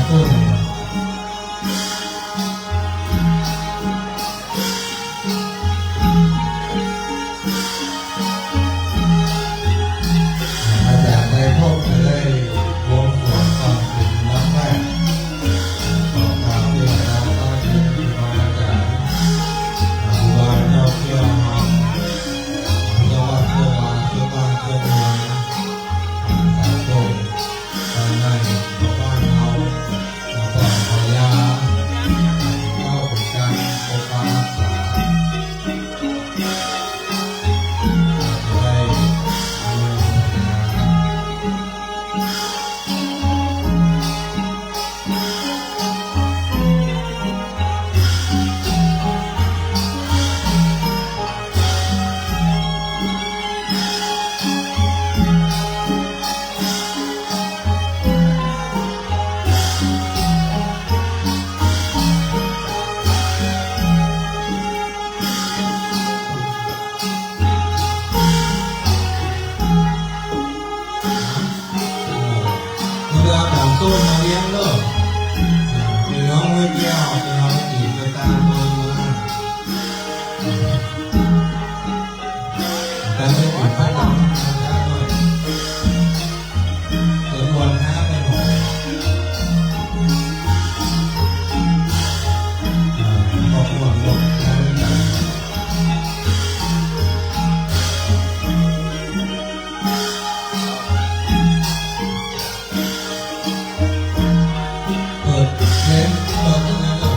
ตุ้นอาจารย์ได้พบได้วงสวงก่อนถึงน้ำแม่ของทางเรือน้ำใต้ดินที่มาจากบัวเจ้าเที่ยวหอมเจ้าวัดเจ้าวาเจ้าบ้านเจ้าเมืองสายโป่งบ้านในบ้านเขาแล้วก็ขอยาเข้าเป็นการปกปักรักษาได้เรือแบบต้นมาเลี้ยงเลิกพี่น้องไม่เกี่ยวพี่น้องจีบไปตามตัวมาแต่ไม่ติดไฟหลังทำได้ด้วยเติมวันน้ำไปหมดพอหมดหมดน้ำจังเปิดเพลงเปิดยังไงล่ะ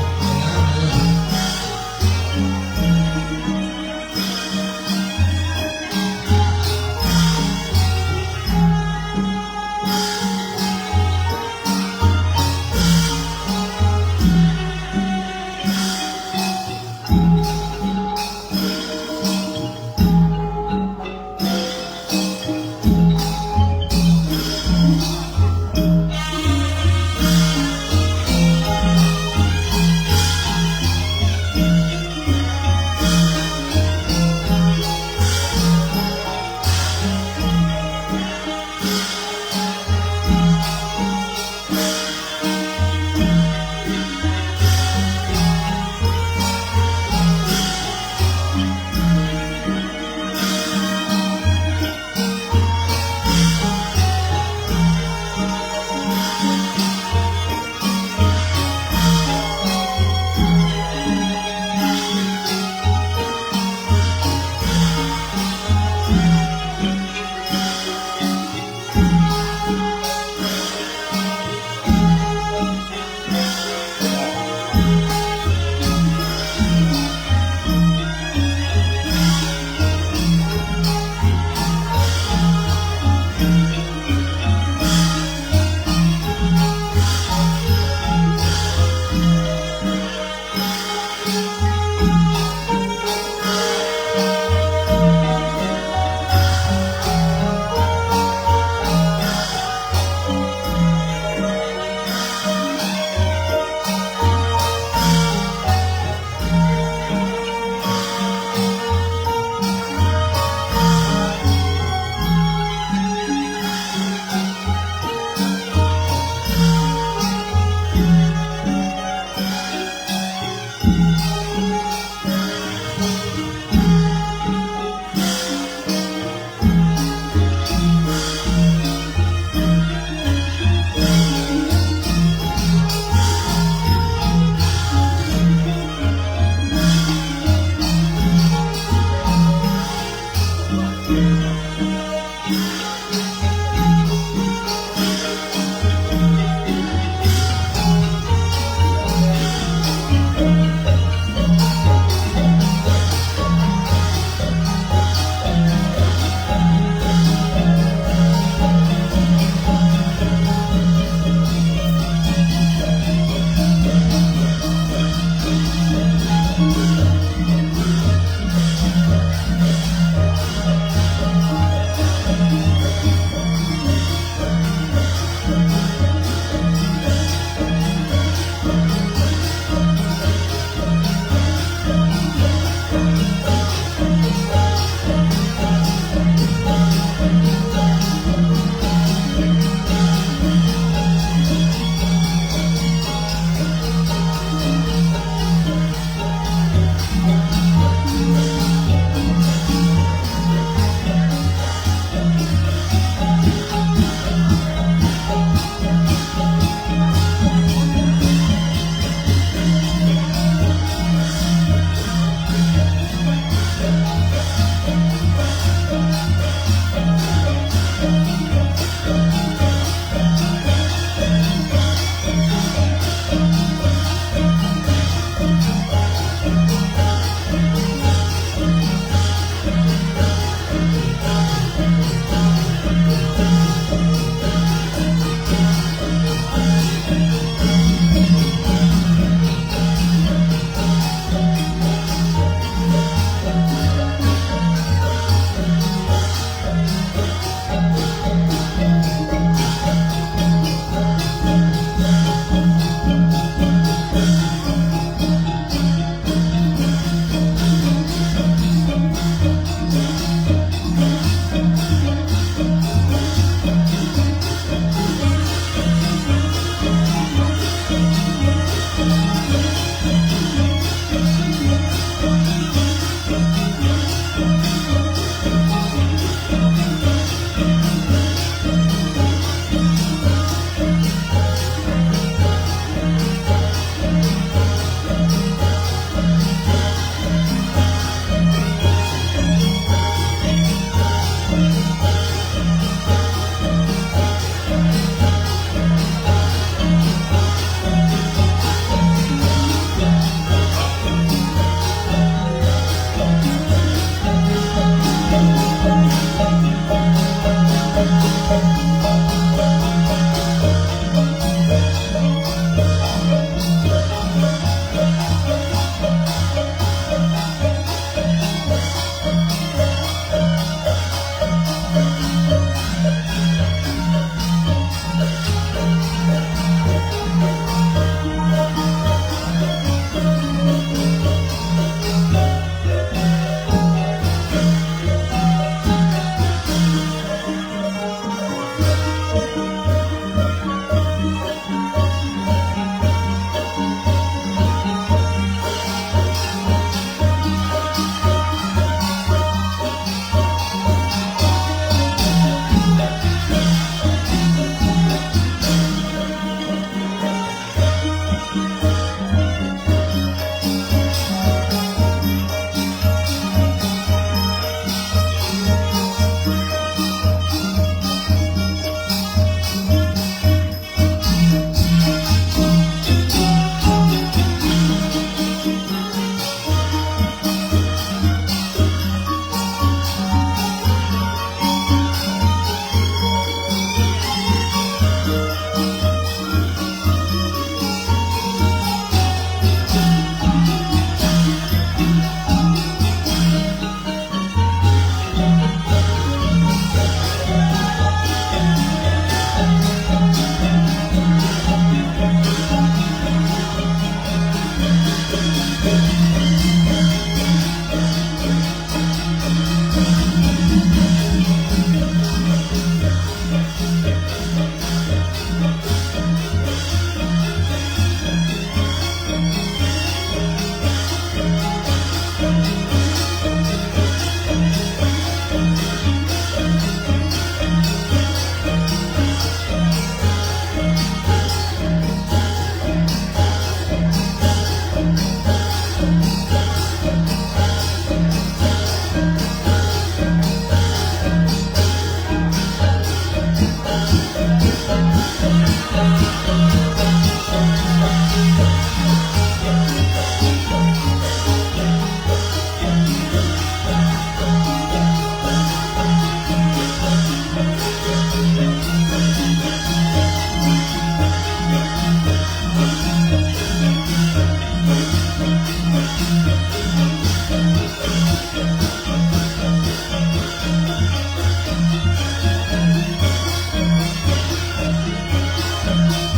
เ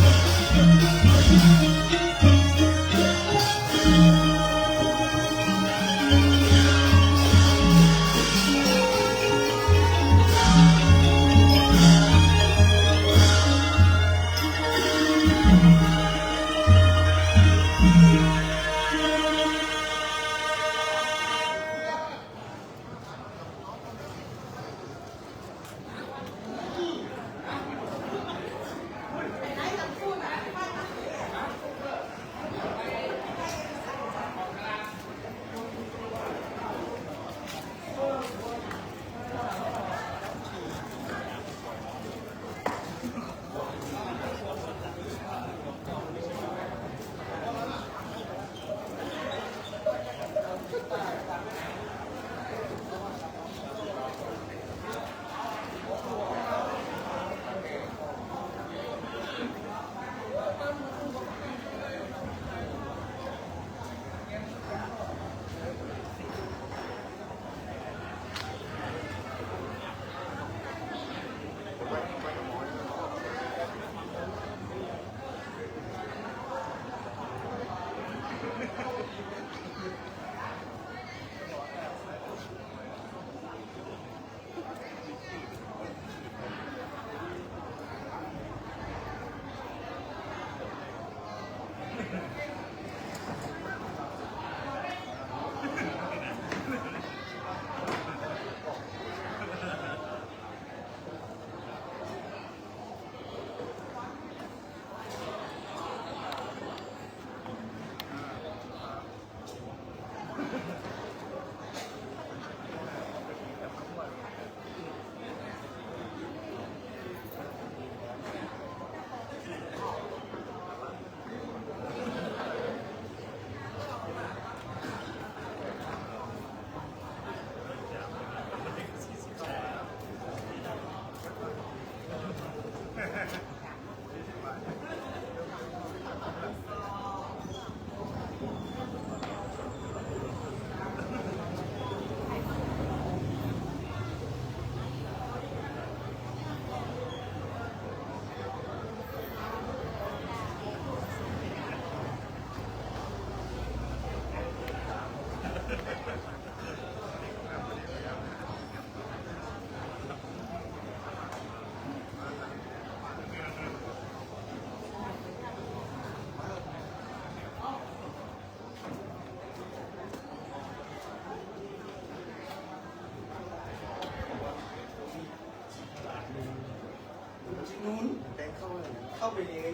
แบงค์เข้าไปเลย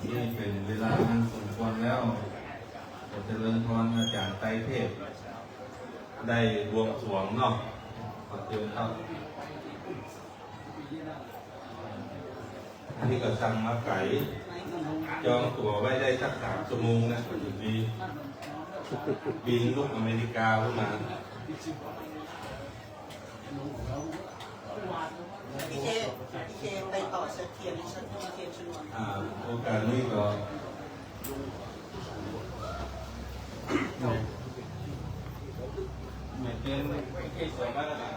นี่เป็นเวลาอันสมควรแล้วขอเจริญพรอาจารย์ไตรเทพได้บวงสรวงเนาะขอเชิญครับอันนี้ก็สั่งมาไก่จองตั๋วไว้ได้สัก3 ชั่วโมงนะก็อยู่ดีบินลูกอเมริกาขึ้นมา พี่เคไปต่อเซ็ตเทียนดิฉันเทียนชนวน โอกาสนี้ก็ไม่เป็นแค่สวยมากนะ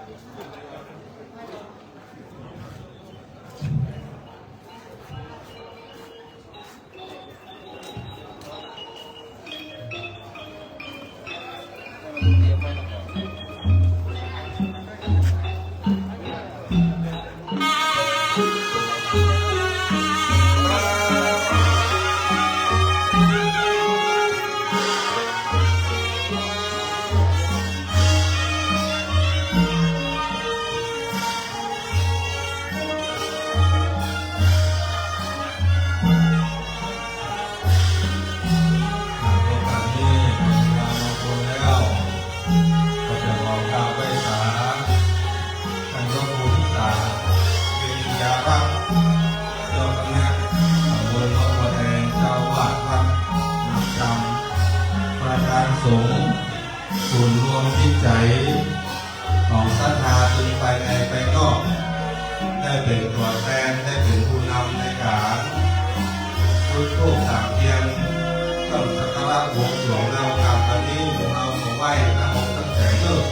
สงฆ์ศูนย์รวมจิตใจของศรัทธาจึงภายในภายนอกได้เป็นตัวแทนได้เป็นผู้นำในการจุดธูปสามเทียนต้นสักการะบวงสรวงแล้วครับตอนนี้เรามาไหว้พระองค์ตั้งแต่เริ่ม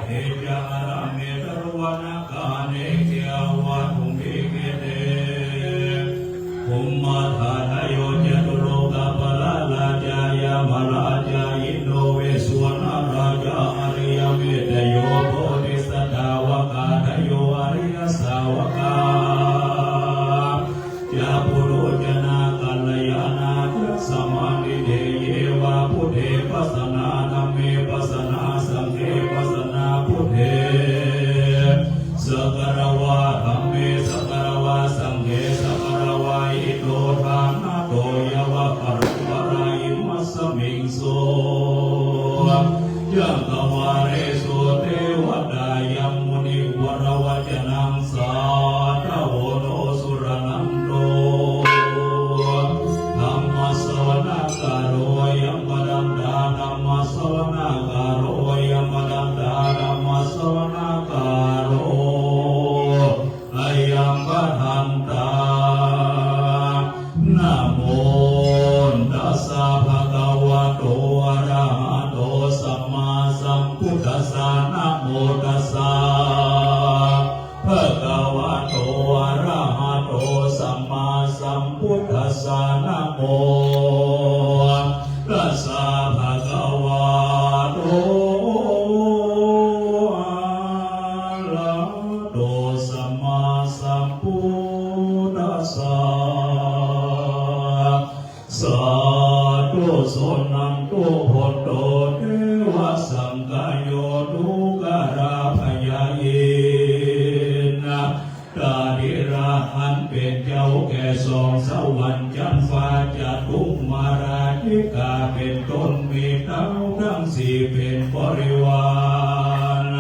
เทจาราเมตรวนาคา เนเกียวะทุมิเกเตภูมิธาทโยจตุโลกปะละลาจายามราจายิโนเวสวนาราจาอริยเมตโยโพธิสัตวกาทโยอริยสาวกาจาปุโรจนากัลยาณาจัสมานิเดเยวะพุทเทปัสสนาธัมเมปัสสนาสังฆเปัสสนาพุทเทสักการวะธัมเมสักการวะสังฆสักการวะอิโตทานะโตยวะปรุปะรายิมัสสมิงโสยักวาเรสุเทวดายัมมุนิวรวัจนังสาธโวโนสุรนันโตธัมมสวนาการโรยัมปดันดาธัมมสวนาการโรยัมปดันดาธัมมสวนาการโรอายัมปทันตานะโมตัสสะภะคะวะโตอะระหะโตสัมมาสัมพุทธัสสะนะโมตัสสะภะคะวะโตอะระหะโตสัมมาสัมพุทธัสสะนะโมตัสสะภะคะวะโตอะระหะโตสัมมาสัมพุทธัสสะสาธุสนันตุโหโตเทวสังกายโยทุกราภยาเยนะตาดิราหันเป็นเจ้าแก่สองสวรรค์จันฟ้าจัตุมาราธิกาเป็นต้นมีเท้าทั้งสี่เป็นบริวาร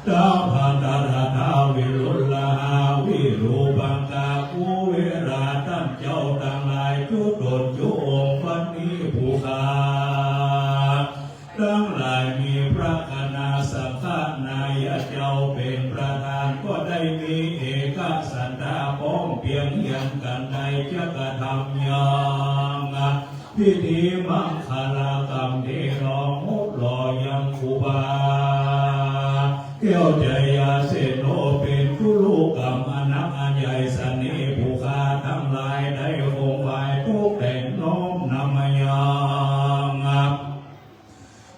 ท้าวพันธราท้าววิรุฬหาวิรูปังกาภูเวราท่านเจ้าทั้งหลายทุกตนจุองค์ปันนี้ผู้ขาทั้งหลายมีพระคณะสังฆนายเจ้าเป็นประธานก็ได้มีเอกสันดาพ้องเพียงเหียงกันในจักธรรมยังพิธีมังคลากรรมที่ร้องโอดลอยังคูบาเกี่ยวใจยาเสโนเป็นผู้ลูกกรรมอนักอันใหญ่สนิผู้ขาทั้งหลายได้คงไว้ทุกแต่งน้อมนำมายัง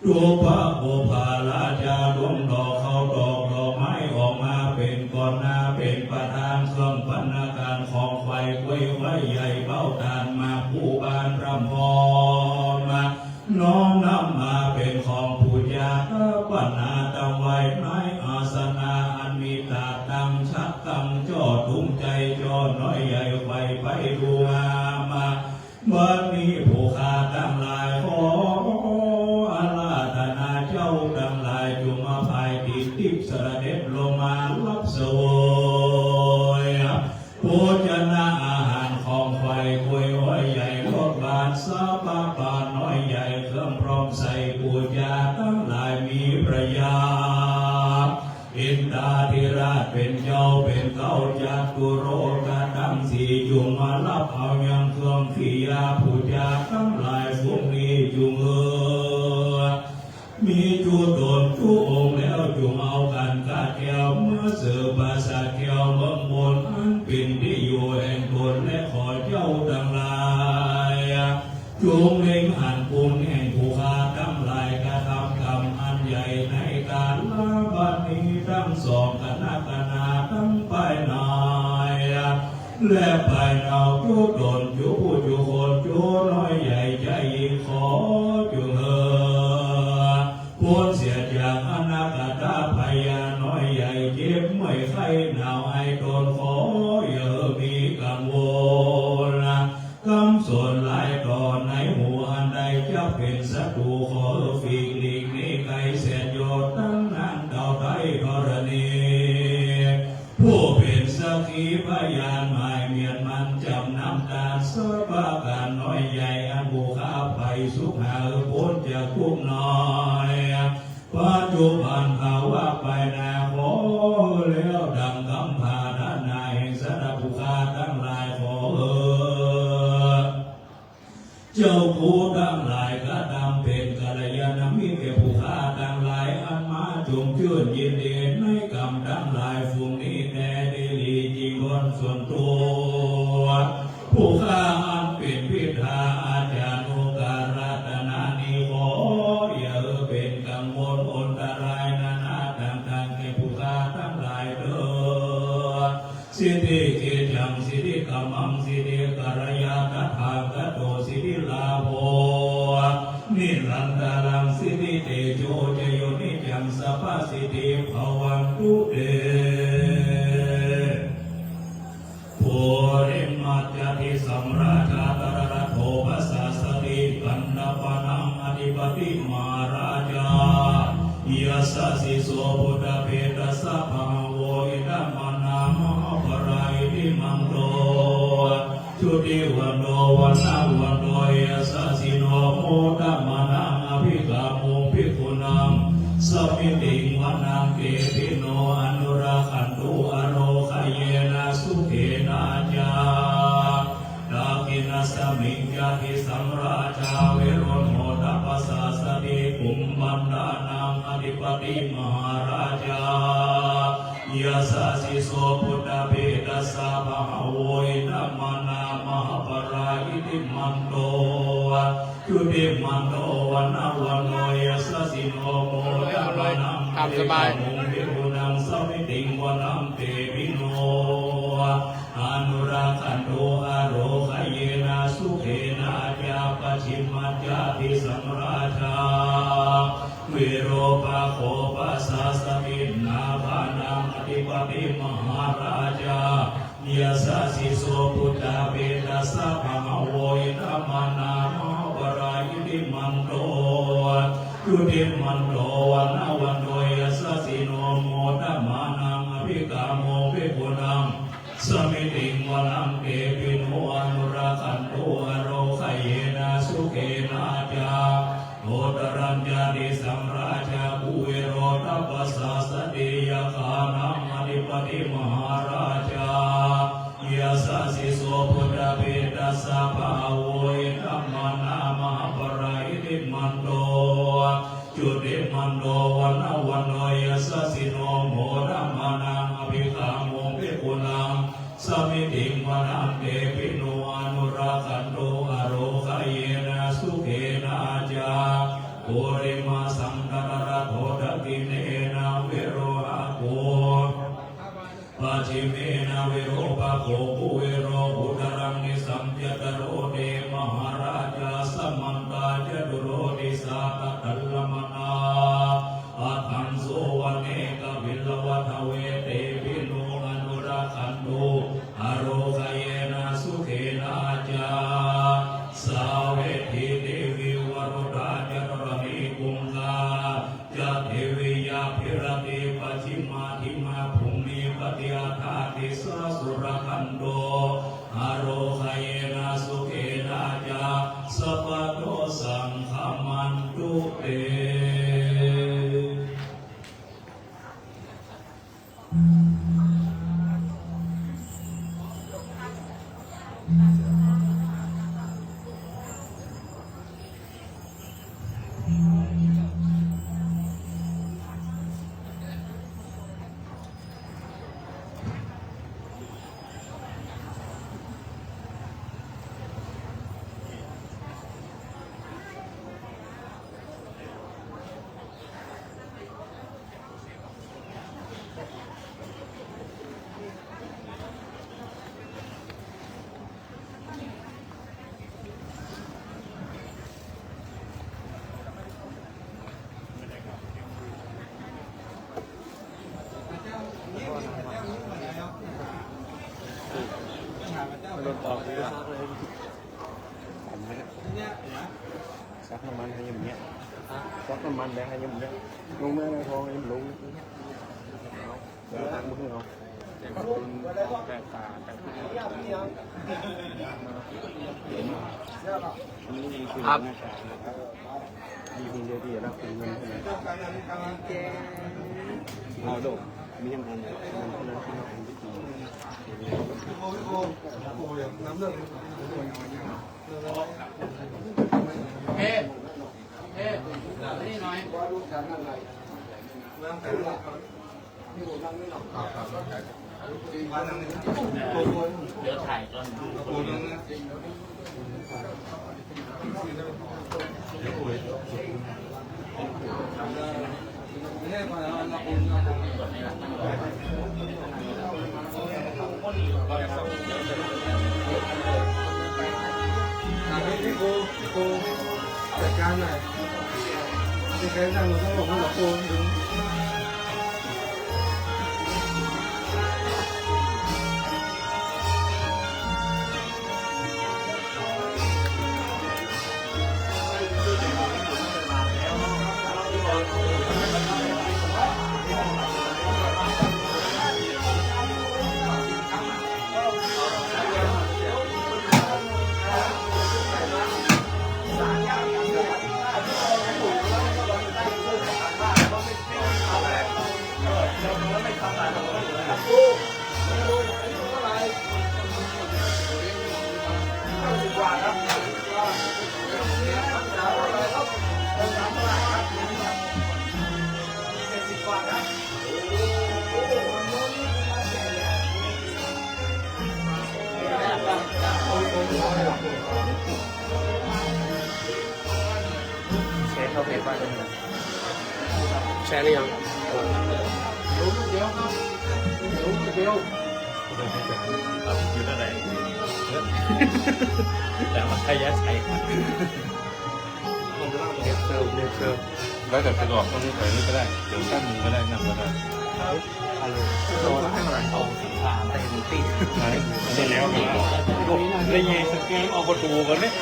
ดูพระโอภาราชาดวงดอกเขาดอกดอกไม้ออกมาเป็นก่อนหน้าเป็นประธานเครื่องพันนาการของไฟไว้ไว้ใหญ่เบ้าตานมาผู้บานพระพรมาน้อมนำมาเป็นของผู้ยาปัญหาตั้งไว้ไม้อาสนะอันมีตาตั้งชักตั้งจ่อทุ่มใจจ่อน้อยใหญ่ไฟไปดูงามมาวันนี้ผู้ขาตั้งหลายขออาราธนาเจ้าตั้งหลายจุมาภายติดทิพย์เสด็จลงมารับเสวยโภชนะอาหารของไฟคุยห้อยใหญ่รถบาทสาบาบาน้อยใหญ่เครื่องพร้อมใส่ปูจาตั้งหลายมีประยาอินทาธิราชเป็นเจ้าเป็นเก้าจัตุโรกาทั้งสี่จุงมารับเอายังเครื่องขียาปูจาทั้งหลายพวกนี้จุงมีจุดโดนจุองค์แล้วจุงเอากันกาแก้วเมื่อเสือภาษาแก้วเมืองบนอันเป็นที่อยู่แห่งตนและขอเจ้าทั้งหลายจุงเล็งหันปุญแห่งผู้ขาทั้งหลายกระทำกรรมอันใหญ่ในการละบัดนี้ทั้งสองคณะทั้งไปนายและไปเราจุดโดนจุผู้จุคนจุน้อยใหญ่ใจขอจุเฮพ้นเสียจากอนาคตาพยาน้อยใหญ่เจ็บเมื่อยไข้หนาวไอตนขออย่ามีกังวลคำส่วนหลายต่อในหัวอันใดจะเป็นศัตรูขอฝีกหลีกนี้ไกลเสียโยตั้งนั้นเก่าไทยธรณีผู้เป็นสักขีพยานหมายเมียนมันจำนำตาสบาการน้อยใหญ่อันบุคาไปสุขหาพ้นจากทุกน้อยปัจจุบันภาวะไปนาขอแล้วดังคำพาดานายแห่งสารบุคาทั้งหลายขอเจ้าผู้ทั้งหลายก็ทำเป็นกัลยาณมิตรแก่ผู้ข้าทั้งหลายอันมาจงชื่นยินดีในกรรมทั้งหลายฟุ้งนี้แต่ ส่วนตัวผู้ข้าอันเป็นพิธาอาจารย์โอกาสตนานิโขอย่าเป็นกังวลอันตรายนานาต่างๆแก่ผู้ข้าทั้งหลายเถิดสิทธิเกจังสิทธิกัมมังสิทธิกัลยาตถาคโตสิทธิลาโภนิรันตรังสิทธิเตโชจโยนิจังสัพพสิทธิภวันตุเตโพริมัจจติสัมราชาตระโทปัสสะสติกันดปนังอธิปติมาราชายัสสะสิโสพุทธเพตสัพพังโวอิตัมมนามะปรายติมังโตชุติวันโนวันนาวันโนยัสสะสิโนโมตัมมนังอภิกาโมภิกขุนังสัมมิติงวนังเกปิโนอนุราคันตุอโรคเยนะสุเขนะจาดากินัสมิงยาติสัมราชาเวโรโนทัปปสสะสติกุมมันดานังอธิปติมหาราชายัสสะสิโสพุทธเภตัสสะภะโวอิตัมมนามหาปรายิติมันโตจุติมันโตวันนาวันโนยัสสะสิโนโมยะระนังทำสบายมุงวิรุณังสัมมิติงวนังเตวิโนอนุราคันโตอโรคเยนะสุเขนะจาปชิมมัจจติสัมราชาวิโรปะโคปัสสะสมินาภานังอธิปติมหาราชายัสสะสิโสพุทธเภตัสสะภะโวอิตัมมนามะปรายิติมันโตจุติมันโตวันนาวันโนยัสสะสิโนโมตัมมานังอภิกาโมภิกขุนังสมิติงวนังเกปิโนอนุราคันโตอโรคเยนะสุเขนะจาโอตรัญญาติสัมราชาภูเวโรตัปปสสะสติยาคานังอธิปติมหาราชายัสสะสิโสพุทธเภตัสสะภะโวอิตัมมนามหาปรายิติมันโตจุติมันโตวันนาวันโนยัสสะสิโนโมตัมมานังอภิกาโมภิกขุนังสมิติงวนังเตปิโนอนุราคันโตอโรคเยนะสุเขนะจาโกริมาสังกตระโทตกิเนนะเวโรหะโกปัจฉิเมนะเวโรปะโกภูเวโรอุตรังนิสัมยตโรเดมหาราชาสัมมันตาจตุโรติสาตตัลลมนาอาทังโสวันเนกวิลวัฏเวเตปิโนอนุราคันโตอโรคเยนะสุเขนะจาสาเวทิเทวิวโรดาจตรณีกุงกาจะเทวิยาภิรติปัจฉิมาธิมาภูมิปฏิอาทาติสสุรคันโตอโรคเยนะสุเขนะจาสัพพะโตสังฆมันตุเตรถออกเลยซักน้ำมันให้ยังเงี้ยซักน้ำมันได้ให้ยังเงี้ยลงแม่ในท้องยังลงเดี๋ยวทางมือเนาะแปะตาแปะครับมีคนเดียวที่รับเงินเอาดอกมียังไงน้ำเลือดเฮ้นี่น้อยน้ำแต่ละนี่ผมนั่งไม่หลับ เดี๋ยวถ่ายก่อนพี่โกจัดการหน่อยที่ใครนั่งเราต้องบอกว่าโกถึงแชร์เข้าเพจบ้านได้ไหมแชร์หรือยังอยู่ที่ไหนแต่มันขยะใช้ครับ เด็กเซิร์ฟเด็กเซิร์ฟ แล้วแต่ไปหลอกตรงนี้ไปนี่ก็ได้เดี๋ยวกั้นมือก็ได้นั่งก็ได้ โดนให้มาเอาสินค้าเต็มตี ได้แล้วมีได้ยินสแกนออกประตูกันเนี่ย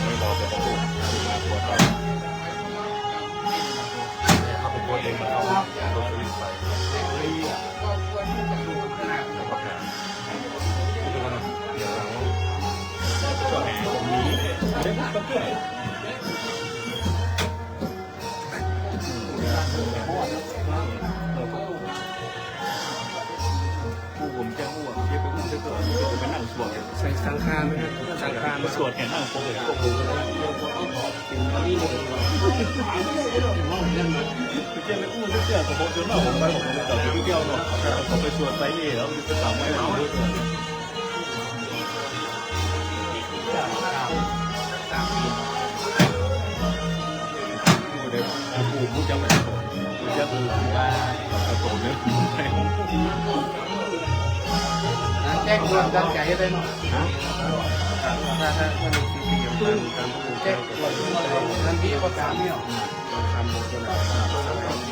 ไม่บอกจะต้องพูดมาตัวเขาเขาเป็นตัวเองมาเอาตัวสวิตไปแล้วก็แผลพูดกันนะเดี๋ยวเรา ตัวแหนตรงนี้เล็กก็เกิด ผู้ผมแจ้งผู้เทียบไปผู้เทียบก็ไปนั่งสวด ใส่สังขารไหมครับสังขาร มาสวดแห่นั่งโป๊ะเลยโป๊ะเลยเจ้าไปอู้เจ้าผมจนว่าผมไปผมเลยแต่ไปเที่ยวเนาะผมไปสวดไปเอ๋แล้วจะสั่งไม่เอาเลยผู้เด็กผู้จะไปผู้จะดูว่าประตูเนี่ย แจ้งความตั้งใจได้ไหมถ้ามีซีพีของการประมูลแจ้งทันทีประกาศเนี่ยทำโมเดลก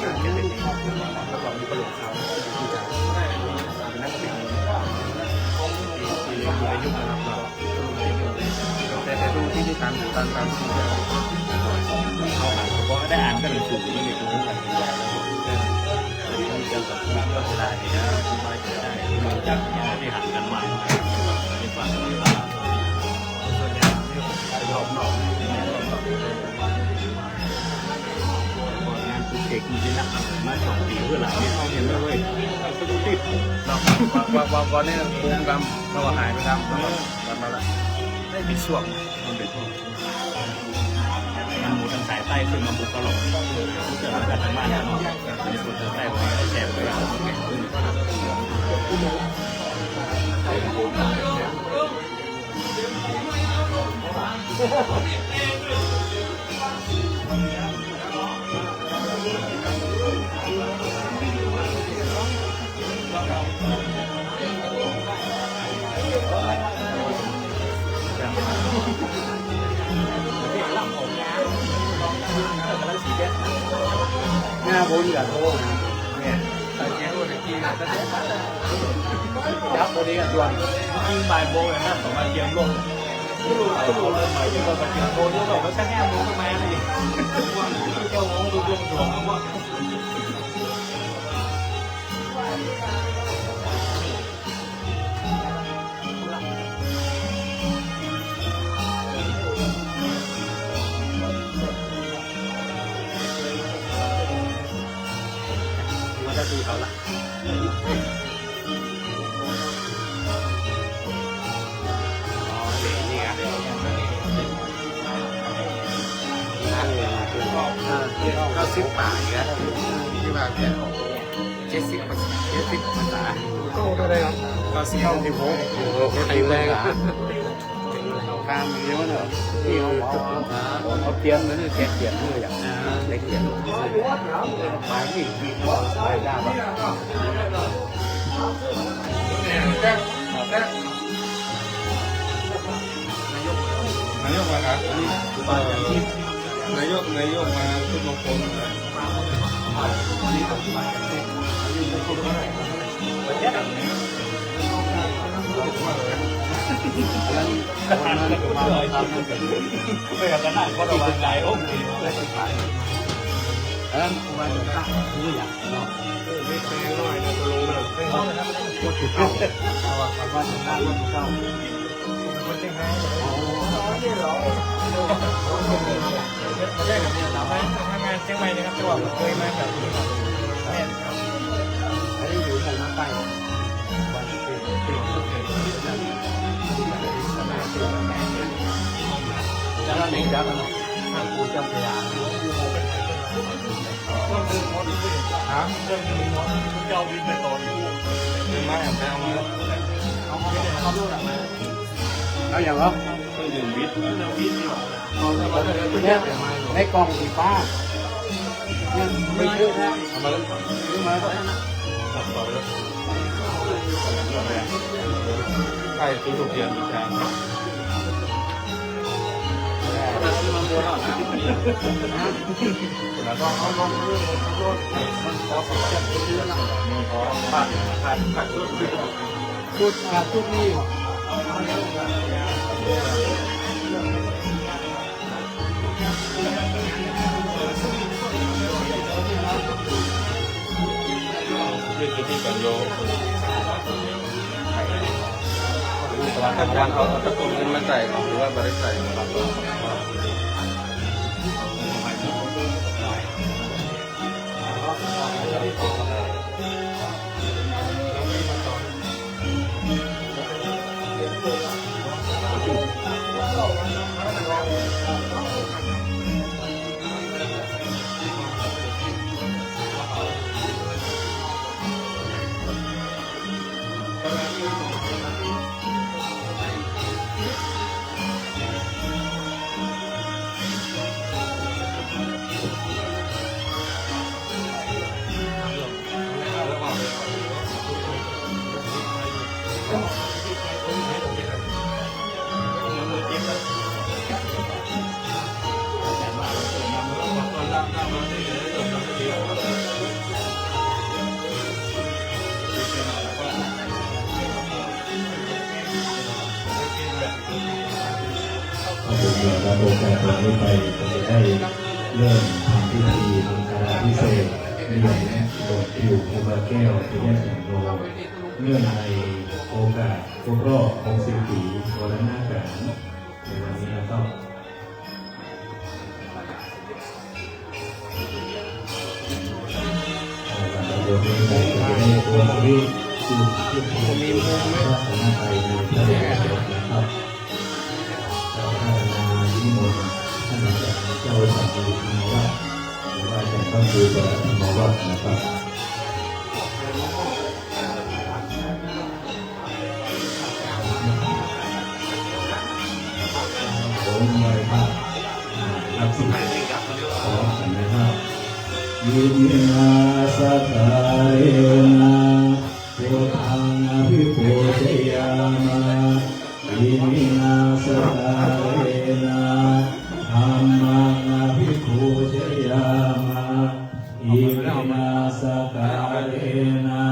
ารเก็บเป็นแล้วก็มีประโยชน์เขาที่จะเป็นนักบินที่อยู่ในยุคนะครับแต่ดูที่ที่ทำตามที่เราเขาผมก็ได้อ่านก็หนังสือนี่เลยรู้กันเกี่ยวกับเรื่องเวลาเนี่ยไม่ได้มันจับเนี่ยที่หันกันมาในฝั่งนี้ว่าส่วนใหญ่ที่ไปหลอกหลอกงานคือเด็กจริงๆนะมา2 ปีเพื่อหลายที่เขาเห็นแล้วเว้ยก็ดูติดเราก่อนเนี่ยภูมิกรรมเราหายไปครับมาละได้มีช่วงมันเป็นช่วงมันหมูทางสายใต้ขึ้นมาบุกตลอดเกิดมาจากทางบ้านเนาะในส่วนทางใต้ไว้ได้แชร์ไว้แล้วก็เก็บขึ้นหน้าโบนกับโทษเนี่ยแต่แกโทษจริงๆแต่ยับโบนี้กันตัวยิงบายโบเลยนะสองมาเกียมลงตู้เลยหมายถึงว่าเกียมโบที่เราไม่ใช่แง่โบทำไมอะไรเจ้าของดูดวงดวงว่าจะดูเขาละอ๋อนี่ไง 90 บาทนะที่มาแค่70 ภาษา ก็ได้เลยครับ 90 ที่ผมไทยแรงข้ามเยอะเนอะที่เขาเตรียมนั่นคือเตรียมเพื่ออย่างเล็กเตรียมไปที่ไปได้ป่ะนายกมาครับนายกมาทุกมงคลไม่อยากจะนั่งก็ระวังใจโอ้ย วันตั้งผู้อยากเนาะ ไม่แพงหน่อยนะตัวลงเลย ก็ถือเข้าเพราะว่าคำว่าจะนั่งว่าเข้า มันจะแพง ไม่ได้แบบนี้เราไม่ ทำงานเชียงใหม่นะครับตัวเคยมาแบบนี้ครับแม่ครับ ไม่ได้อยู่ในน้ำใต้วันที่เป็นจะเราหนีได้กันเนาะทางกูเจ้าพยา ถามเรื่องนี้เนาะเจ้าวินไปตอนกูมาแอบเอามา เขาดูหลังมาแล้วอย่างว่า เพื่อนดื่มวิทย์เรื่องวิทย์นี่หรอ เนี่ยในกล่องสีฟ้าเนี่ยไม่เยอะนะเอามาซื้อมาก็ได้นะ ใช่ซื้อถูกเทียนอีกทาง แล้วก็เขาลงเรื่องรถมันขอสัญญาณซื้อนะขอผ่านรถ พูดขาดทุกนี่ เรื่องที่กันโยทำงานเขาตะกุนเงินมาใส่หรือว่าบริใส่โอกาสตรงนี้ไปจะได้เริ่มทำพิธีมังคลาพิเศษเรียนโดดอยู่ภูบาแก้วที่แยกสิงโตเนื่องในโอกาสครบรอบ60 ปีวรณกาลในวันนี้นะครับเราโดยมีใจจะได้ตัวที่สู่ที่ผมมีมุมไม่ว่าจะนั่งไปในพระเดชนะครับที่มนท่านอาจารย์เจ้าสัตว์ธรรมวัดหรือว่าอาจารย์ก็คือพระธรรมวัดนะครับผมไว้ครับรับสิ่งขอสัญญายิมินาสัตตาเรนะพุทธังอภิปูชยามะยิมินาสัตตาเรนะธัมมังอภิปูชยามะยิมินาสัตตาเรนะ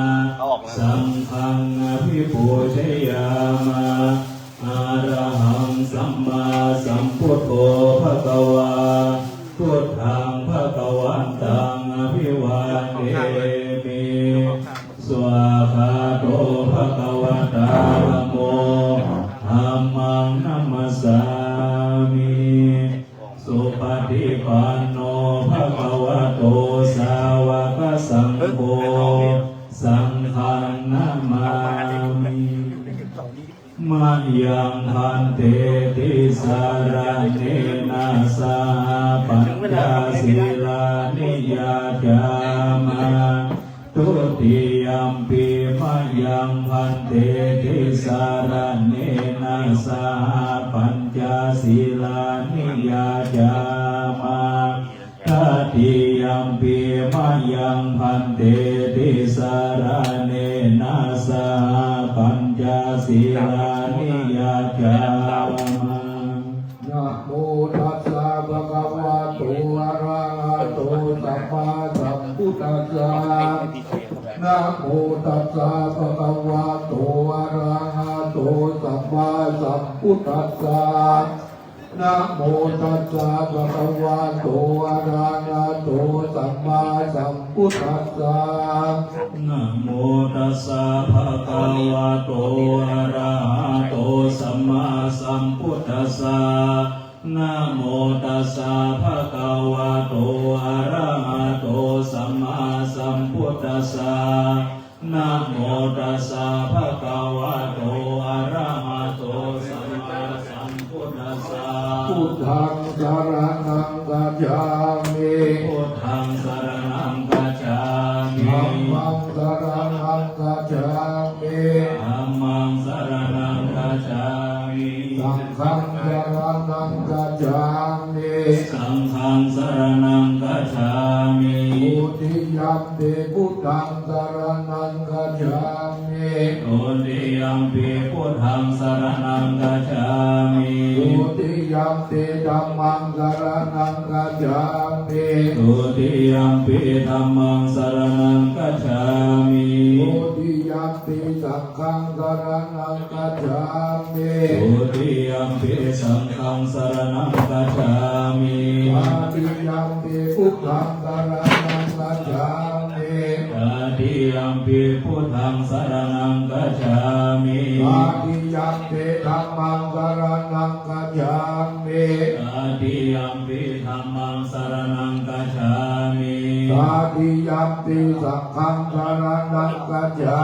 สังฆังอภิปูชยามะอะระหังสัมมาสัมพุทโธภะคะวาพุทธังภะคะวันตังอภิวาเทมิสวาคาโตภะคะวะตาธัมโมธัมมังนัมมัสสามิสุปฏิปันโนภะคะวะโตสาวกสังโฆสังฆังนามามิมัจยังทันเตติสารเนนะสาปันโน จาศีลานิยาจามาทุติยมปีมะยังพันเตติสารเนนะสาปัญจศีลานิยาจามาตติยมปีมะยังพันเตติสารเนนะสาปัญจศีลานิยาจามานะโมตัสสะภะคะวะโตอะระหะโตสัมมาสัมพุทธัสสะนะโมตัสสะภะคะวะโตอะระหะโตสัมมาสัมพุทธัสสะนะโมตัสสะภะคะวะโตอะระหะโตสัมมาสัมพุทธัสสะนะโมตัสสะภะคะวะโตอะระหะโตสัมมาสัมพุทธัสสะนะโมตัสสะภะคะวะโตอะระหะโตสัมมาสัมพุทธัสสะนะโมตัสสะภะคะวะโตอะระหะโตสัมมาสัมพุทธัสสะพุทธังสรณังกัจฉามิพุทธังสรณังกัจฉามิ ธัมมังสรณังกัจฉามิ ธัมมังสรณังกัจฉามิ สังฆังสรณังกัจฉามิ สังฆังสรณังกัจฉามิ ทุติยัมปิพุทธังสรณังกัจฉามิ ทุติยัมปิพุทธังสรณังกัจฉามิ ทุติยัมปิธัมมังสรณังกัจฉามิ ทุติยัมปิธัมมังสรณังกัจฉามิ ทุติยัมปิสังฆังสรณังกัจฉามิ ทุติยัมปิสังฆังสรณังกัจฉามิ ตาติยัมปิพุทธังสรณังกัจฉามิ ตติยัมปิพุทธังสรณังกัจฉามิ ตาติยัมปิธัมมังสรณังกัจฉามิ ตติยัมปิธัมมังสรณังกัจฉามิ ตาติยัมปิสังฆังสรณังกัจฉา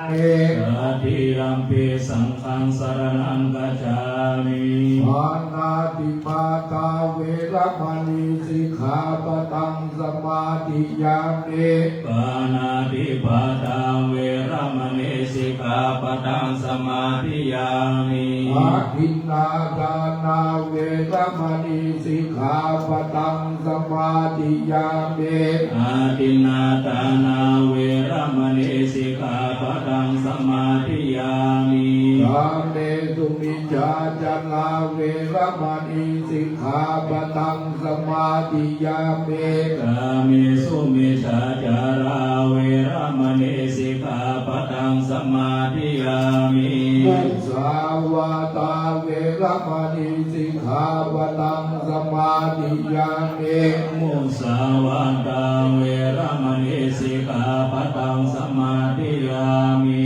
มิ ตติยัมปิสังฆังสรณังกัจฉามิ ปานาติปาตาเวรมณีสิกขาปะทังสมาธิยามิ ปานาติปาตาเวรมณีสิกขาปะทังสมาธิยามิ อาทินนาดานาเวรมณีสิกขาปะทังสมาธิยามิ อาทินนาทานาเวรมณีสิกขาปะทังสมาธิยามิ กาเมสุมิจฉาจาราเวรมณีสิกขาปะทังสมาธิยามิ กามิสุมิชาจาราเวรมณีสิกขาปะทังสมาธิยามิ มุสาวาตาเวรมณีสิกขาปะทังสมาธิยามิ มุสาวาตาเวรมณีสิกขาปะทังสมาธิยามิ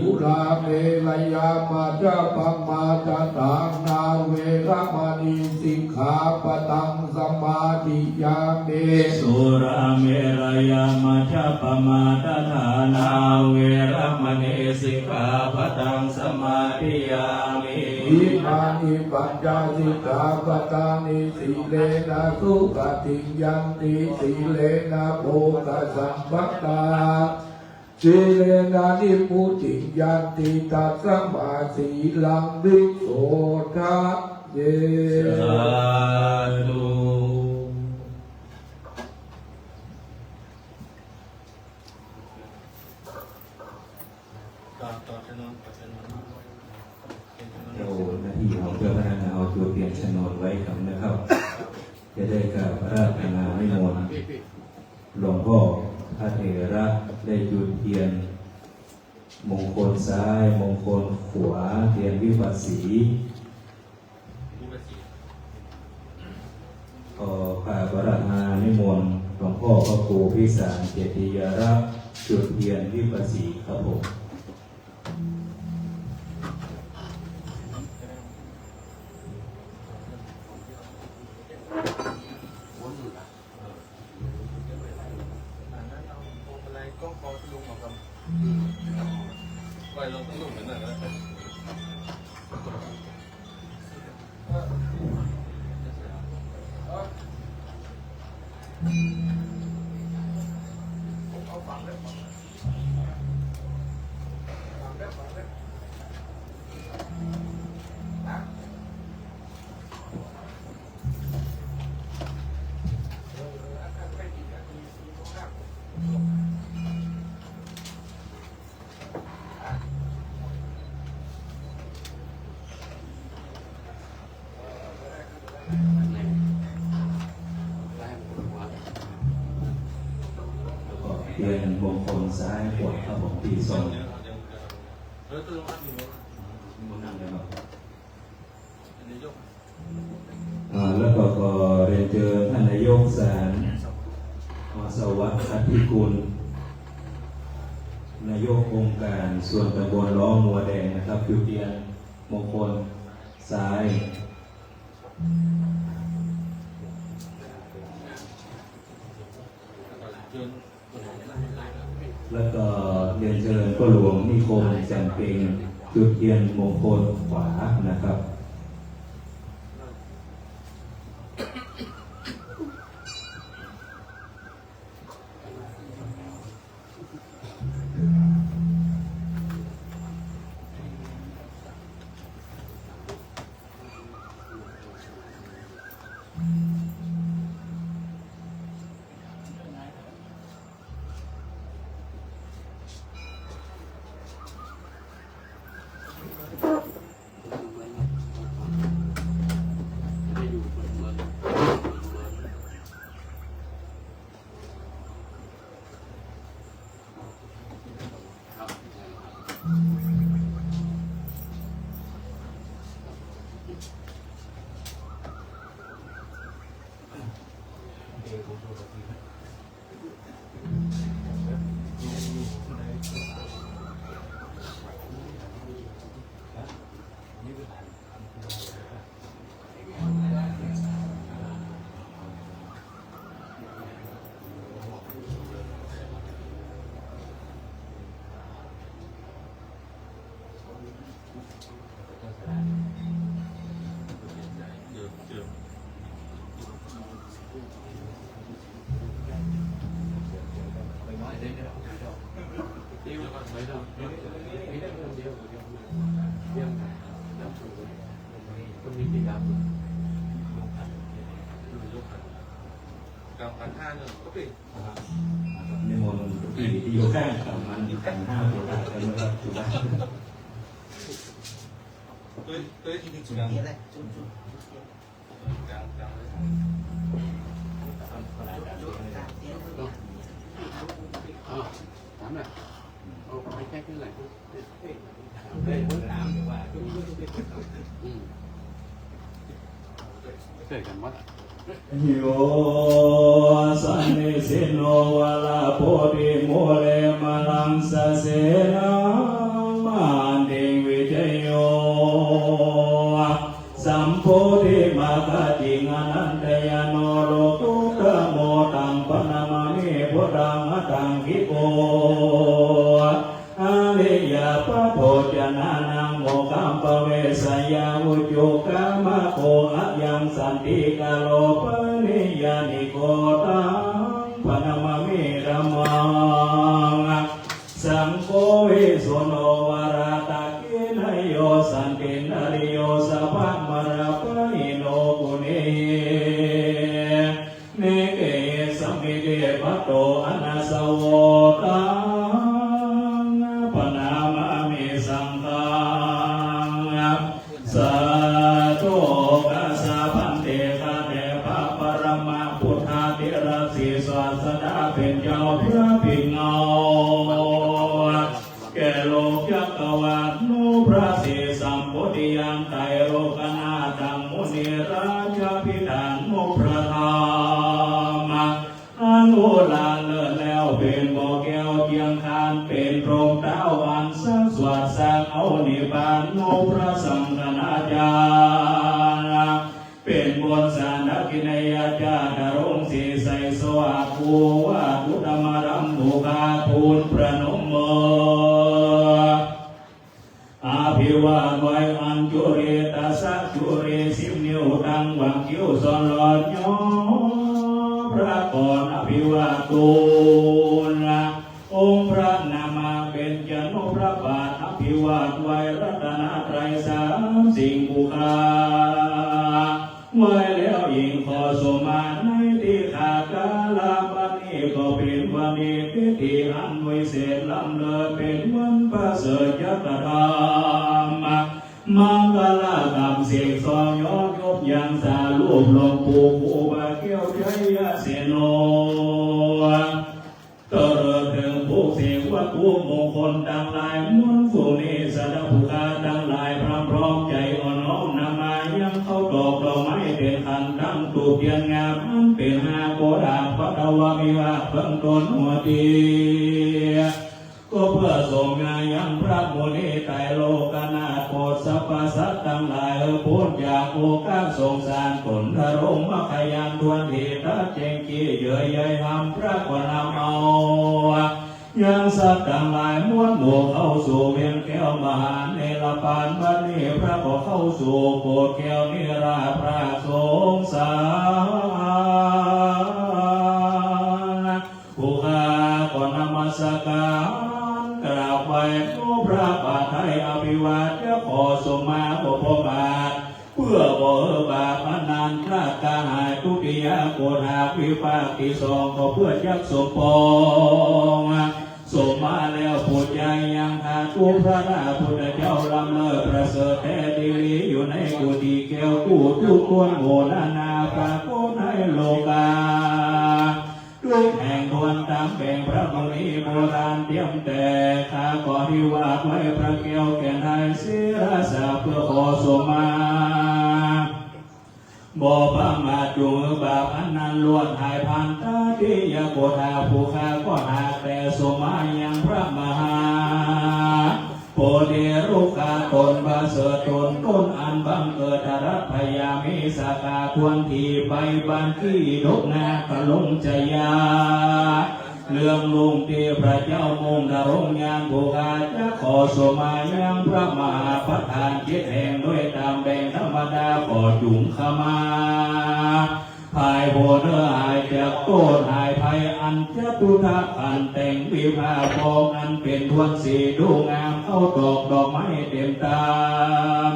ทุราเมรยามาจาปมาจาตานาเวรมณีสิกขาปะทังสมาธิยามิ สุราเมรยามัชฌปมาทฐานาเวรมณีสิกขาปะทังสมาธิยามิ อิมานิปัญจสิกขาปะทานิสีเลนะสุขติยันติสีเลนะโภคสัมปตาสีเลนะนิพุติยันติตัสมาสีลังวิโสทะเย สาธุ เดี๋ยวหน้าที่ของเจ้าพนักงานเอาตัวเตรียมโฉนดไว้ครับนะครับ จะได้กับพระราชนานิมนต์หลวงพ่อพระเถระได้จุดเทียนมงคลซ้ายมงคลขวาเทียนวิปัสสีพอพระพระราชนานิมนต์หลวงพ่อพระครูพิสารเจติยรักษ์จุดเทียนวิปัสสีครับผม อ เรียนมงคลซ้ายขวดครับผมปีทรงแล้วก็เรียนเจอท่านนายกสารสวัสดิ์อธิกุลนายกองค์การส่วนตำบลล้อมัวแดงนะครับคือเรียนมงคลซ้ายแล้วก็เรียนเชิญก็หลวงนิคมจันเพ็งจุดเทียนมงคลขวานะครับนิมนต์ที่อยู่ข้างกับมันกันห้าตัวกันนะครับจุฬา นี่แหละจุดจุดเทียน ถามหน่อยเอาไปแค่ขึ้นไหนเกิดกันวัดโยสันนิสิโนวะลาโพธิโมเลมาลังสะเสนามันเดวิเจโยสัมโพธิมาคติงานันเตยโนโลกุตโมตังปนามามิพุทธังอัตถังกิโกอาลิยาปะโพจนานังโมกัมปเวสยาวุจุกามะโกอะยังสันติกาโลปนิยานิโกตังปนามามิรัมมังสังโฆวิสุโนวาราตะกินโยสันตินริโยสัพพะมราปะโนกุเนเนเกสัมมิเกปะโตอนาสโวตังปนามามิสังฆังสัตโตกัสสะพันเตกะเตภะปรมะพุทธาธิราศีศาสดาเป็นเจ้าพระพิงเอาแก่โลกจักรวาลนุพระสิสัมโพธิยังไตรโลกนาตังมุนีราชพิธานมุพระธรรมอนุลาเลิศแล้วเป็นบ่อแก้วเทียงคานเป็นพรหมดาววันสังสวดสร้างเอานิพพานมุพระสังฆนาจารย์เป็นบนสานกินยาจาดารงสีใสสวาภูวาทุธรรมรัมบุคาทูลประนมมืออาภิวาทไว้อันจุเรตัสสะจุเรสิบนิ้วดังหวังคิ้วสอนหลอดย้อพระ ระก่อนอภิวาโตนะองค์พระนามาเป็นจโนพระบาทอภิวาทไว้รัตนตรัยสามสิ่งบูชาไว้แล้วยิ่งขอสมาในที่ขาดกาลบัดนี้ก็เป็นวันนี้พิธีอันวิเศษล้ำเลิศเป็นวันประเสริฐยัตธรรมมังกรกรรมเสียงซองยกยกยังสาลูปหลวงปู่ผู้บาเกี่ยวใจยะเสโนตระถึงผู้เสียงวัตถุมงคลดังหลายมวลฝูงนี้สดาภูคาดังหลายพร้อมพร้อมใจอ่อนน้อมนำมายังเข้าดอกดอกไม้เป็นขันดังตูเทียนงามอันเป็นหาโกดาพระดาวามิวาเพิ่งต้นหัวตีก็เพื่อส่งงานยังพระโมนีไตรโลกนาถโปรดสรรพสัตว์ทั้งหลายพ้นจากโอกาสสงสารผลทรงมขยันทวนทีทัดเจงกี้เยื่อใยทำพระกนำเอายังสัตว์ทั้งหลายม้วนหมู่เข้าสู่เวียงแก้วมหาเนรปานบัดนี้พระก็เข้าสู่โกฏแก้วนิราพระสงสารผู้ข้าก็นมัสการกราบไหว้พระบาทไทยอภิวาทจะขอสมมาขอพระบาทเพื่อบ่บาปอนันต์พระกาหายทุติยโกฏหาวิภาคที่สองก็เพื่อยักสมปองสมมาแล้วปุจจัยยังหาทุพระราพุทธเจ้าลำเลิศประเสริฐแท้ดีอยู่ในกุฏิแก้วกู้ทุกคนโหนานาปรากฏในโลกาด้วยแห่งทวนตามแบ่งพระมณีโบราณเตรียมแต่ข้าขอที่วาดไว้พระแก้วแก่นายเสียสาเพื่อขอสมมาบ่พระมาจุงบาปอันนั้นล้วนหายพันตาที่ยาโกธาผู้ข้าก็หาแต่สมมายังพระมหาโพธิรุกาตนบาเสดต้นอันบังเกิดรัพยามิสากาทวนทีไปบันที่ดกนาคลงจยาเรื่องลุงที่พระเจ้ามงดารงยานผู้ข้าจะขอสมายังพระมหาประธานเจตแห่งด้วยตามแบ่งธรรมดาขอจุงขมาภายโหดหายจากโกฏหายภัยอันจะตุทักอันแต่งวิภาพองอันเป็นทวนสีดูงามเข้าดอกไม้เต็มตา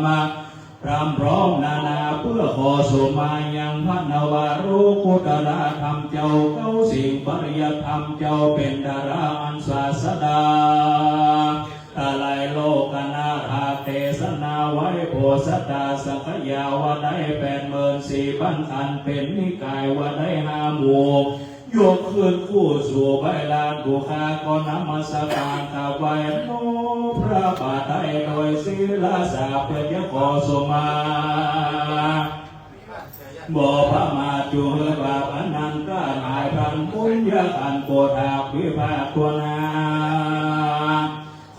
มาพรำพร้อมนานาเพื่อขอสมายังพระนวารุกุตละธรรมเจ้าเก้าสิ่งปริยธรรมเจ้าเป็นดาราอันศาสดาตาลายโลกนาถาเทศนาไว้โพสตาสังขยาวะได้84,000 อันเป็นนิกายวะได้5 หมู่ยกขึ้นคู่สู่ใบลานผู้ข้าก็นมัสการข้าไว้โนพระบาทไทยโดยศีลสาเพื่อจะขอสมาบ่พระมาจุงบาปอนันต์ก็หายพันปุญญาอันโกฏาวิภาคตัวนา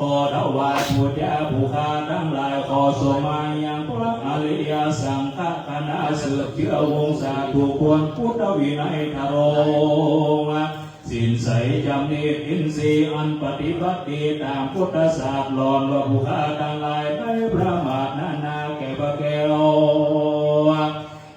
ขอถวายบูชาผู้ข้าทั้งหลายขอสมายังพระอริยสังฆคณะสืบเชื้อวงศาทุกคนพุทธวินัยทโรสินใสจำเนตอินทรีย์อันปฏิบัติตามพุทธศาสนาหลอนว่าผู้ข้าทั้งหลายได้ประมาทนานาแก่พระแก้ว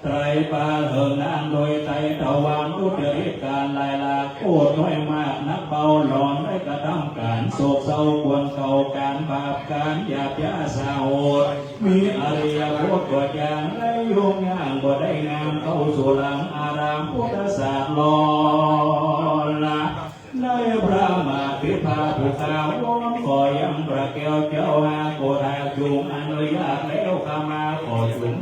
ไตรปาเหิงนางโดยไตรตะวันอุตริการลายลาโคตรน้อยมากนักเบาหลอนได้กระทำการโศกเศร้าควรเก่าการบาปการหยาบยาสาโหดมีอริยโภคตัวอย่างได้โยงย่างบ่ได้งามเข้าสู่หลังอารามพุทธศาสนาหลอนละได้พระมาพิพาผู้ข่าววอนขอยังพระแก้วเจ้าหาโกฏาจุงอนุญาตแล้วข้ามาขอจุง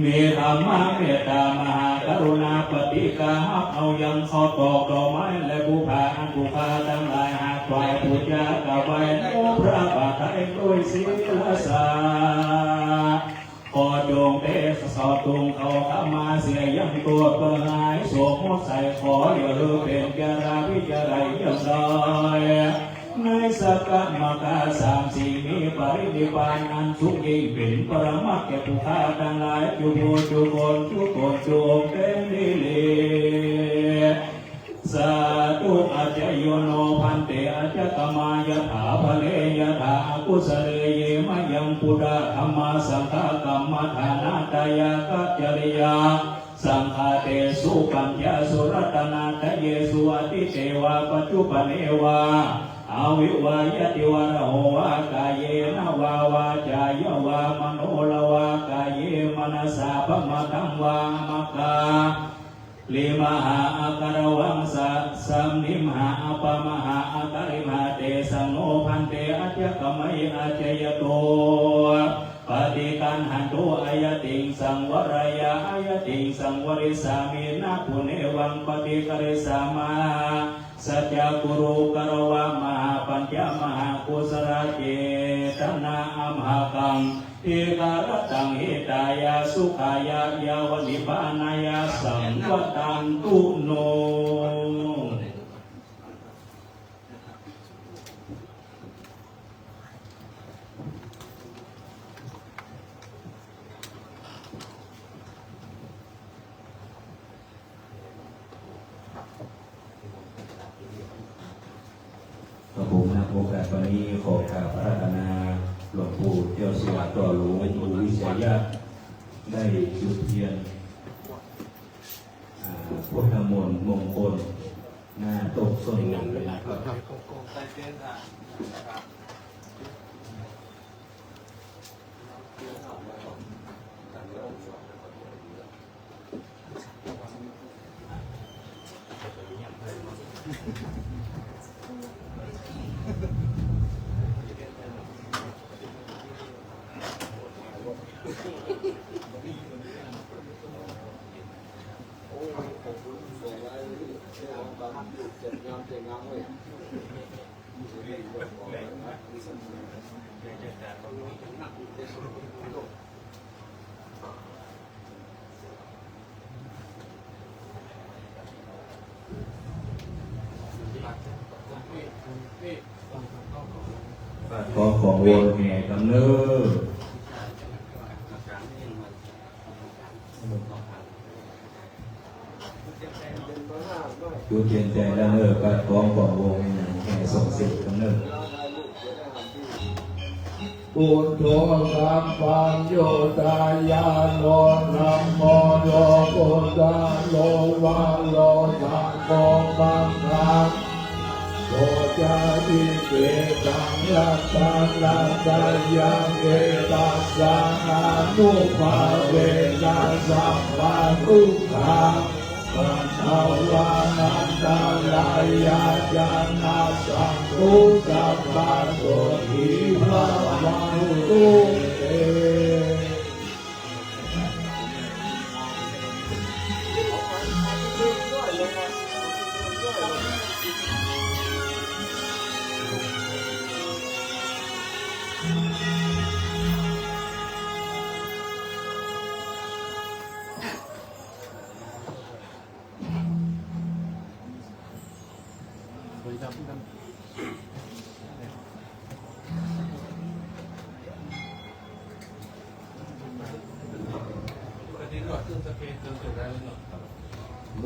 มีธรรมะเมตตามหากรุณาปฏิกาเอายังขอตอกดอกไม้และบูชาอันบูชาทั้งหลายหากฝ่ายบูชากราบไหว้พระบาทไทยด้วยศีลสาขอจงเตสสอดตรงเขาขมาเสียยังตัวเปิดหายโศกหมดใส่ขออย่าลืมเป็นแกราวิจารณ์ยังลอยในสักการมกา34มีปรินิพพานอันสุขยิ่งเป็นปรมัตถ์แก่ผู้ข้าทั้งหลายจุคนทุกคนจงเป็นนิเลสาธุอาจโยโนพันเตอาจกมายถาภเลยถากุสเลเยมยังพุทธธรรมสังฆกรรมฐานาตายากัจจริยา สังฆาเตสุปัญญาสุรัตนาทะเยสุอติเตวะปัจจุปเนวะอาวิวายติวะระโหวะกายเยนะวาวาจายวะมโนละวะกายเยมนัสสะปะมะตังวะมะกาลิมหาอาการวังสัมนิมหาอปมหาอาการิมหาเตสังโนพันเตอัจกมัยอาเจยโตปฏิกันหันโตอายติงสังวรายาอายติงสังวริสามินาปุเนวังปฏิกริสามาสัจจกุรุกรวะมหาปัญจมหากุศลเจตนาอัมหากังเอกรตังเหตายาสุขายายาวนิพานายาสัมวตันตุโนพระผมนะโอกาสวันนี้ขอกราบอาราธนาหลวงปู่เจ้าสวัสดิ์ต่อหลวงปู่วิชัยยะได้จุดเทียนพุทธมนต์มงคลหน้าโต๊ะส้นเงินเลยนะครับขอของวงแห่กำเนิดจุดเทียนใจดังเออปัดของของวงแห่ส่งสิกำเนิดปุถโธสัมปัญโยตายาโนนัมโมโยปุตตะโลวะโลสังโฆมังคังโสจาติเกตังยัตตังนัตตายังเอตัสสะนานุภาเวนัสสัพพะทุกขังปัญจวัคคันตลายาจานาสังคุสัพพะโสทิภาวันตุเต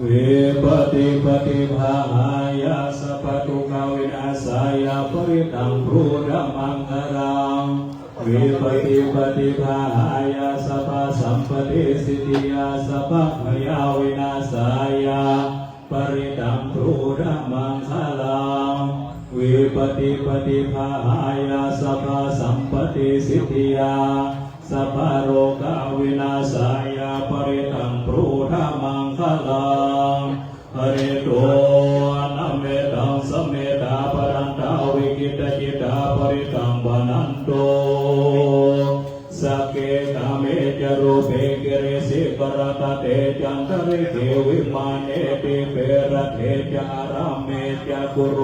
วิปติปฏิภาหายาสัพพทุกขวินาศายาปริตังพรูดมังคารังวิปติปฏิภาหายาสัพพสัมปติสิทธิยาสัพพพยาวินาศายาปริตังพรูดมังคารังวิปติปฏิภาหายาสัพพสัมปติสิทธิยาสัพพโรกาวินาศายาปริตังพรูดมังคารังหริโตนะเมตังสเมตาปรันตาวิกิตจิตาปริตังวนันโตสักเกตาเมจโรเปกิริสิกรตเตจันทริเทวิมาเนติเปรเทจารามเมจกุโร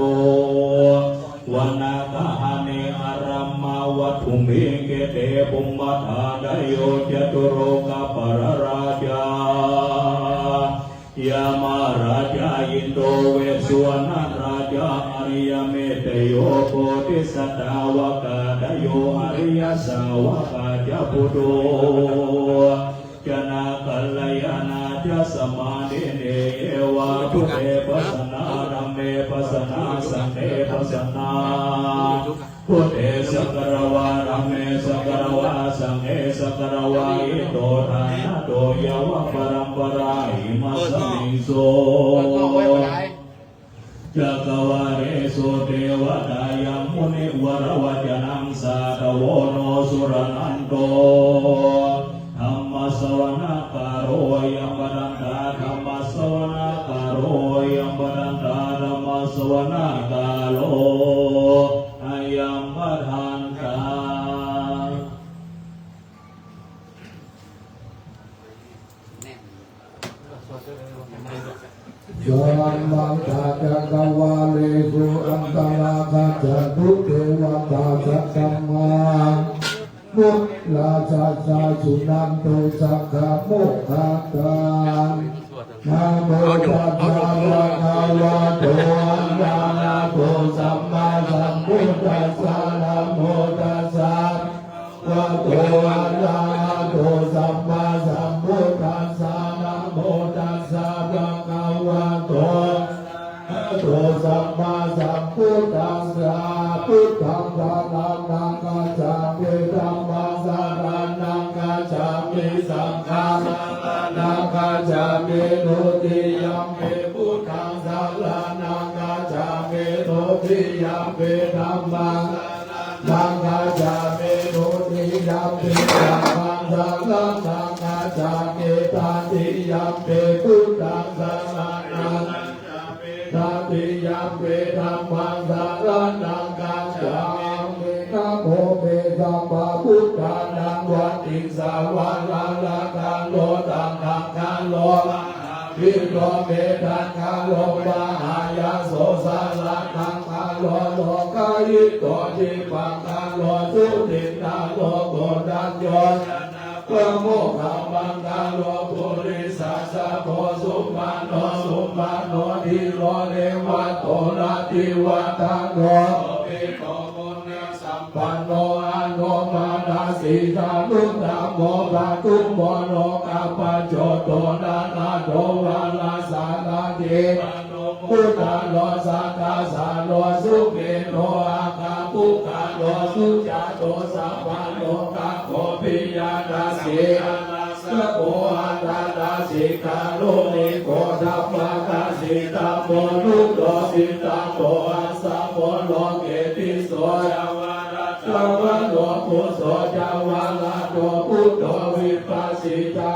วนาคาเนอารัมมาวัตถุมิเกเตปุมมัทาดโยจตุโรกปรราชายามาราชาอินโดเวสวนาราชาอริยเมตโยโพธิสัตวกาดโยอริยสาวกาจพุโตจนากัลยานาจะสมาเนเนเอวะทุเอปัสนารัมเมปัสนาสังเนปัสนาพุทเอสักรวารัมเมสักรวาสังเอสักรวาอิโตทานะโตยาวะปรัมป ราหิมัสมิงโสจักวาเรโสเทวดายังมุนิวรวัจนังสาตโวโนสุรนันโตธรรมสวนาคาโรยัมบดันตาธรรมสวนาคาโรยัมบดันตาธรรมสวนาคาโลอายัมบดันตายามังตาจักวาเลสุอันตราคาจัตุเทวตาสัตตมังมุตลาชาชาสุนันโตสักขะโมกขาตานะโมตัสสะภะคะวะโตอะระหะโตสัมมาสัมพุทธัสสะนะโมตัสสะภะคะวะโตอะระหะโตสัมมาสัมพุทธัสสะนะโมตัสสะภะคะวะโตโตสัมมาสัมพุทธัสสะพุทธังสรณังคัจฉามิธัมมังสรณังคัจฉามิสังฆังสรณังคัจฉามิทุติยัมปิพุทธังสรณังคัจฉามิทุติยัมปิธัมมังนังคัจฉามิทุติยัมปิสังฆังสรณังคัจฉามิตติยัมปิพุทธังสรณังตติยัมปิธัมมังสรณังคัจฉามินะโมเมสัมมาพุทธานังวัตติสาวาราลาคันโลตังคังคันโลวิโรเมตังคันโลมหายาโสสาระคังคันโลโลกายิโตจิปังคันโลสุตินาโลโกดัญโยพระโมกขมังคันโลปุริสัสสะโพสุมาโนสุมาโนทิโรเนวัตโตนาทิวัตโนปิโกมุนีสัมปันโนอโนมานาสีตาลุตาโมปะตุโมโนกัปปะโจโตนานาโตวาลาสานาเทพุทธาโลสัตตาสาโลสุเกโนอาคาปุกาโลสุจาโตสัพพะโลกะโคปิยานาสีสะโกอัตตาสิกาโลนิโกทัพพะกาสิตาโมนุโตสิตาโตอัสสะโมโลเกติโสยาวาระจาวะโลปุโสจาวาระโตพุทโธวิปัสสิจา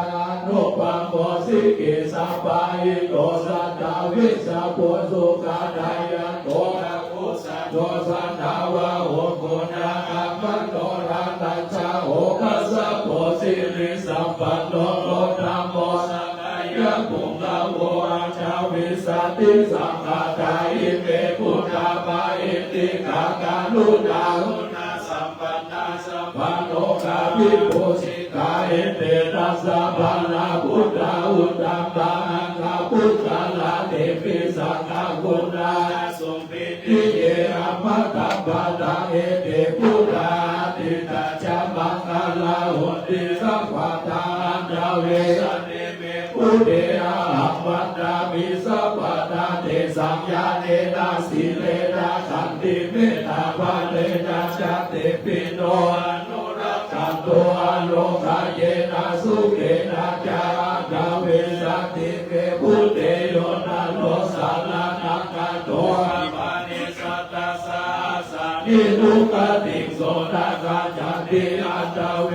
นุปัมโมสิกิสัพพะหิโตสัจจวิสาปุสุขาดายะโตนะพุสัตโตสัทธาวะโหกุณาคัมมันโตรัตตัญชาโหคัสสะโพสิริสัมปันโนโลธัมโมสังฆายะปุงละโวอาชาวิสัตติสังฆาตาอิเมพุทธาภาอิติกากานุดาหุนาสัมปันนาสัมปันโนกาภิปุสิกาเอเตตัสสะภานาพุทธาอุตตัมปังคาพุทธาลาเทปิสังฆากุณาสุปิติเยอมตะปะตะเอเตพุทธาติตาจามังคลาหุติสัพพะทาจาเวสเนเมพุทเดอาวัตตามิสัพพะทาเตสังญาเนนะสีเลนะขันติเมตตาภาเลนะจัตติปิโนอนุรักขันโตอโลกาเยนะสุเกนะจาราเวสติเมพุทเตโยนะโลสาลานังกะโตปานิสัตตาสาสานิทุกติโสนะกาจันติอัตเว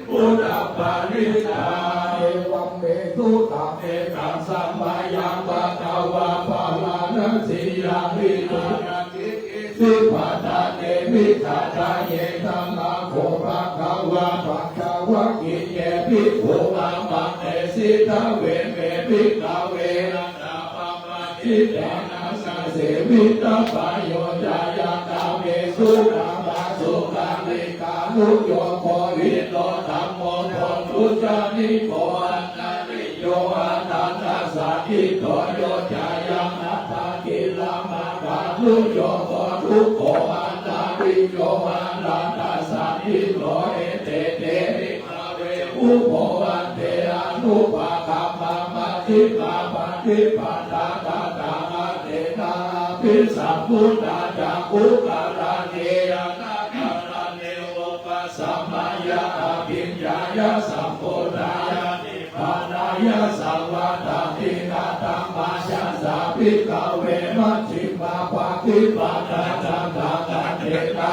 พุทธปาริตาเอวัมเมตุตะเมตังสัมมายังปะคะวะปะลานัสสิยังวิตุสิปะทะเตมิตาทะเยธัมมาโคภะคะวะภะคะวะกิเยภิกขุอัมมังเตสิทะเวเมภิกขเวนะตาปะปะทิเตนะสะเสวิตาปะโยจายากาเมสุขามาสุขานิกานุโยโควิโตธัมโมโพธุจานิโกอันนาริโยอันนันทสัตถิโตโยจายังนัตถากิลามากานุโยโคทุกโขอันนาริโยอันนันทสัตถิโตเอเตเตริมาเวอุโภอันเตอนุปะคัมมามัจฉิมาปฏิปทาตาตาเตนะพิสัมพุทธาจักขุกาลาเนยนาคาลาเนโอปัสสัมมายาอภิญญายาสัมโพธายานิพพานายา สังวาตาตินาตังมาชาสาภิกขเวมัชฌิมาภาคิปาตาจังกังเทนา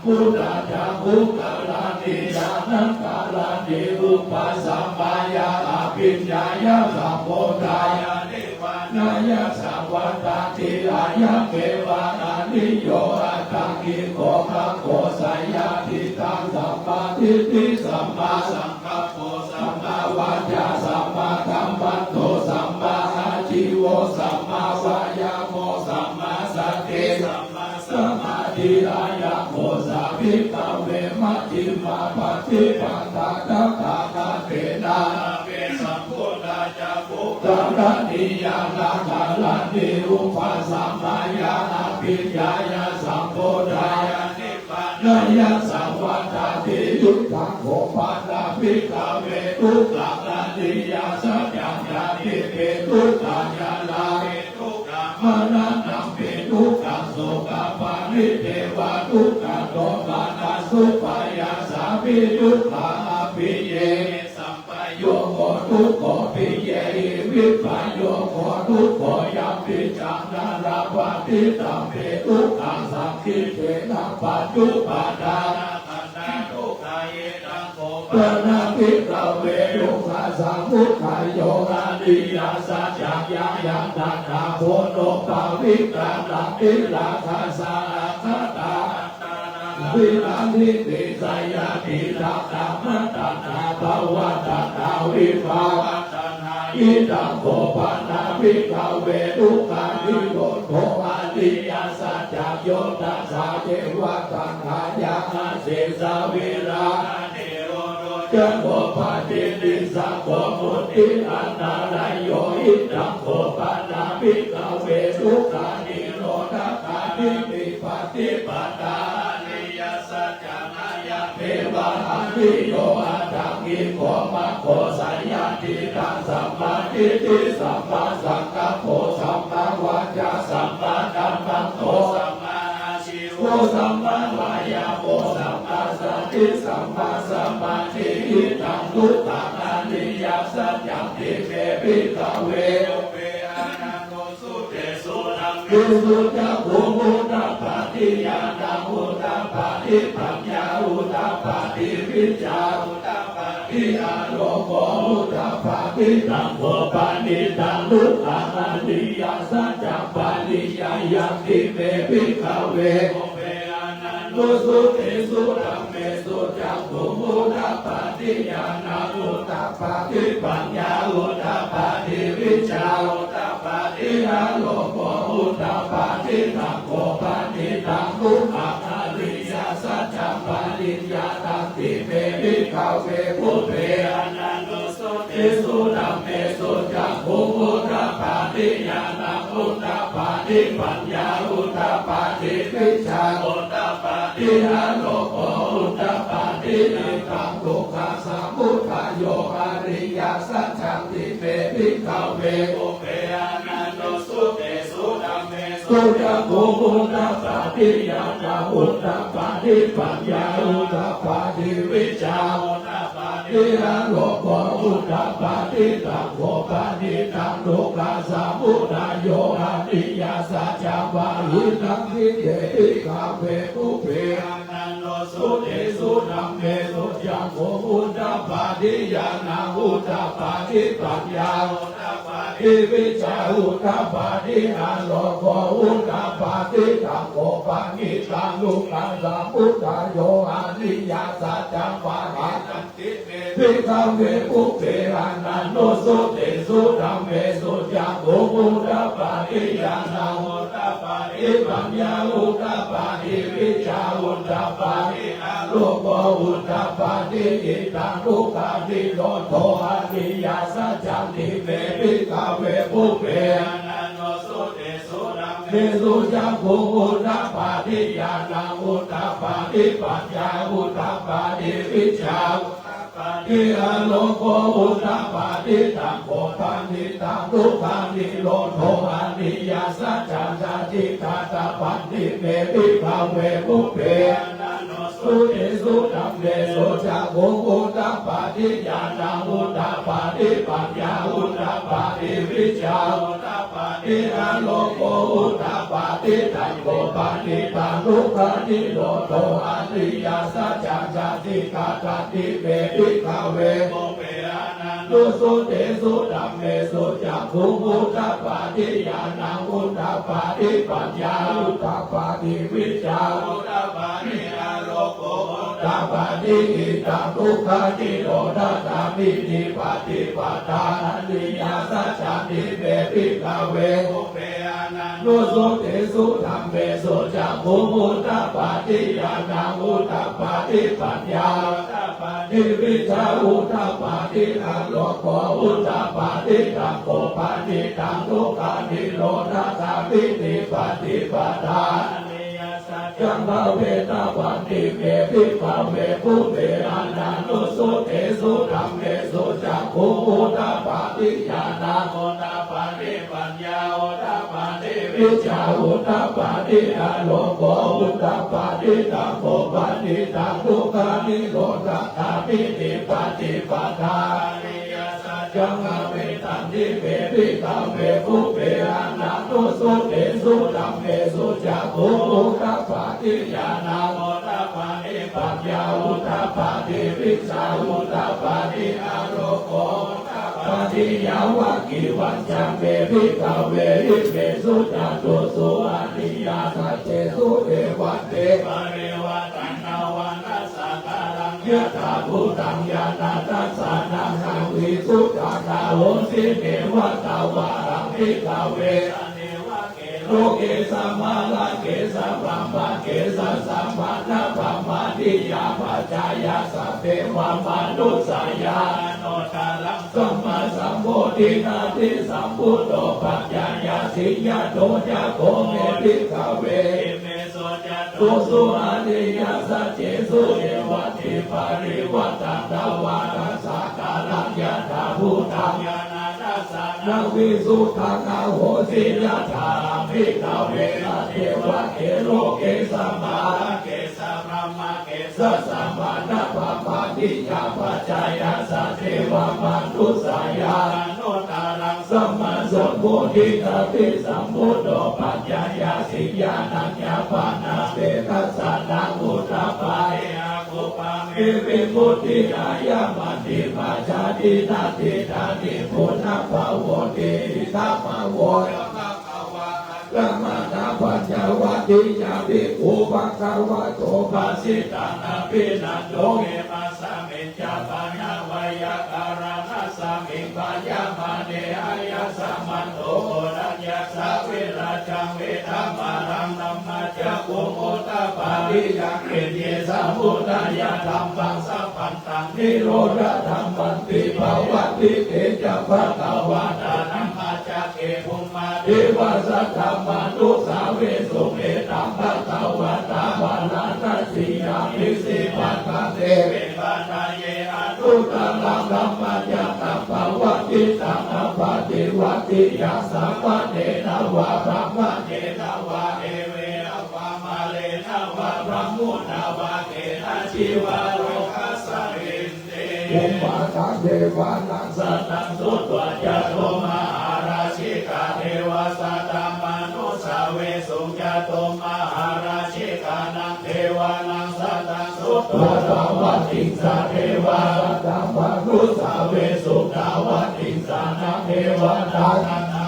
พุทธะจักขุกาลานิยานังกาลานิอุปสัมปายาอภิญญายาสัมโพธายานิวานายาสังวัตติอายะเกวานานิโยอาตังกิโกขังโกสายาทิตังสัมมาทิฏฐิสัมมาสังกัปโปสัมมาวาจาสัมมากัมมันโตสัมมาอาชีโวสัมมาวายาโมสัมมาสติสัมมาสมาธิอายะโมสัพพิกเวมัชฌิมาปฏิปทานักขาเทนาเวสัมพุทธาจักขุกาลนิยานาคาลานิอุปสัมมายาอภิญญายาสัมโพธายานิพพานายาสังวัตติยุตตังโภปานาภิกขเวทุกขลานิยาสัจจังญาติเปทุกขญาณาเปทุกขมานะนังเปทุกขโสกปานิเทวะทุกขโตมานาสุปายาสามิทุกขาปิเยสัมปโยโคทุกขปิเยวิปโยโคทุกขยัมปิจังนาราปฏิตัมเปทุกขังสังคิเตนะปัจจุปาทานาขันธ์ทุกขายตังโภปนาภิกขเวทุกขสังมุขายโยอานิยาสัจจังยังตัณหาโพโนปาวิกาลังติลาคาสาคตาวิรังนิติสายาติตัตตามัตตาภวตัตตาวิภาวตัณหาอิตังโภปนาภิกขเวทุกขานิโรธโภอานิยาสัจจโยตัสสะเจวะตัณหายาเสสาวิรานิโรธจันโภปะเจติสังโฆมุติอนาลายโยอิตังโภปนาภิกขเวทุกขานิโรธคานิปิปฏิปทาสัจจานายะเทวะอภิโยอาตังกิโกมะโคสัญญาติตังสัมมาทิฏฐิสัมมาสังกัปโปสัมมาวาจาสัมมากัมมันโตสัมมาอาชีโวสัมมาวายาโมสัมมาสติสัมมาสมาธิอิทังทุกขังอริยสัจจังติเมภิกขเวเวอานังโนสุเตสุนังวิสุทธิภูมุตตปาติญาณังอุตตปาติปัญญาอุตตปาติวิจาอุตตปาติอาโลโกอุตตปาติตังโภปานิตังทุกขังอริยสัจจังปานิยายังติเมภิกขเวเวอานันโนสุเตสุธัมเมสุจักขุมุตตปาติญาณังอุตตปาติปัญญาอุตตปาติวิจาอุตตปาติอาโลโกอุตตปาติตังโภปานิตังทุกขังอริยสัจจังปานิญาตังติเมภิกขเวพุทเวอนันโตสุเตสุธัมเมสุจักขุมุตตปาติญาณังอุตตปาติปัญญาอุตตปาติวิชาอุตตปาติอาโลโกอุตตปาติอิทังทุกขสมุทัยโยอริยสัจจังติเมภิกขเวพุทเวอนันโตสุเตสุธัมเมสุจักขุมุตตปาติญาณังอุตตปาติปัญญาอุตตปาติวิชาอุตตปาติอาโลโกอุตตปาติตังโภปานิตังทุกขสมุทัยโยอริยสัจจังวาหิตังทิเตติกาเวปุเพอนันโตสุเตสุธัมเมสุจักขุมุตตปาติญาณังอุตตปาติปัญญาอุตตปาติวิชาอุตตปาติอาโลโกอุตตปาติตังโภปานิตังทุกขสมุทัยโยอริยสัจจังวาหิตังทิเตติกาเวปุเพอนันโตสุเตสุธัมเมสุจักขุมุตตปาติญาณังอุตตปาติปัญญาอุตตปาติวิชาอุตตปาติอาโลโกอุตตปาติอิทังทุกขานิโรธโธอริยสัจจังติเมภิกขเวปุเพอนันโตสุเตสุธัมเมสุจักขุมุตตปาติญาณังอุตตปาติปัญญาอุตตปาติวิชาปาติอาโลโกอุตตปาติตังโภปานิตังทุกขานิโรธโธอริยสัจจังสัจจิตาตปันติเมภิกขเวปุเพอนันโตสุ สุเตสุธัมเมสุจักขุอุตตปาทิญาณังอุตตปาทิปัญญาอุตตปาทิวิชาอุตตปาทิอโลโกอุตตปาทิตังโกปาทิตังทุกขานิโรโตอริยสัจจาติกาตติเวทิกาเวโมเปอานันตุสุเตสุธัมเมสุจักขุอุตตปาทิญาณังอุตตปาทิปัญญาอุตตปาทิวิชาอุตตปาทิอโลโกอุตตปาทิอิตังทุกขานิโรธาตามินิปฏิปทาอริยสัจจติเวทิกาเวโมเปอานันตุสุเตสุธัมเมสุจักขุอุตตปาทิญาณังอุตตปาทิปัญญาอุตตปาทิวิชาอุตตปาทิอโลโกอุตตปาทิตังโกปาทิตังทุกขานิโรธาตามินิปฏิปทาจังภเวตาวันติเมพิภเวภูเวอานันตุสุเตสุธัมเมสุจักขุอุตตปาทิญาณังอุตตปาทิปัญญาอุตตปาทิวิชาอุตตปาทิอโลโกอุตตปาทิตังโกปาทิตังทุกขานิโรธาตามินิปฏิปทาจังภเวตันติเมพิภเวภูเวอานันตุสุเตสุธัมเมสุจักขุอุตตปาทิญาณังอุตตปาทิปัญญาอุตตปาทิวิชาอุตตปาทิอโลโกปาทิยาวะกิวัญจังเมพิภเวหิเมสุจัตตุสุอริยสัจเจสุเอวัตเตปะเรวะตัณหาวันนัสสะการังยะถาภูตังญาณทัสสะนังหังวิสุทธานาโหสิเนวะตาวารังพิกาเวโลเกสัมมาลาเกสัมปัมมาเกสัสสัมมานาปัมมาทิยาปัจจายาสัพเพวะมนุสายาโนทารังสัมมาสัมโพธินาทิสัมพุทโธปัจจายาสิยาโตจาโกเมพิกาเวเมโสจัตตุสุอริยสัจเจสุเอวัตถิปาริวัตตังดาวานัสสะการังยะถาภูตังญาณทัสสะนังวิสุทธังอาโหสิยะถาพิกาเวนะเทวะเกโลเกสัมมาเกสัมมาเกสัสสัมมานะปะปะทิยาปัจจายาสัเทวะมนุสายาโนตารังสัมมาสัมโพธิตัสสิสัมพุทโธปัจจายาสิยานัญญาปานาเตทัสสะนังอุตตปาเออาโกปาเมวิมุตติอายามันติมาชาตินาติธานิพุทธภาวติธัมมโวละมานาปัญญาวะติยาภิกขุภะคะวะโตภาสิตังอภินันโตเอมาสามิจจาปัญญาวายาการณัสสามิปัญญามาเนอายาสัมมันโตโอรัญญาสาเวราจังเวธัมมารังนัมมาจักขุโมตปาทิยังเกเยสัมพุทธายาธัมมังสัพพันตังนิโรธธัมมันติภาวะติเตจะภะคะวะตานัมมาจักเกภูมิมาเทวะสัทธามานุสาเวสุเมตัมภะคะวะตาภาลานัสสิยามิสิปัสสะเตเวปานาเยอนุตตรังธัมมัญญาตัปปะวะติตังอภาติวัติยาสัมมาเนนะวะพระมะเนนะวะเอเวนะวะมาเลนะวะพระมุนะวะเกนะชีวะโลกัสสะรินเตอุปาทเทวานังสัตตังสุตวะจโตมหาราชิกาเทวาสัตตมนุสาเวสุจโตมหาราชิกานังเทวานังสัตตังสุตวะตาวะติสะเทวาสัตตมนุสาเวสุตาวะติสะนังเทวานั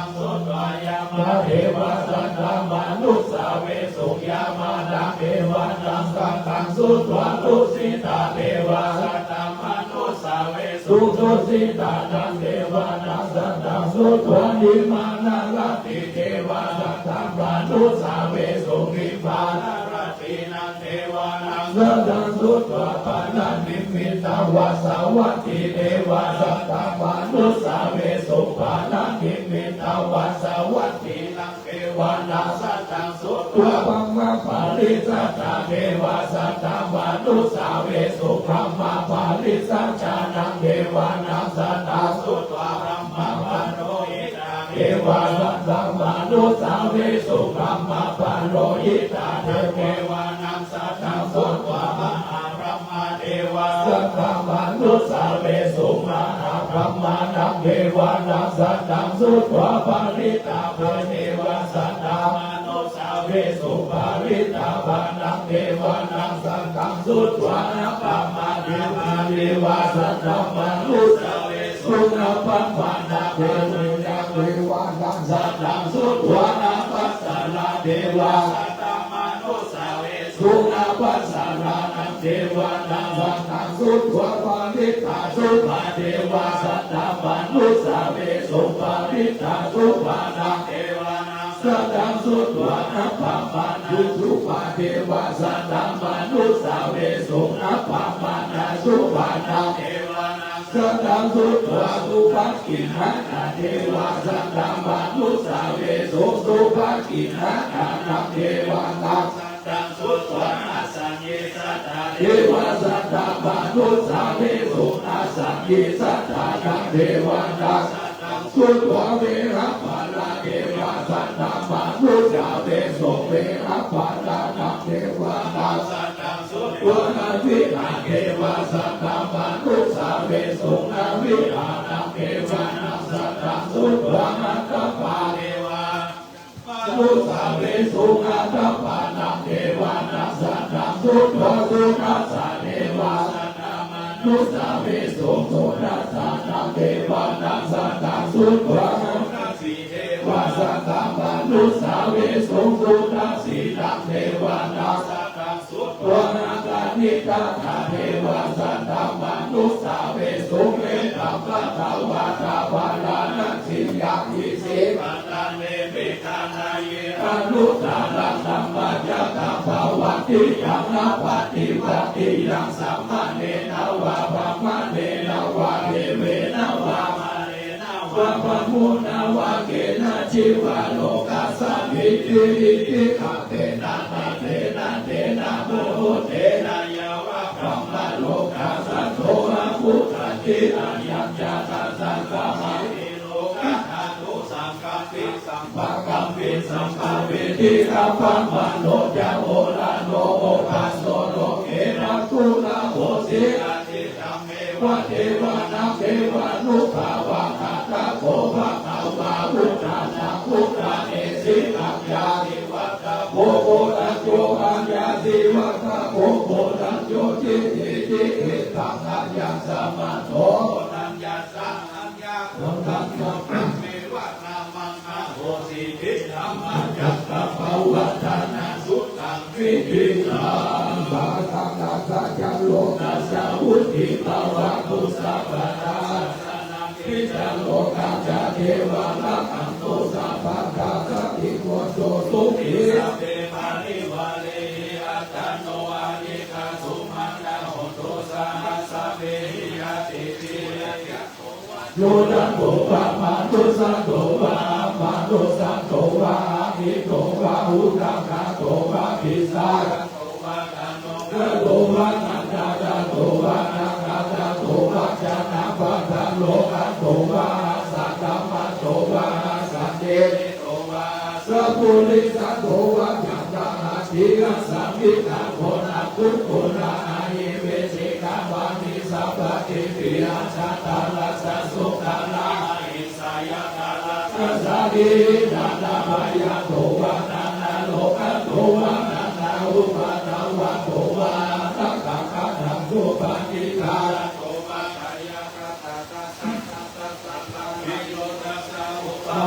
งสุตวายามาเทวาสัตตมนุสาเวสุยามานังเทวานังสัตตังสุตวะตุสิตาเทวาสัตตมนุสาเวสุตุสิตานังเทวานังสัตตังสุตวะนิมานาลติเทวาสัตตมนุสาเวสุนิพพานารตินังเทวานังสัตตังสุตวะปานานิมิตาวาสาวัตติเทวาสัตตมนุสาเวสุปานานิมิตาวาสาวัตตินังเทวานังสัตตังสุตวะปัมมาปาริสัตตาเทวาสัตตมนุสาเวสุพรหมาปาริสัจจานังเทวานังสัตตังสุตวะพรหมปาโรหิตังเทวาสัตตมนุสาเวสุพรหมปาโรหิตาเทวานังสัตตังสุตวะมหา ธรรมานังเทวานังสัตตังสุตวาปาริตาภเทวาสัตตามโนสาเวสุปาริตาภานังเทวานังสัตตังสุตวานัปปามาเทวาสัตตามนุสาเวสุนัปปามานาเทวานังสัตตังสุตวานัปปัสสะลาเทวาสัตตามนุสาเวสุนัปปัสสะลานังเทวานังสัตตังสุตวาปาริตาสุภาเทวาสัตตามนุสาเวสุปาริตาสุภานังเทวานังสัตตังสุตวานัปปามานาสุภาเทวาสัตตามนุสาเวสุนัปปามานาสุภานังเทวานังสัตตังสุตวาสุภากินาเทวาสัตตามนุสาเวสุสุภากินานังเทวานังสัตตังสุตวานาสัญญิสัตตาเทวาสัตตามนุสาเวสุนาสัญญิสัตตานังเทวานังสุตวาเวระปาลาเทวาสัตตามนุสาเวสุเวระปาลานังเทวานังสัตตังสุตวานาวิหาเทวาสัตตามนุสาเวสุนาวิหานังเทวานังสัตตังสุตวานาตปาเทวานุสาเวสุนาตปานังเทวานังสัตตังสุตวาสุนัสสะเทวานุสาเวสุสุนัสสะนังเทวานังสัตตังสุตวานาสีเทวาสัตตามนุสาเวสุสุนัสสีนังเทวานังสัตตังสุตวานาคานิกาเทวาสัตตามนุสาเวสุเวตัมปะทาวาตาภาลานัสสิยามิสิปัตตาเนเมตานาเยอนุตตรังธัมมัจจตังภาวันติยังนาปฏิปติยังสัมมาเนนาวาภามะเนนาวาเทเวนาวามาเนนาวาปะมุนาวาเกนะจิวะโลกัสสะมิติติขะเตนะเทนะเทนะโมเทนะยาวะพรหมโลกัสสะโตอะพุทธติอายัญจตัสสะกะมะติโลกัสสะตุสังกัปปิสัมภะกัมปิสัมภะเวทิกัปปะมะโนจาโอระโนโอปัสโสโลเกนะตุนะโหสิอาทิตัมเมวะเทวานังเทวานุภาวะคาตะโภภะคะวาพุทธานังพุทธาเอสิกัปยาติวัตตะโภโคตัจโยอัญญาติวัตตะโภโคตัจโยจิติจิเอตังอัญญาสัมมาโตตัญญาสังอัญญาโคตัญญาเมวะนามังคะโหสิทิธรรมจักตะภวัตนาสุตังวิธิตังบาทังนาสัจจโลกัสสะวุฒิภาวะตุสัพพะทาพิจารโลกัจจเทวานังอันโตสัพพะทาสัพพิโกโตสุขิสัพเพปาริวาเลหิอัตตโนอานิกาสุมาณะโหตุสัพพะสัพเพหิยติปิยะโยตังโตปะมาตุสังโตวะมาตุสังโตวะหิโตวะหุตังคาโตวะภิสาโตวะกันโนกะโตวะนันตาตาโตวะนังกาตาโตวะจานะปะทะโลกัสโตวะสัตตมะโตวะสัตเตโตวะสัพพุริสัตโตวะจัตตาติยสัมมิตาโคนะทุกโคนะอายิเวสิกาบานิสัพพะติปิอาชาตาลัสสะสุขานาอิสายาตาลัสสะสาดินานาบายาโตวะนานาโลกัสโตวะนานาอุปาทาวะโตวะสักขะคะนังสุปฏิคาโตวะกายะกตาตัสสะตัสสะสัพพะวิโยตัสสะอุปา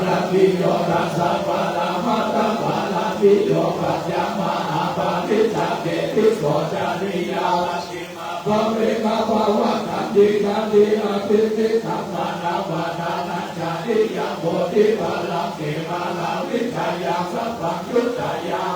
ลาวิโยตัสสะปะลามัตตะปะลาวิโยปัจจามหาปาริจาเกติโกจาริยาภเวกาภาวะขันติขันติอภิติขัมมานาภาทานัจจาริยังโพธิภาลังเกมาลาวิชายังสัพพังยุตตายัง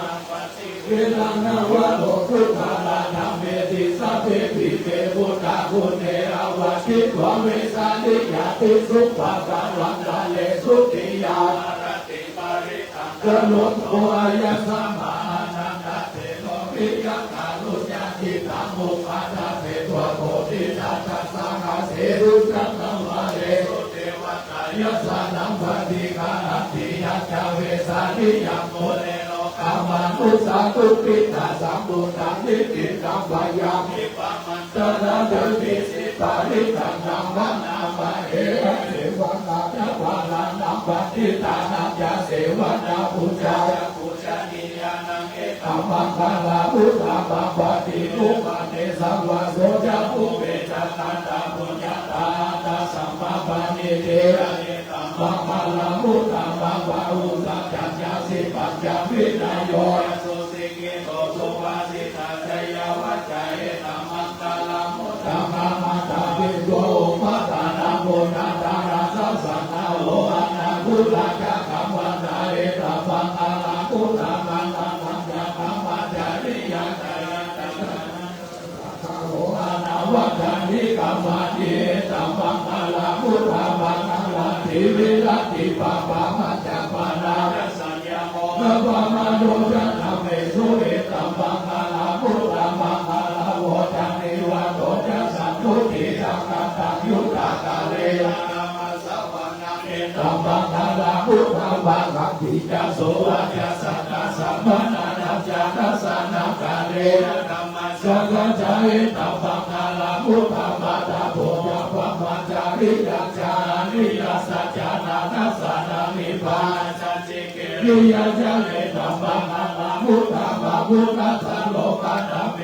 เวลังนาวะโลกุตาลานาเมติสัพเพปิเกพุทธาพุทเทอวะคิวะเวสานิยาติสุปะกาลังกาเลสุติยารติปาริตังกโลโทอายัสสมานันตเตโลวิยัคานุญาติตังมุปาทาเตตัวโพธิสัตว์สังฆเสรุจักขมะเรสุเทวตายสานังปฏิฆาติยัจจเวสานิยังโมเลโลก อามานุสาตุปิตาสัมบุญตังนิติตังวายามิปะมันตระเดวิสิปาริตังนังวานามาเอระเสวนาจัวานานังปัติตานังยาเสวนาปุจายาปุจานิยานังเอตัมมังคลาพุทธาบังปฏิรูปะเนสัมวาโสจะภูเวจัตตันตาปุญญาตาตาสัมมาปานิเทระเอตัมมังคลาพุทธาบังวาอุสัจจัญญาสิปัญญาวินายโยสุสิกิโตสุวาสิตาจยาวัจจเอตัมมังคลาพุทธาบังมาตาปิโกปัตตานาโมนาตาราสัสสนาโลอานาพุทธาจะกัมวันตาเอตัมมังคลาพุทธาบังนามังจะกัมวัจจริยาจายาตังโลอานาวัจจนิกัมวัจเจตัมมังคลาพุทธาบังนาลันติวิรัติปะปะมัจจปานาสัญญาโมกะปะมาโดจันทเมสุเอตัมมังคลาพุทธามังคลาโวจันนิวัตโตจัสสันตุติสังกัตตังยุตตะกะเลนะมัสสะวะนะเอตัมมังคลาพุทธาบังคัมภิจัสโสวัจจะสัตตะสัมมานานัจจานัสสะนะกะเลนะธัมมัสสะกัจจเอตัมมังคลาพุทธามาตาโพยะปะมัจจาริยจานิยสัจจานานัสสะนะนิพพานัสสิเกริยจาเอตัมมังคลาพุทธามาพุทธัสสะโลกานะเม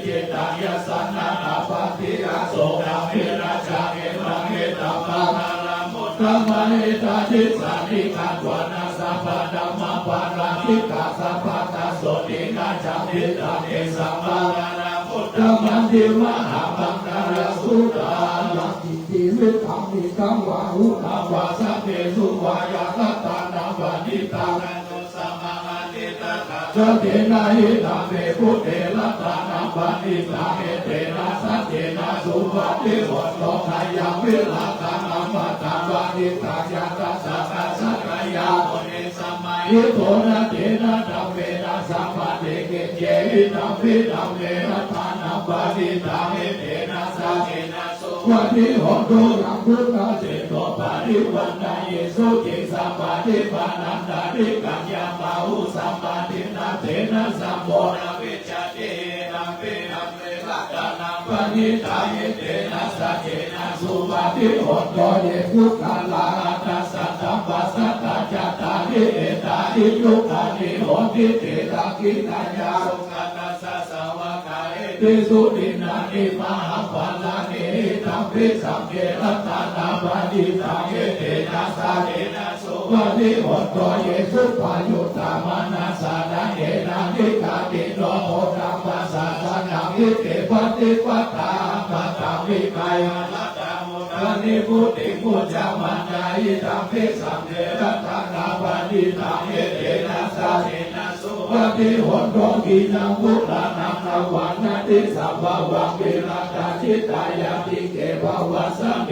จิตายสันนานาปฏิอาโสนามิราชาเอตังเอตัมมังคลาพุทธามาเอตาจิสานิขันวานาสัพพะธัมมาปาราธิกาสัพพะตัสโสตินาจามิตาเอสัมมานาพุทธมันติมหาบังคาราสุตาลักขิติวิธัมมิกังวาหุตาวาสัพเพสุวายาคัตตานังวานิตังนุสัมมาติตาสเตนะหิตาเมพุทเถระตานังวานิตังเอเตนะสัจเจนะสุวัตติวัตโตทายังวิลาคังอมตะวานิตายาตัสสะสัจจยาโมเนสัมมายุโตนะเตนะธัมเมนะสัมมาเตเกเจหิตัมปิธัมเมนะทานังวานิตังเอเตนะสัจเจนะสุวัตติโหตุรังพุทธะเจโตปาริวันนาเยสุจิสัมปาทิปานันดาริกัญญามาหุสัมปาทินาเตนะสัมโพนาวิจตินัมปินัมเมลัตตานังปณิตาเยเตนะสัจเจนะสุวัตติโหตุเยทุกขาลาตัสสะสัมปัสสะตาจัตตาริเอตาริยุคานิโหติเตตากิตัญญาสุขันตัสสะสาวกาเอติสุตินานิมหาปัลลานิตัมปิสัมเกรัตตานาปณิตาเยเตนะสัจเจนะสุวัตติโหตุเยสุปายุตตามานาสานาเอนานิกาติโนโหตัมปัสสะสานังอิเตปฏิปัตตาปัตตาวิกายาลัตตามุนานิพุติพุจจามันดาอิตัมปิสัมเกรัตตานาปณิตาเยเตนะสัจเจนะสุวัตติโหตุกินังพุทธานังนวันนาติสัพพะวังวิรัตจิตายาติเกภวะสัมเด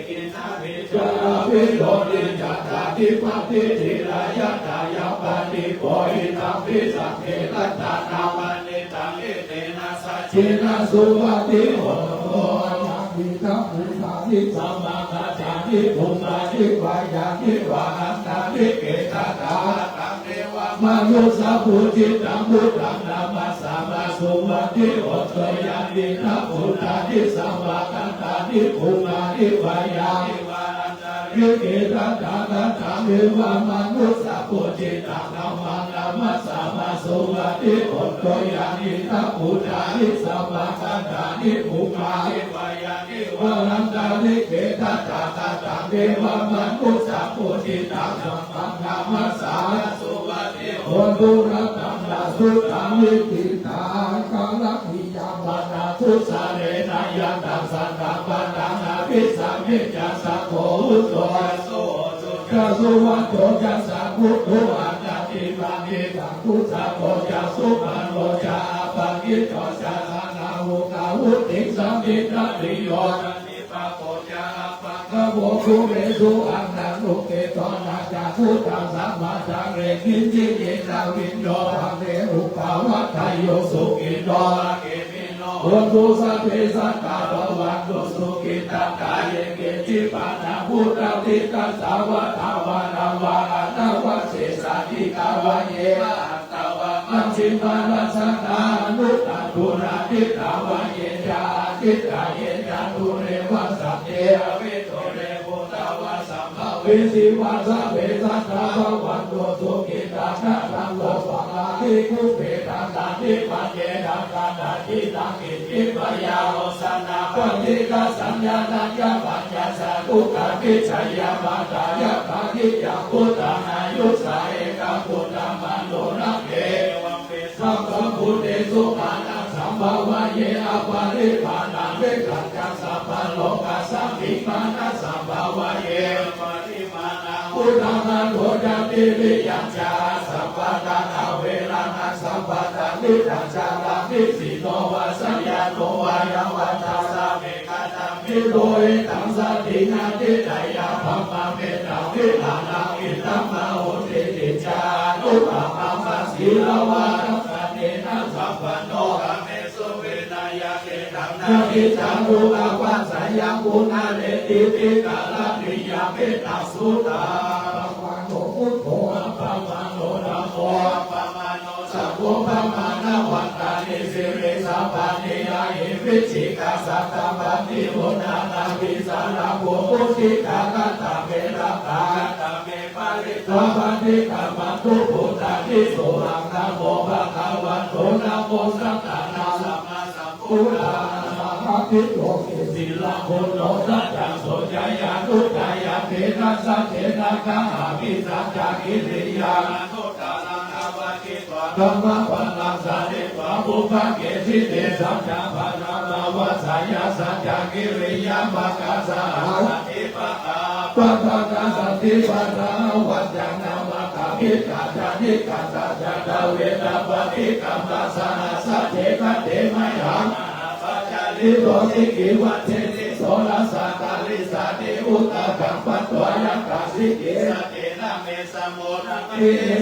กินาภิจาวิโรติจัตตาทิปฏิทิรายะตายาปฏิโกหิตัมปิสัมเกรัตตานาปณิตังเอเตนะสัจเจนะสุวัตติโหตุยังมิทัพพุทธานิสัมมาคาจานิภูมานิวายานิวาหันตานิเกตตาตังเทวะมายุสัพพุจิตังพุทธังนามัสสามาสุวัตติโหตุยังมิทัพพุทธานิสัมมาคาจานิภูมานิวายานิวาหันตานิเกตตาตังเทวะมายุสัพพุจิตังนามัสสามาสุวัตติโหตุยังมิทัพพุทธานิสัมมาคาจานิภูมานิวายานิวาหันตานิเกตตาตังเทวะมายุสัพพุจิตังนามัสสามาสุวัตติโหตุระตังนาสุตังวิกิตากาลกิยามานาทุสะเรนะยันตังสันตังปะตังอภิสัมมิจัสสะโคอุตโตสุจะสุวัตโตจัสสะพุทโธอัตติปังกิตังพุทธะโตจัสสุปันโตจะปังกิโตจะนานาหุกาหุติสัมมิตติโยนันติปะโตจะปังกะโวคุเรสุอังนังลุเกโตนาจาพุทธังสัมมาจังเรกินจิเยนาวินโยภังเรอุปาวัฏไทโยสุกิโนเกมิโนโหตุสัพเพสัตตาภวันตุสุขิตังกายเกจิปานาพุทธติกัสสาวะทาวานาวาอัตวะเสสานิกาวะเยอัตตวะ อัญชิมานัสตานุตตุระทิตาวะเยจาทิตาเยจาตุเรวะสัพเพวิโตเรโกตาวะสัมภเวสีวะสัพเพสัตตาภวันโตสุขิตานะรังโลภะราภิคุเปตาตาทิปัจเจดังกาตาทิตังอิทิปยาโรสนาปฏิกาสัญญาณัญญปัญญาสาทุกขพิชัยยามาตายาภาคิจักพุทธานายุสาเอกพุทธามาโนนักเกวังเปสัมภพุทเตสุมาณังสัมภวะเยอปาริปานังเวกัจจังสัพพะโลกัสสัมมิมานะสัมภวะเยปาริมานังพุทธังอโนจันติวิยังจาสัพพะทานาเวรานังสัพพะทานิทังจารามิสิโนวะสัญญาโนวายังวัฏสาเมฆาตังมิโตเอตังสัตถินาทิตายาภัมมาเมตังวิหานังอิตัมมาโหติติจานุปะมังมัสสิลวานังสัตเตนะสัพพะโนกะเมสุเวนายาเกตังนาทิจังรูปะวัสสยังปุณะเรติติกาลปิยาเมตัสสุตาปังโนพุทโธปัมมาโนธัมโมปัมมาโนสัพพะปัมมานะวัตตานิสิริสัพพะนิยาหิวิจิกาสัตตะปันติโหนานาวิสาระโภพุทธิกาคัตตะเมระตาตะเมปาริตวะปันติกามันตุพุทธานิโสรังนะโมภะคะวะโตนะโมสัตตะนาสัมมาสัมพุทธานาภิโตกิสิลาโคโนสัจจังโสจายานุจายาเทนะสัจเจนะกังอาภิสัจจากิริยานุตตานังอาวาทิตวะธัมมะปันนังสาริวะปุพพะเกสิเตสัจจะภะนามาวัสสยาสัจจากิริยามะกะสะสัติปะอาปะปะกะสัติปะนาวัจจังนามะกะภิกขาจานิกะสัจจะตะเวนะปะทิกัมมะสะสัจเจคะเตมะยังลิโรสิกิวัตเทติโสรัสสะตาลิสาติอุตตะกัมปัตตวยักขสิกิสเตนะเมสะโมนะเม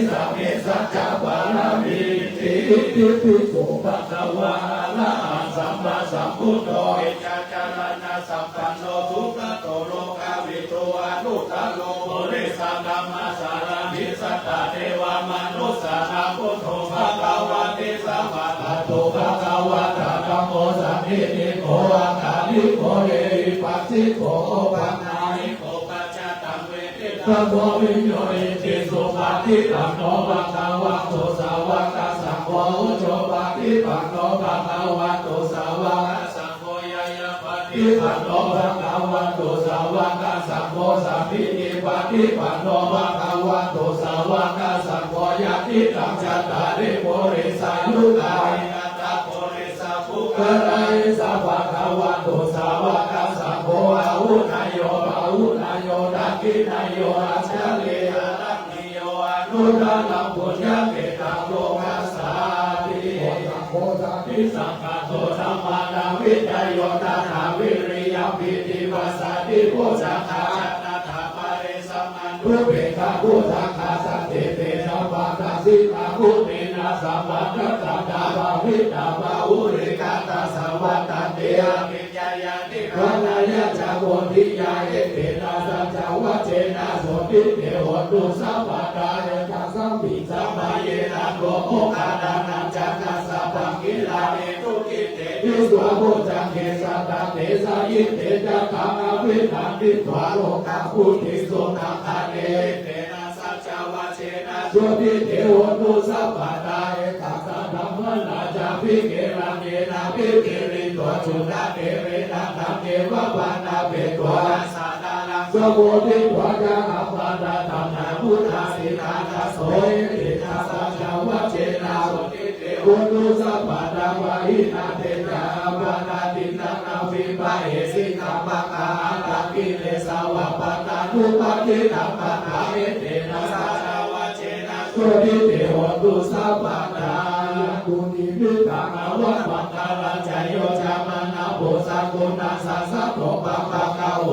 สะเมสัจจะปารามิติติปิโสภะคะวะอะระหังสัมมาสัมพุทโธเอจจารณะสัมปันโนทุกขโตโลกาวิโตอนุตตโลโมเรสังธัมมาสารามิสัตตะเทวามนุสสานาพุทโธภะคะวะเตสัมมาสัมพุทโธภะคะวะตะธัมโมสัมมิติโกอาคาลิโกเรปัสสิโกปัญญานิโกปัจจตังเวทิตาโมวิญโยติสุปาทิตังโนภะคะวะโตสาวกสังโฆโชปาทิปังโนภะคะวะโตสาวกสังโฆยายาปาทิปังโนภะคะวะโตสาวกสังโฆสัมภิติปาทิปังโนภะคะวะโตสาวกสังโฆยะติตังจัตตาริโภริสายุกายกะไรสัพพะคะวะโตสาวกสังโฆอาหุนายโยอาหุนายโยดักขินายโยอาชาเลอารักขิโยอนุตตะปุญญเกตังโลกัสสาติโพธิปิสังฆโตธัมมานาวิจโยตนาวิริยปิติปัสสติโพจักขานาถาปะเรสัมมันตุเปกะพุทธังคาสัตเตเตนะปะทัสสิกาพุเตนะสัมมาทัตตาดาภาวิตาภาอุริกาตาสวัตตันเตอะมิญญายานิพานายะจาโวทิยาเอเตนะสัจจวัจเจนะโสติเตโหตุสัพพะตายะจักสัมปิสัมมาเยนะโลโมคาดานังจักขัสสะปังกิลาเนตุกิเตวิสวะโพจังเกสัตตะเตสายิเตจักขังอภิธรรมติวาโลกะพุทธิสุนังคาเนเตนะสัจจวัจเจนะโสติเตโหตุสัพพะตายะจักขัสสะธัมมนาจาภิเกรังเยนะภิเกริโตจุนะเตเรนะธัมเมวะปานาเปตวะสานานังสโมทิวะจาอัปปานาธัมมาพุทธาสิทานาโสเอตาสัจจวัจเจนะโสติเตโหตุสัพพะตาวะหินาเตจาปานาตินังนาวิปะเหสิกัมมะกาตะกิเลสาวะปะตานุปะติธัมมะนาเอเตนะสัจจวัจเจนะโสติเตโหตุสัพพะตากุณิพิตังอวัตวัตตาลัญจโยจามนาโพสังกุณัสสะสัพพะปะปะกะโห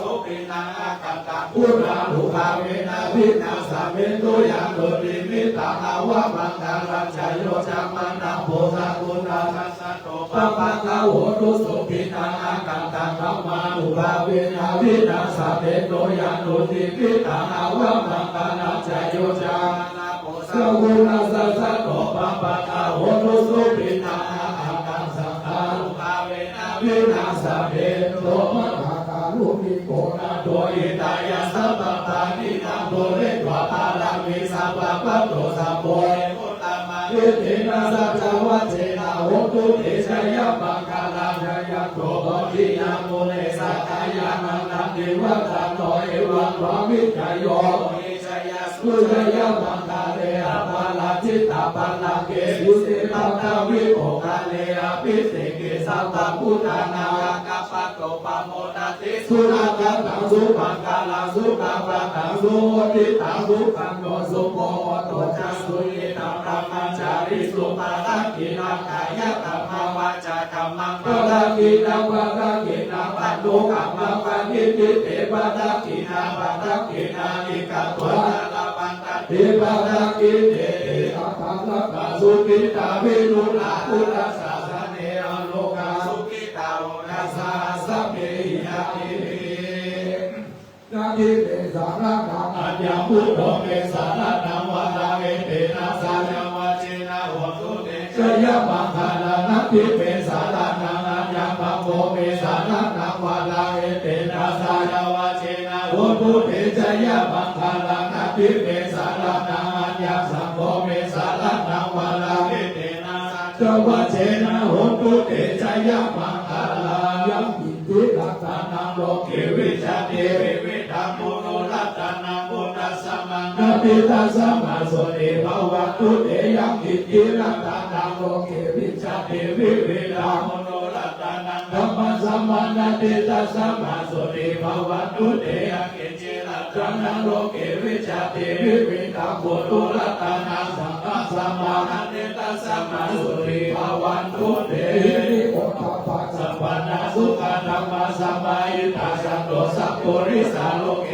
สุปินังอาคัตตะพุทธานุภาเวนะภิกขุสัมเมตุยังโดติมิตังอวัตวัตตาลัญจโยจามนาโพสังกุณัสสะสัพพะปะกะโหตุสุปินังอาคัตตะธัมมานุภาเวนะภิกขุสัมเมตุยังโดติมิตังอวัตวัตตาลัญจโยจามนาโพสังกุณัสสะสัพพะปะ ายาสัพพะปานินังโพเรวะปารามิสัพพะปัตโตสัพโพพุทธามาเยเตนะสัจวัจเจนะโหตุเตชะยะมังคาลังยะโตโหตินะโมเลสัทายานังนัมเทวะตาโตเอวังวามิจโยสุจยะมังคาเลอะปาลาจิตตาปันนาเกสุเตตังทวิโอคาเลอะปิเสเกสัตตะพุทธานาคัปปะโตปะโมนาติสุนังกังสุปังกาลังสุปังปะตังสุโหติตังสุขังโนสุโมโตจัสสุยิตังพระมัจจาริสุปาทักขินังกายะตัมภวาจาธัมมังปะทักขินังปะทักขินังปันโนกัมมังปะนิติเตปะทักขินังปะทักขินานิกัตวะเทปะทักขิเตอะทังนักสุขิตาวิรุณาปุรัสสะสะเนอโลกาสุขิตาโอนัสสะสัพเพยะตินาทิเตสาระนังอัญญพุทโธเมสาระนังวะนาเวเตนะสายวะเจนะโหตุเตชยมังคาลานัตถิเมสาระนังอัญญปังโมเมสาระนังวะนาเวเตนะสายวะเจนะโหตุเตชยมังคาลานัตถิเมสาระนังอัญญสังโฆเมสาระนังวะนาเวเตนะสาวะเจนะโหตุเตชยมังคาลายังอิทธิรัตนังโลเกวิชาเตวิธัมโมโนรัตนังพุทธัสสะมังนาติตัสสะมาโสเดภวัตุเตยังอิทธิรัตนังโลเกวิชาเตวิธัมโมโนรัตนังธัมมัสสะมานาติตัสสะมาโสเดภวัตุเตยังอิทธิรัตนังโลเกวิชาเตวิธัมโมโนรัตนังสังฆัสสะมานาติตัสสะมาโสเดภวัตุเตโอทัพพะสัพพะนาสุขธรรมะสัมมายิตาสัตโตสัพพุริสาโลเก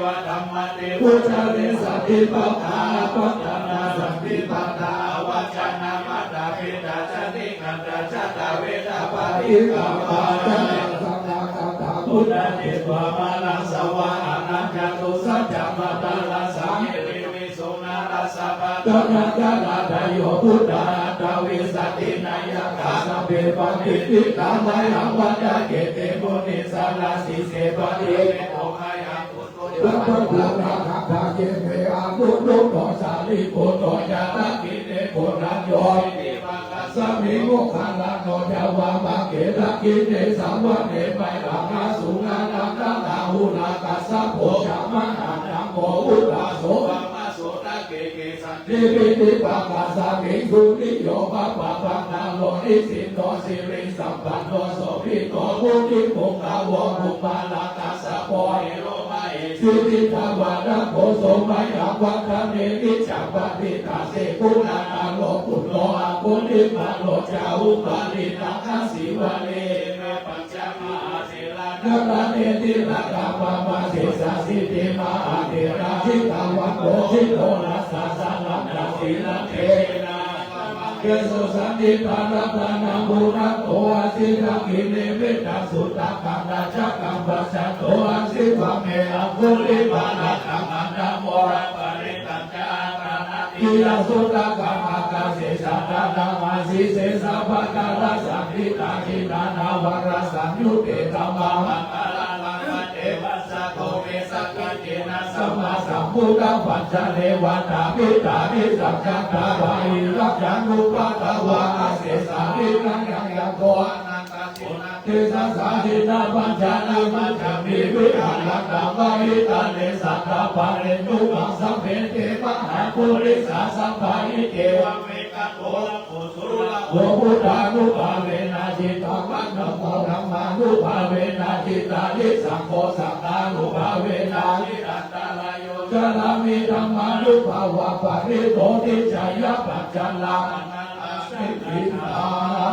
วะธัมมะเตพุทธะเตสัพพิปัฏฐาปัฏฐานาสัพพิปัฏฐาวัจนะมัตตาปิตาจติกันตาจตาเวทาปะทิกาปาจนะสังฆาตาพุทธะเตวะมานัสสวะอนัญญตุสัจจมัตตาลาสังเววิสุนารัสสะปะตนะกะนาทโยพุทธะตาวิสัตตินายกาสัพเพปะติติตามัยหังวัฏเกเตมุนิสาลาสิเสปะเตโอมายาพุทโธสัพพะภูราคะทาเยเมอานุโลโกสาลิโกโตยะตะกิเตโกรัญโยติมังคัสสะมิโมขันลาโนจาวามาเกตะกิเตสัมวะเนไมราคะสุนานาตานาหุนาคัสสะโพชามะนานังโมอุตตาโสภะมะโสตะเกเกสันติปิติปะกาสะมิสุนิโยภะปะปะนาโลนิสิโตสิริสัมปันโนโสภิโตมุนิมุขาวะมุปาลาตัสสะโพเอโรมาเอสิทิทาวะระโพโสมัยอาวัคเนมิจัปปะติตาเสกุณานาโลปุตโตอาปุนิมาโลจาอุปาลิตังคสิวะเลเมปัญจมหาเสลานาราเนติระกาปะมาเสสะสิติมหาเถระสิกาวัตโตสิโตนัสสะสันนัสสิละเทนะเกสุสันติปารัตนาบุระโตอาสิรักิเลเวตัสสุตตะกังราชกัมปัสสะโตอาสิวะเมอะภุริปานะกัมมันนะโมระปะริตัญจาตานาติยะสุตตะกัมมะกะเสสะตะนามาสิเสสะภะกะระสันติตาหินานาวะระสัญญุเตธัมมามังคลาลังวะเทวัสสะโตเมสักกะเจนะสัมมาสัมพุทธปัญจเลวะตาปิตานิสัจจะตาภาหิรักขังรูปะตะวะเสสะนิรังยังยะโกอนันตะสินะเทสะสาธินาปัญจนามัจจมิวิหารตะวะหิตาเนสัตตะปะเรนุมังสัพเพเทมหาปุริสาสัพพะหิเทวะเมกัโตระโพสุระโภพุทธานุภาเวนะจิตตังวัฏโมธัมมานุภาเวนะจิตตานิสังโฆสังฆานุภาเวนะนิรันตรายโยจารามิธัมมานุภาวะปะริโตติจายะปัจจลังสิกินา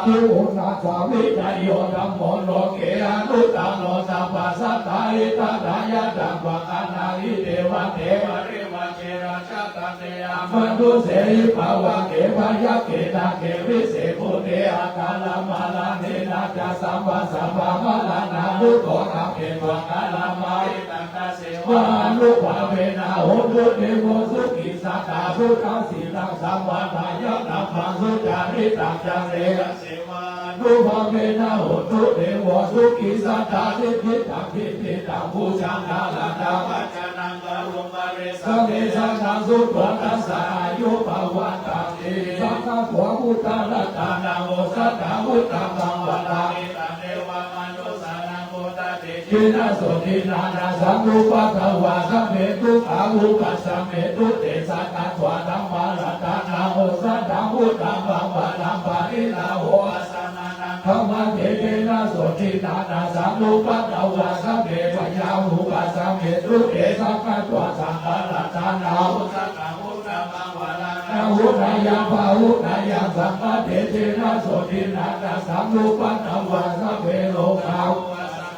ทิอุณาสาวิจโยธัมโมโลเกอนุตตโลสัพพะสัตตาหิตถายะธัมมะอนาหิเทวะเทวะเรวะเจราชะตันเตยามนุเสหิภาวะเกภายะเกตาเกวิเศษโพเทอาคาลามาลาเนนะจะสัมภะสัมภะมะลานานุโตนะเกวะกาลามาอิตังตะเสว วานุภาเวนะโหตุเทโวสุขิสัตตาสุขังสีลังสัมวันทายะนัมมังสุจาริตังจังเรเสวานุภาเวนะโหตุเทโวสุขิสัตตาทิฏฐิตังทิฏฐิตังบูชานาลานาวัจนังกะรุมะเรสังเมสังนังสุตตัสสะอายุภวันตังเอสังฆะวะพุทธะรัตานังโอสัตตะพุทธังวังวะลาเอตังเทวะมนุสานังโมตติจินะโสตินานาสัมรูปะทวาสัมเมตุอาวุปัสสะเมตุเตสัตตะวะธัมมารัตานังโอสัตตะพุทธังวังวะลาปะริลาโหอัสสนานังธัมมาเทเตนะโสตินานาสัมรูปะทวาสัมเมปะยาหุปัสสะเมตุเตสัตตะวะสังฆรัตานังโอสัตตะพุทธังวังวะลานาหุนายังภาหุนายังสัมมาเทเตนะโสตินานาสัมรูปะทวาสัมเมโลกา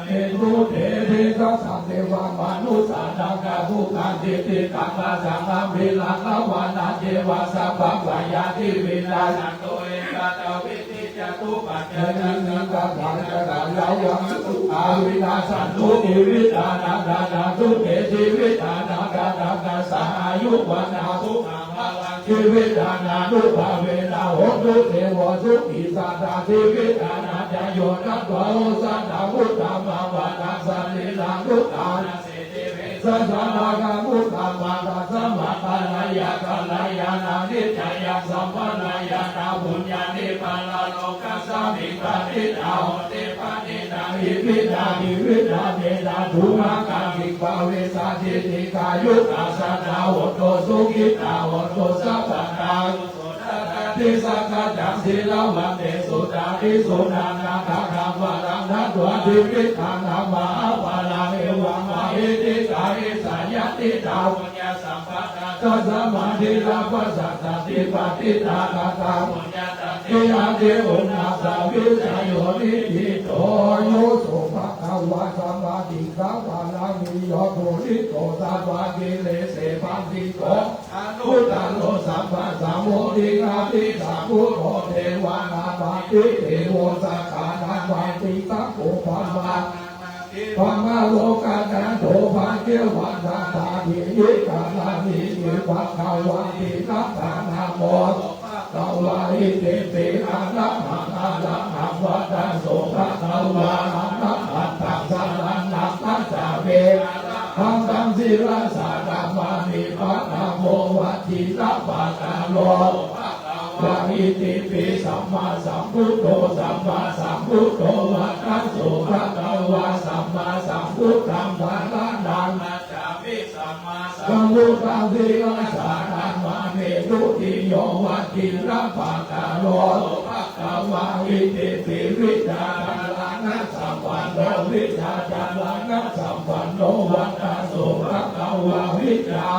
เอตุเตเทสัสสะเทวามนุสานังกะทุกังติติกังมาสังฆวิลังละวานาเจวะสัพพะยาติวินาสันโตเอกาตวิติจตุปัจจยังกังกังจะกังยายังอาวินาสันตุติวิตานังดานาตุเตติวิตานังดานาสายุวนาทุขังภลังชีวิตานานุภาเวนะโหตุเทวสุขิสัตตาชีวิตานาจโยนัตวะโอสัตตะพุทธัมมังวะนังสันนิลังทุกขานาเสติเวสัจจานาพุทธัมมังสัมมาปานายะกัลยาณานิจจยังสัมปนายานาบุญญาณิปัลโลกัสสมิปฏิตาโหติปฏิตาหิวิดาหิวิดาเมดาธุมากังกิปะเวสาทิติกายุตาสัตตาโหโตสุขิตาโหโตสัพพะตาทิสังฆจังสีลาวันเตสุตาทิสุนานาคาคาวารังทัตวะทิวิธานามาปาลังเอวังมาหิติกาหิสัญญาติตาวุญญาสัมปัตตาตัสมาธิลาภัสสะติปฏิตาคาตาวุญญาตัติอาเทอุณาสาวิจโยนิทิโตโยสุภะคะวะสัมมาทิกาวาลามิโยโทริโตสัพพะกิเลสปันติโตอนุตตโลสัพพะสัมโมทิกาติสัพพุทโธเทวานาปาติเทโวสักขานังวาติสัพพุปัมมาปัมมาโลกานันโตภาเกวันตาตาหิยิกาลานิยิปัสสาวะตินัตตานาโมตวาหิเตติอานัมมานาลังหังวัตโสภะตวานัมนัมอัตตังสารังนัมนัสสะเวหังตังศิลาสานามานิปัตตาโมวัติสัพพะตาโลวะอิติปิสัมมาสัมพุทโธสัมมาสัมพุทโธวัตถัสโสภะคะวะสัมมาสัมพุทธังภะคะนังนาจามิสัมมาสัมพุทธังสิลาสานังมาเมตุติโยวัตถิระภะคะโลภะคะวะอิติปิวิชาจารานะสัมปันโนวิชาจารานะสัมปันโนวัตถัสโสภะคะวะวิชา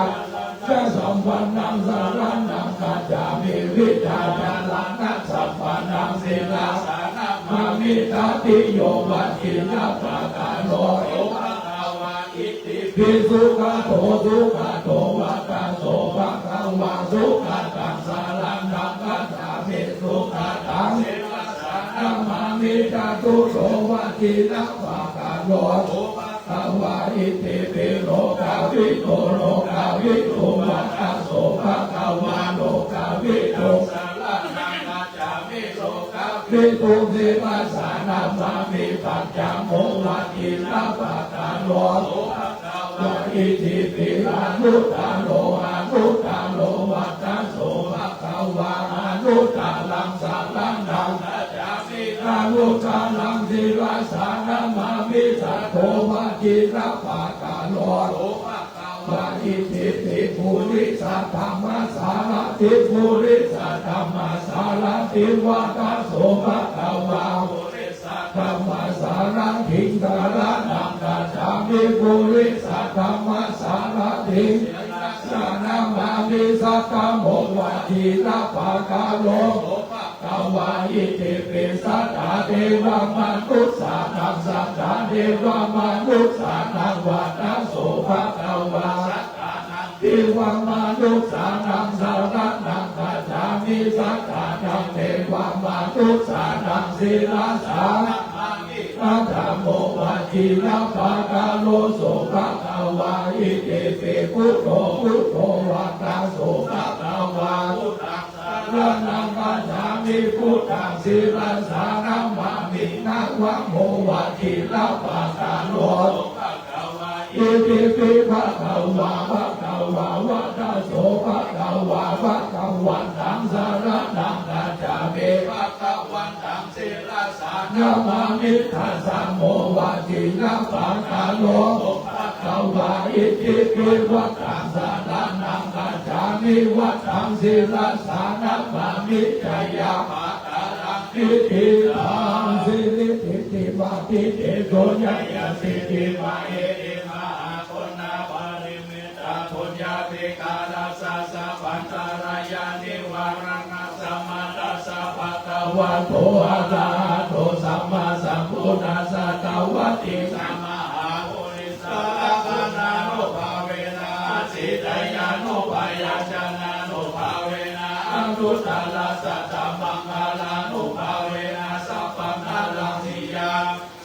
จะสัมปันนังสารังนังกัจจามิวิชาจารังนังสัมปันนังศิลาสานังมามิตาติโยวัตถิระภะคะโลภะคะวะอิติปิสุขโตสุขโตวัตโสภะคะวะสุขตังสารังนังกัจจามิสุขตังศิลาสานังมามิตาตุโสวัตถิระภะคะโลภะวะอิติปิโลกาวิโตโลกาวิโตวัตโสภะคะวะโลกาวิโตสารังนังกัจจามิโลกาวิโตสิปัสสานามามิปัจจโมวัตถิระภะคะโลภะคะวะอิติปิอนุตตโลอนุตตโลวัตโสภะคะวะอนุตตลังสารังนังกัจจามิอนุตตลังศิลาสานามามิสัทโธวัตถิระภะคะโลภะคะวะอิติปิภูริสัทธัมมาสารติภูริสัทธัมมาสารติวัตโสภะคะวะภูริสัทธัมมาสารทิงกาลนังกัจจามิภูริสัทธัมมาสารทิงสานามามิสัทธโมวัตถิระภะคะโลภะคะวะอิติปิสัทธาเทวมนุสสานังสัทธาเทวมนุสสานังวัตโสภะคะวะเทวมนุสสานังสารนังกัจจามิสัทธานังเทวมนุสสานังศิลาสานัง นะธรรมโมวัจจินะภะคะโลโสภะคะวะอิติปิพุทโธพุทโธวัตตะโสภะคะวะพุทธังสรณังคัจฉามิพุทธังศิรสานัมมามินะวะโมวัจจินะภะคะโลอิติปิภะคะวะภะคะวะวะตะโสภะคะวะภะคะวันตังสรณังคัจฉามิภะคะวันตังศิรสานัมมามิทัสสะโมวัจจินะภะคะโลภะคะวะอิติปิวัตตังสรณังคัจฉามิวัตตังศิรสานัมมามิจยาภะคะรังอิติตังสิริติติวะติเตโสยยะสิติวะเอติมหาปุณณปาริมิตาปุญญาภิกาลัสสะสัพพันตรายานิวารังสัมมาทัสสะภะคะวะโตอะระหะโตสัมมาสัมพุทธัสสะตวัตติสัมมาปุริสาภานานุภาเวนะสิตยานุปายาจานานุภาเวนะอนุตตรัสสะธัมมังคาลานุภาเวนะสัพพังนาลังสิยา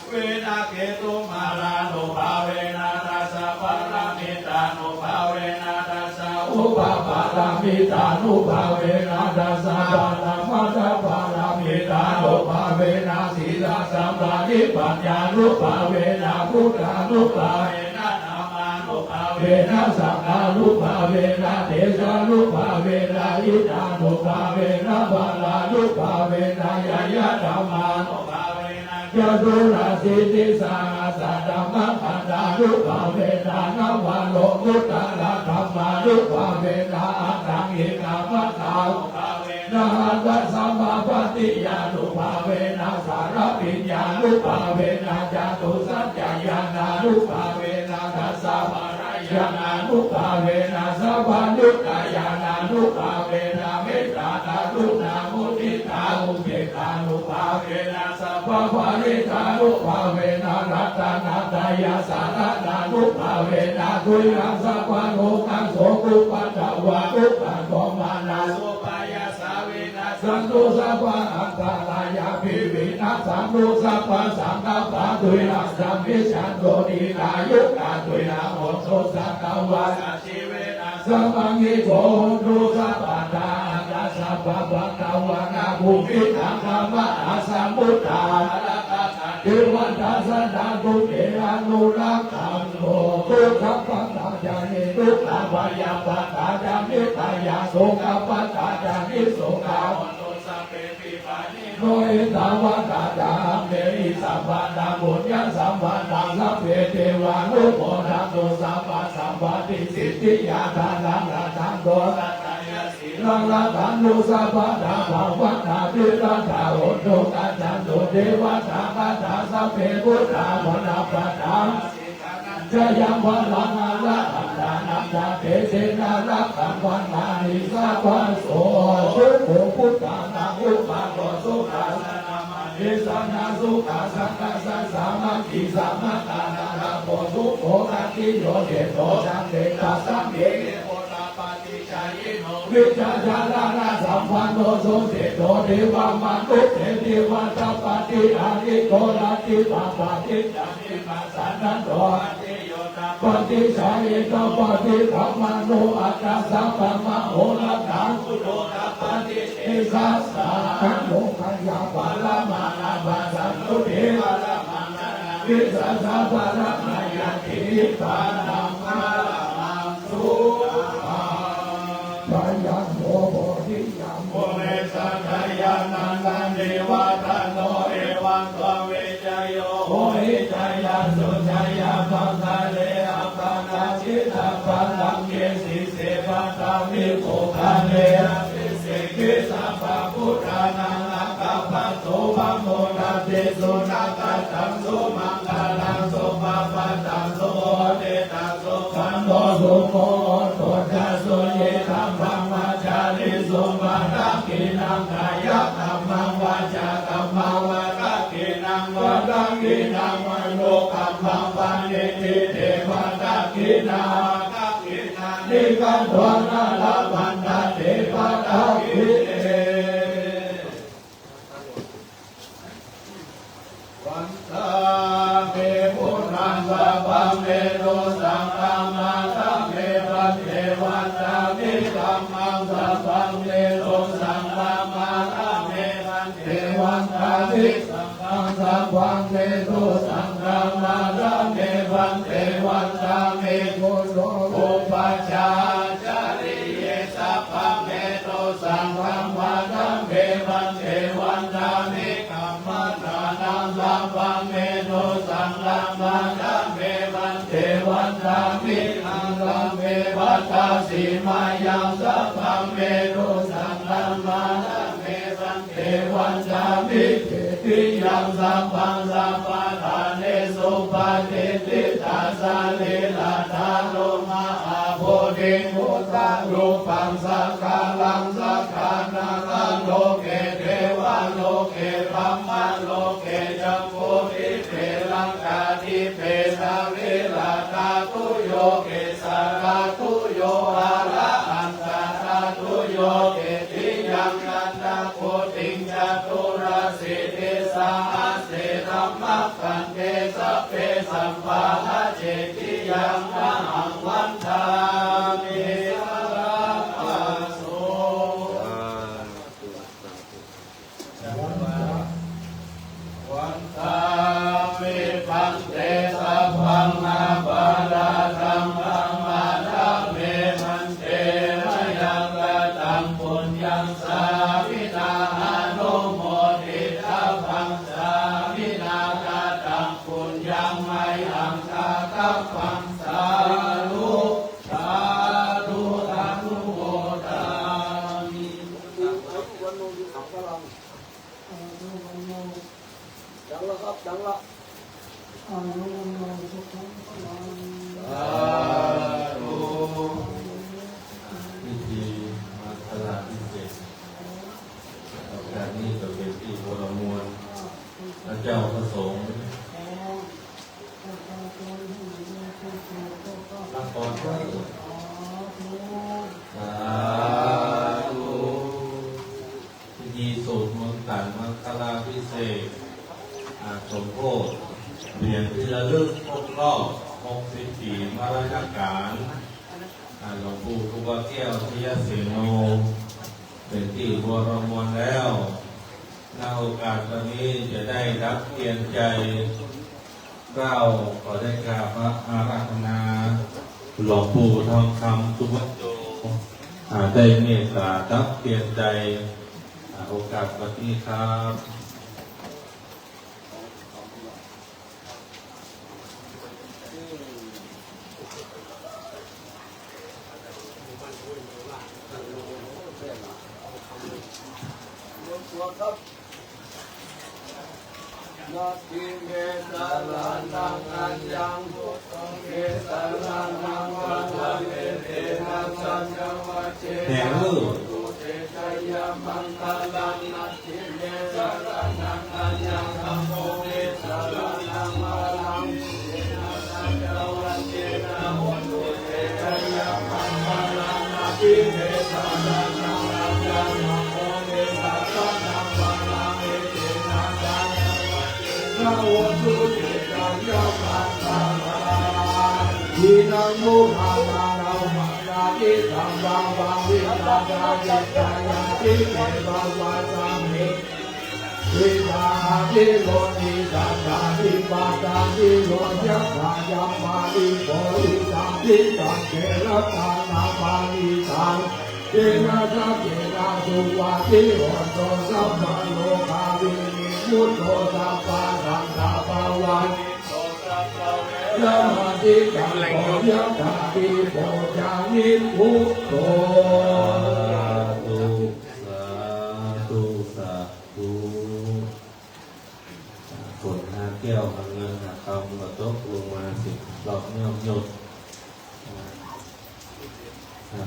เวนะเกตุมาลานุภาเวนะทัสสะปารามิตานุภาเวนะทัสสะอุปปารามิตานุภาเวนะทัสสะปารามัตถปารามิตานุภาเวนะศีลสัมปาทิปัญญานุภาเวนะพุทธานุภาเวนะนามานุภาเวนะสังฆานุภาเวนะเทสานุภาเวนะอิทานุภาเวนะบาลานุภาเวนะยายะธรรมานุภาเวนะยะดุราสิติสาสัตตมัคคันธานุภาเวนะนวะโลมุตตะระธรรมานุภาเวนะอัตถังอิกามัตถานุภาเวนะหัตถะสัมมาปฏิญานุภาเวนะสารปิญญานุภาเวนะจตุสัจจญาณานุภาเวนะทัสสะภารายานานุภาเวนะสัพพัญญุตายานานุภาเวนะเมตตาตารุณามุทิตาอุเบกขานุภาเวนะสัพพะปาริธานุภาเวนะรัตนาตายาสารนานุภาเวนะทุยรังสัพพะโลกังโสกุปัฏฐวะอุปัฏฐมานาสุปายาสาเวนะสันตุสัพพะอัตตลายาภิวินัสสัมมุสัพพะสังฆปะทุยรังสัมมิชันโตนินายุกาทุยนะโมโสสังฆวะสัจจิเวนะสัมมังหิโกตุสัพพะทายัสสะภะภะคะวะนะภูมิธังธรรมะสัมพุทธาเทวันทัสสะนาตุเตอนุรักขังโลทุกขปัตตาจานิทุกขวายาปัตตาจานิตายาโสกปัตตาจานิโสกาโนเอตาวะตาจาเมหิสัมปันตังบุญญาสัมปันตังสัพเพเทวานุโมทันตุสัมปัสสัมปติสิทธิยาทานังราทันโตตัตตายาสีลังละทันตุสัพพะทาภาวัตถาติรัตถาโหตุกัจจันตุเทวตาคัตถาสัพเพพุทธามนาปัตตังจะยังวันลังอาละอันดานังจาเตเสนารักขังวันนานิสัพพะโสทุกโขพุทธานังอุปาโตสุขัสนามาเอสานาสุขัสสังฆสัสสามัคคิสัมมาตานาราโพสุโขทัตติโยเดโตจังเดตัสสัมเยโพตาปฏิจายโนวิจาจารานาสัมพันโนโสเสโตเทวามนุษย์เทวตัปปติอาริโกราติปาปาติจานิปัสสันนันโตปฏิชาเอตปฏิธรรมโนอัตตสัพพะมโหรัตถังสุโตตัปปฏิเอสัสสะโลกัญญาปาลามานาบาสันตุเทวะละมานาวิสัสสะปะระมายาติปานังมาลังสุขังปัญญาโมโพธิยามโมเมสังขยานันตันเดวะตโนเอวังตเวจโยโหหิจายาสุจายาปังคะเลอปังนาชิตาปังลังเกสิเสปังตามิโกคะเลอภิเสกิสัพพะพุทธานังอัคคปัสโสภะโมนาเตสุนักตังสุมังคลังสุปะปัตตังสุโอเตตังสุขันโตสุโมโตจัสสุเยธัมมังวาจาริสุมารักขินังกายธัมมังวาจากัมมังวารักขินังวารักขินังมโนกัมมังปันนิติเทวตาขินากักขินานิกันทวนาลาปันนาเทวตาขิเตวันตา เมโตสังฆมาธาเมวัตเทวันตามิธัมมังสัพพังเมโตสังฆมาธาเมวันเทวันตามิสังฆสัพพังเมโตสังฆมาธาเมวันเทวันตามิโกโลอุปัชฌาจาริเยสัพพังเมโตสังฆมาธาเมวันเทวันตามิกัมมัฏฐานังสัพพังเมโตสังฆมาธาเมวันเทวันตามิอังกัมเมวัตตาสีมายังสัพพังเมโตสังฆมาธาเมวันเทวันตามิเกติยังสัพพังสัพพะทาเนสุปาติติตาสาลิลาทาโลมาอาโพธิมุตตะรูปังสักกาลังสักขานาลังโลเกเทวะโลเกปัมมะโลเกจัมโพธิเปลังกาทิเปสาวิลาตาตุโยเกสาราตุโยอาระอันตาตาตุโยเกติยังนันตาโคติงจัตุราสิเทสาเสธัมมัคคันเทสัพเพสัมปาหะเจติยังนะหังวันทามิสระปัสโสวันทามิปันเตสัพพังอาปาดาธัมมังมาทาเมมันเตมยังกตังปุญญังสาวินาอนุโมทิตาพังสาวินากตังปุญญังไมหังคาตัพพังสาธุสาธุอนุโมทามิ ดังละครับดังละ สาธุ พิธีมัคคลาพิเศษโอกาสนี้ก็เป็นที่พลมวลพระเจ้าประสงค์รับพรด้วยสาธุพิธีสวดมนต์ต่างมัคคลาพิเศษสมโภชเหรียญที่ระลึกครบรอบ60 ปีมรณการหลวงปู่ครูบาแก้วทิยเสโนเป็นที่บรมวลแล้วณโอกาสวันนี้จะได้รับเกียรติใจเก้าขอได้กราบพระอาราธนาหลวงปู่ทองคำสุวัจโญได้เมตตารับเกียรติใจโอกาสวันนี้ครับ นาทิเมตาลานังอัญญังพุทธังเมตาลานังวันวันเอเตนะสัญญวะเจนะตุเตชะยะมันตาลานาทิเมตาลานังอัญญังธัมโมเมตาลานังมาลังเจนะสัญญวะเจนะหุตุเตชะยะมันตาลานาทิเมตาลานังอัญญังธัมโมเมตาลานังมาลังเอเตนะสัญญนาวุตุเตจังยะปัสสะยินังมุขานานามานาติสัมบังวังวิตาจาเจตายาติเมตวาสามิวิตาติโลนิสัตตาติปาตาติโลยักขายามาติโพธิสัมปิตังเกรตานามานิตังเจนะสัจเจนะสุวาติโหตุสัพพะโลกาวินิมุตโตสัพพะสังฆาปวันยะมาติกังโฆยะตาติโพจานิพุทโธ สาธุสาธุฝนหาแก้วหาเงินหาคำก็ตกลงมา10 รอบเงียบหยด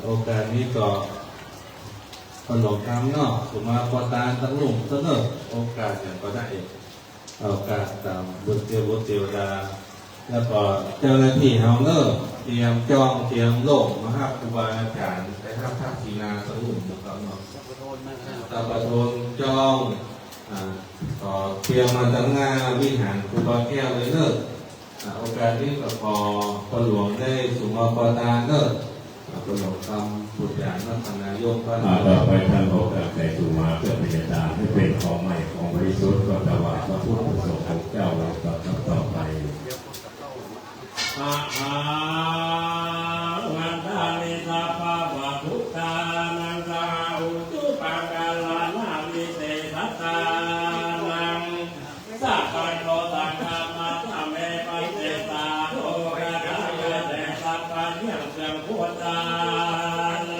โอกาสนี้ก็ขนมคำเนาะสุมาปตานทั้งหลุ่มทั้งเนอโอกาสอย่างก็ได้โอกาสตามบุตรเทวดาแล้วก็เจ้าหน้าที่เฮาเนอเตรียมจองเตรียมโลกมหาครูบาอาจารย์ไปทำทักษีนาทั้งหลุ่มนะครับเนาะตาประโทนจองก็เตรียมมาตั้งงานวิหารครูบาแก้วเลยเนอะ โอกาสนี้ก็ขอพระหลวงได้สุมาปตาเนอะพระหลวงคำปุจจานักนายกพระ ต่อไปท่านโอกาสใจสุมาเพื่อพยาดาให้เป็นของใหม่ของบริสุทธิ์ก็ถวายพระพุทธสงฆ์ของเจ้าเราต่อไปอาหาวันทานิสาภาวะพุทธานังสาอุตุปังกาลานาวิเศษตานังสัพพันโตตังธรรมะธรรมเมปัสเสตาโลกะดายะเตสัพพันยังเสียงพุทธา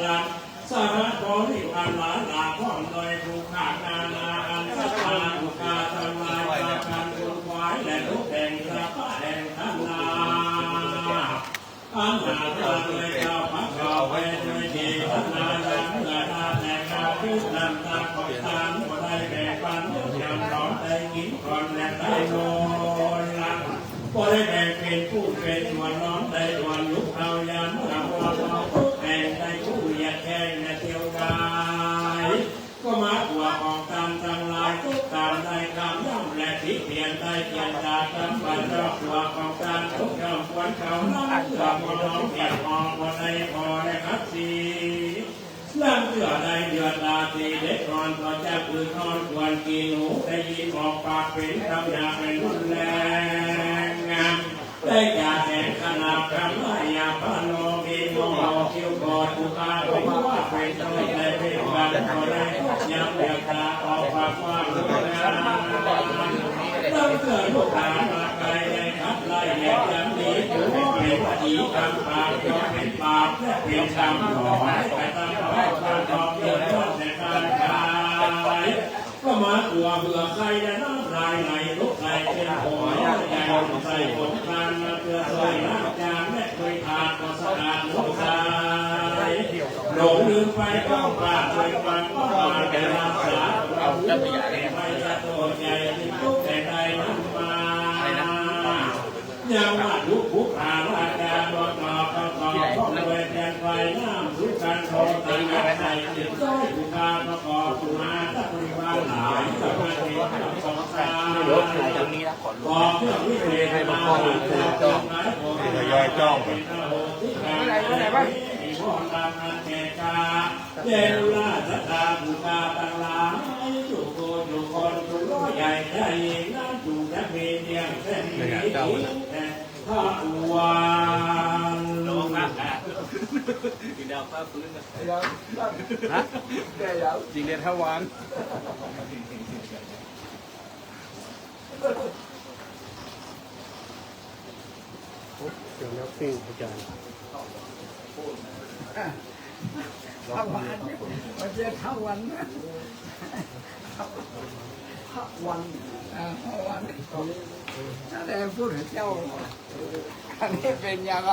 นังสาระโตนิพันลาลาพร้อมโดยภูขานานาอันสัพพาภูขาทำลายสัพพันบุญไว้และทุกแห่งสัพพะแห่งธนา อันหาตาด้วยเจ้าพระเจ้าไปด้วยดีธนาดังเกิดอาแต่กาพิษนันตาของทานก็ได้แบ่งปันอย่างร้อนได้กินก่อนและได้โดนลังก็ได้แบ่งเป็นผู้เป็นส่วนร้อนได้ส่วนลุกเอายามเมื่อเราทุกแห่งได้ผู้อยากแข่งและเที่ยวได้ก็มาตัวของตามทั้งหลายทุกการได้คำย่ำและที่เปลี่ยนได้เปลี่ยนจากคำบันรอบตัวของการทุกคำควรเขานั่งเสือมองน้องเปียกมองบนในพอและคัดสีนั่งเสือได้เดือดลาสีเด็กนอนก็จะปืนนอนควรกินหูได้ยินออกปากเป็นคำหยาเป็นรุนแรงงามได้จากแห่งขนาดคำว่ายาพาโนมีโมโหคิวกอดผู้พาไปว่าเป็นต้นได้เป็นการก็ได้ยังเดือดตาออกปากว่ารุนแรงเราเกิดลูกหลานมาไกลได้ขับไล่แยกยันดีอยู่เป็นผีกำปากก็เป็นปากและเป็นกำหล่อแต่ตั้งไว้ความตอบเดือดร้อนแต่การขายก็มาตัวเบื่อใครและน้ำลายไหลลุกไหลเป็นหัวใหญ่ใส่ผลทานมาเพื่อช่วยล้างจานและเคยทานก็สะอาดลูกชายหลงลืมไปก็ปราดโดยความก็มาแต่รักษาเราจะไม่จะโตใหญ่ที่ทุกแต่ใดนั้นมายังว่าทุกผู้ขาราชการบนต่อก็ต่อพ้องด้วยแทนไฟน้ำทุกการโทษต่างกันใส่ติดต้อยผู้ขาก็ก่อผู้มาตั้งบริวารหลายสมาธิทำสองสามบอกเพื่อวิเศษให้มาจ้องทยอยจ้องอะไรบ้างมีพรตามอันแก่กาเจรุลาสตาผู้ขาต่างหลายจุโกจุคนจุโลใหญ่ใจน้ำจุนักเมียงเส้นนี้ข้าวันลงมากินดาวฟ้าฟื้นนะฮะจริงเด็ดข้าวานเดี๋ยวแล้วปิ้งอาจารย์ข้าววันไม่ใช่ข้าววันนะข้าววันข้าววันนั่นแหละพูดถึงเจ้าอันนี้เป็นยังไง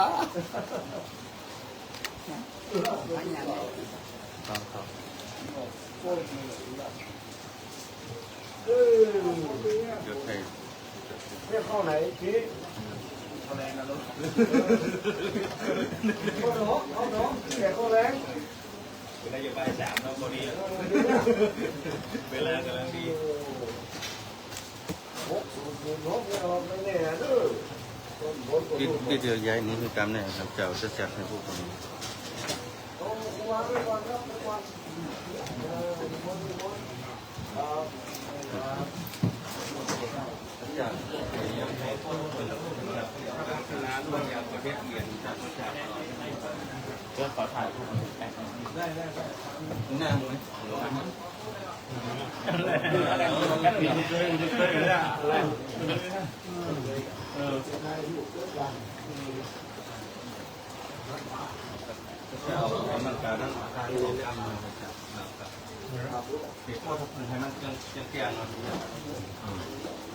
เนี่ยเข้าไหนพี่เข้าแรงนะลูกเข้าน้องแกเข้าแรงเป็นนโยบาย3แล้วพอดีเวลากำลังดีที่เดียวย้ายนี้คือกรรมเนี่ยครับเจ้าจะจัดให้พวกคนนี้ก็ขอถ่ายรูปได้หน้ามึงเอามันการนั่งทางของกรรมมาครับเด็กพ่อทุกคนให้มันยังเกี่ยง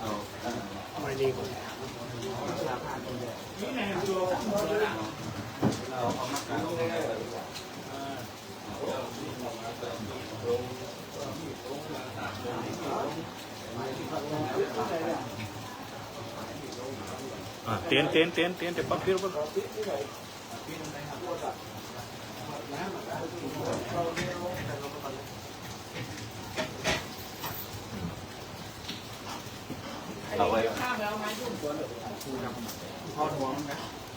เอาไม่ดีกว่านี่ไงดูเราเอามาการเตียนเดี๋ยวปั๊บพี่รู้ป่ะ ไว้ ทอดหัวมันนะ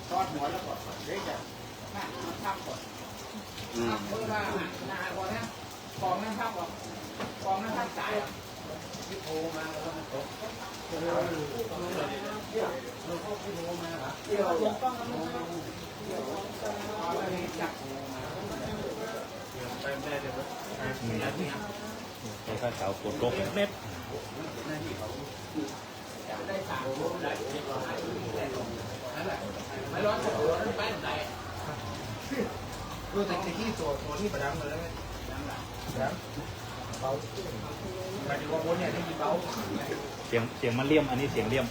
ทอดหัวแล้วก็เล็กอ่ะทับก่อนเมื่อว่าหนาก่อนนะกองนั้นทับก่อนกองนั้นทับสายที่โทรมาแล้วมันตกเดี๋ยวต้องจับไปแม่เดี๋ยวไปข้าวเสาปวดโรคเม็ดได้สามได้ไม่ร้อนหัวนั่นไปไหนรู้แต่ที่ตัวที่ประดังเลยแล้วดังเบาหมายถึงว่าบนเนี่ยที่เบาเสียงมันเลี่ยมอันนี้เสียงเลี่ยม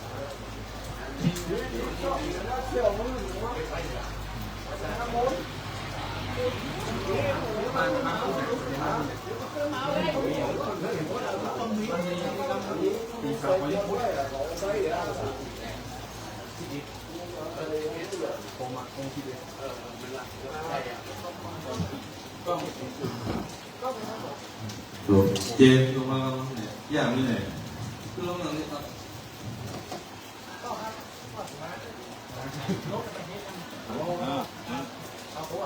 เจนลงมาเนี่ยอย่างนี้เนี่ยคือลงมาเนี่ย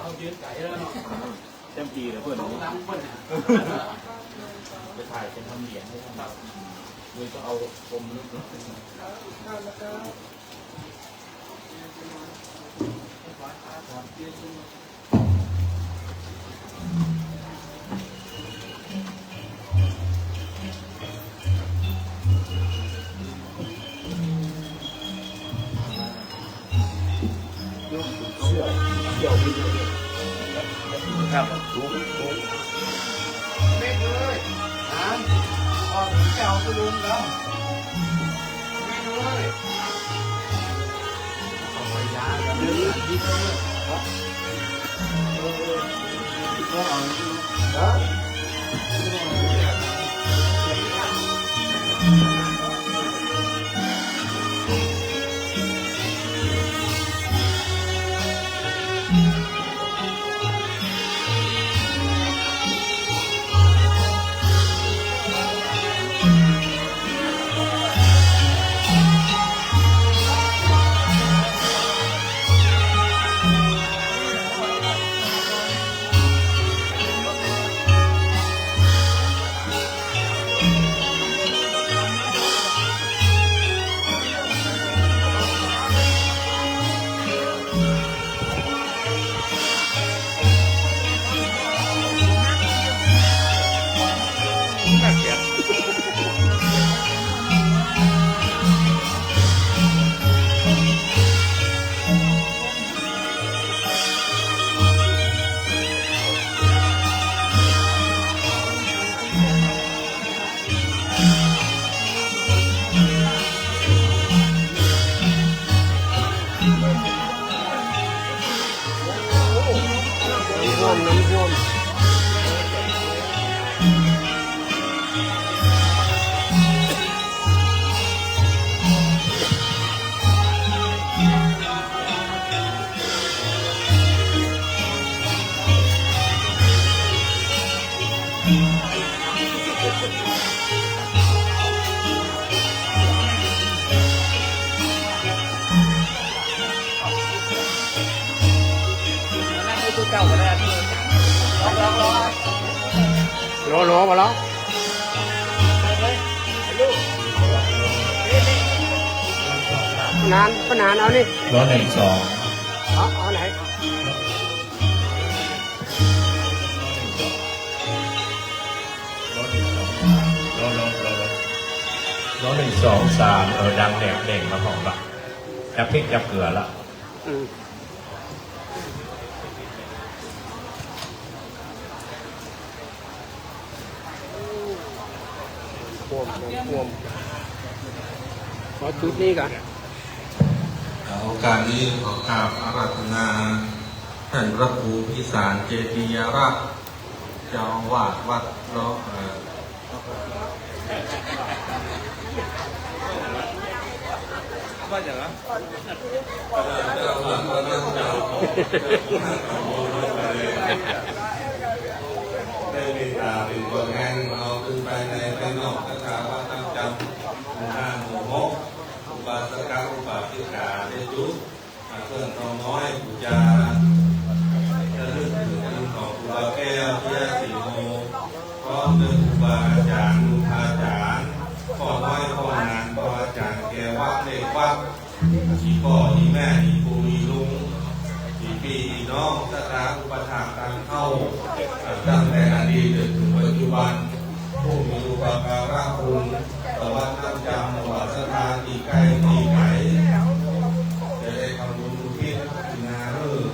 เอายืนไก่แล้วเนาะ เต็มทีเลยเพื่อน น้ำมัน ไปถ่ายเป็นทำเหรียญให้ทำแบบมือก็เอาคมลึก ครับเม็ดเลยออกแก้วก็ลุงแล้วเม็ดเลยยาเดือดที่เขาก็เอารอมาแล้วนานก็นานเอานี่ ร้อยหนึ่งสอง เอาไหน ร้อยหนึ่งสองสามดังแดกเด่งมาของละจับพริกจับเกลือละ พวมขอชุดนี้กัน โอกาสนี้ขอกราบอาราธนาท่านพระครูพิสารเจติยราชเจ้าอาวาสวัดร้องว่าอย่างไร ได้เมตตาเป็นตัวแทนเราขึ้นไปในไปนอกสถาบันตั้งจำหมู่5หมู่6 ให้ปู่จาระลึกถึงคุณของครูบาแก้วที่ยาสีโมพร้อมด้วยครูบาอาจารย์ลุงอาจารย์ขอไหว้ขอนานครูอาจารย์แก้วัดเด็กวัดที่พ่อที่แม่ที่ปู่ที่ลุงที่พี่น้องสถาอุปถัมภ์การเข้าตั้งแต่อดีตจนถึงปัจจุบันผู้มีอุปการะคุณต่อวัดน้ำจำต่อสถานที่ใกล้ที่ไกลจะได้ทำบุญอุทิศนาเรื่อ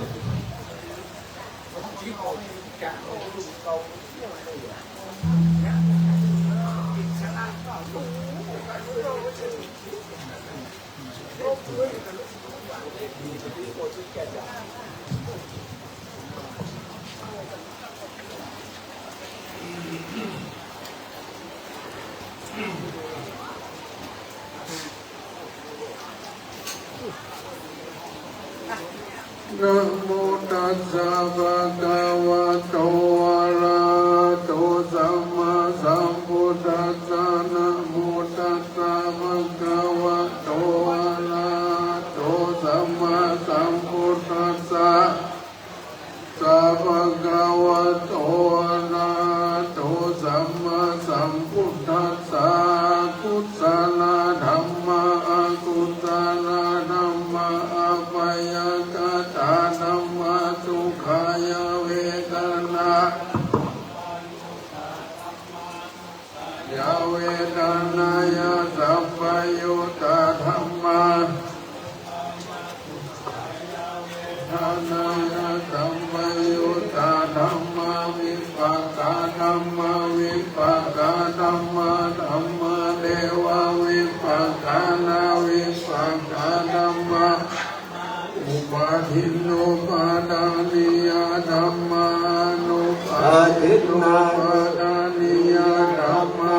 นะโมตัสสะภะคะวะโตอะระหะโตสัมมาสัมพุทธัสสะนะโมตัสสะภะคะวะโตอะระหะโตสัมมาสัมพุทธัสสะสัพพะคะวะโตอะระหะโตสัมมาสัมพุทธัสสะกุศลธัมมาอกุศลธัมมาอภัยกตาธัมมาสุขายเวทนายาเวทนายาสัพพยุตตธัมมาทานายาสัมปยุตตธัมมาวิปัสสธัมมาวิปัสสธัมมาธัมมาเดวะวิปัสสนาวิปัสสธัมมาอุปาทินโนปาดานิยธัมมานุปาทินโนปาดานิยธัมมา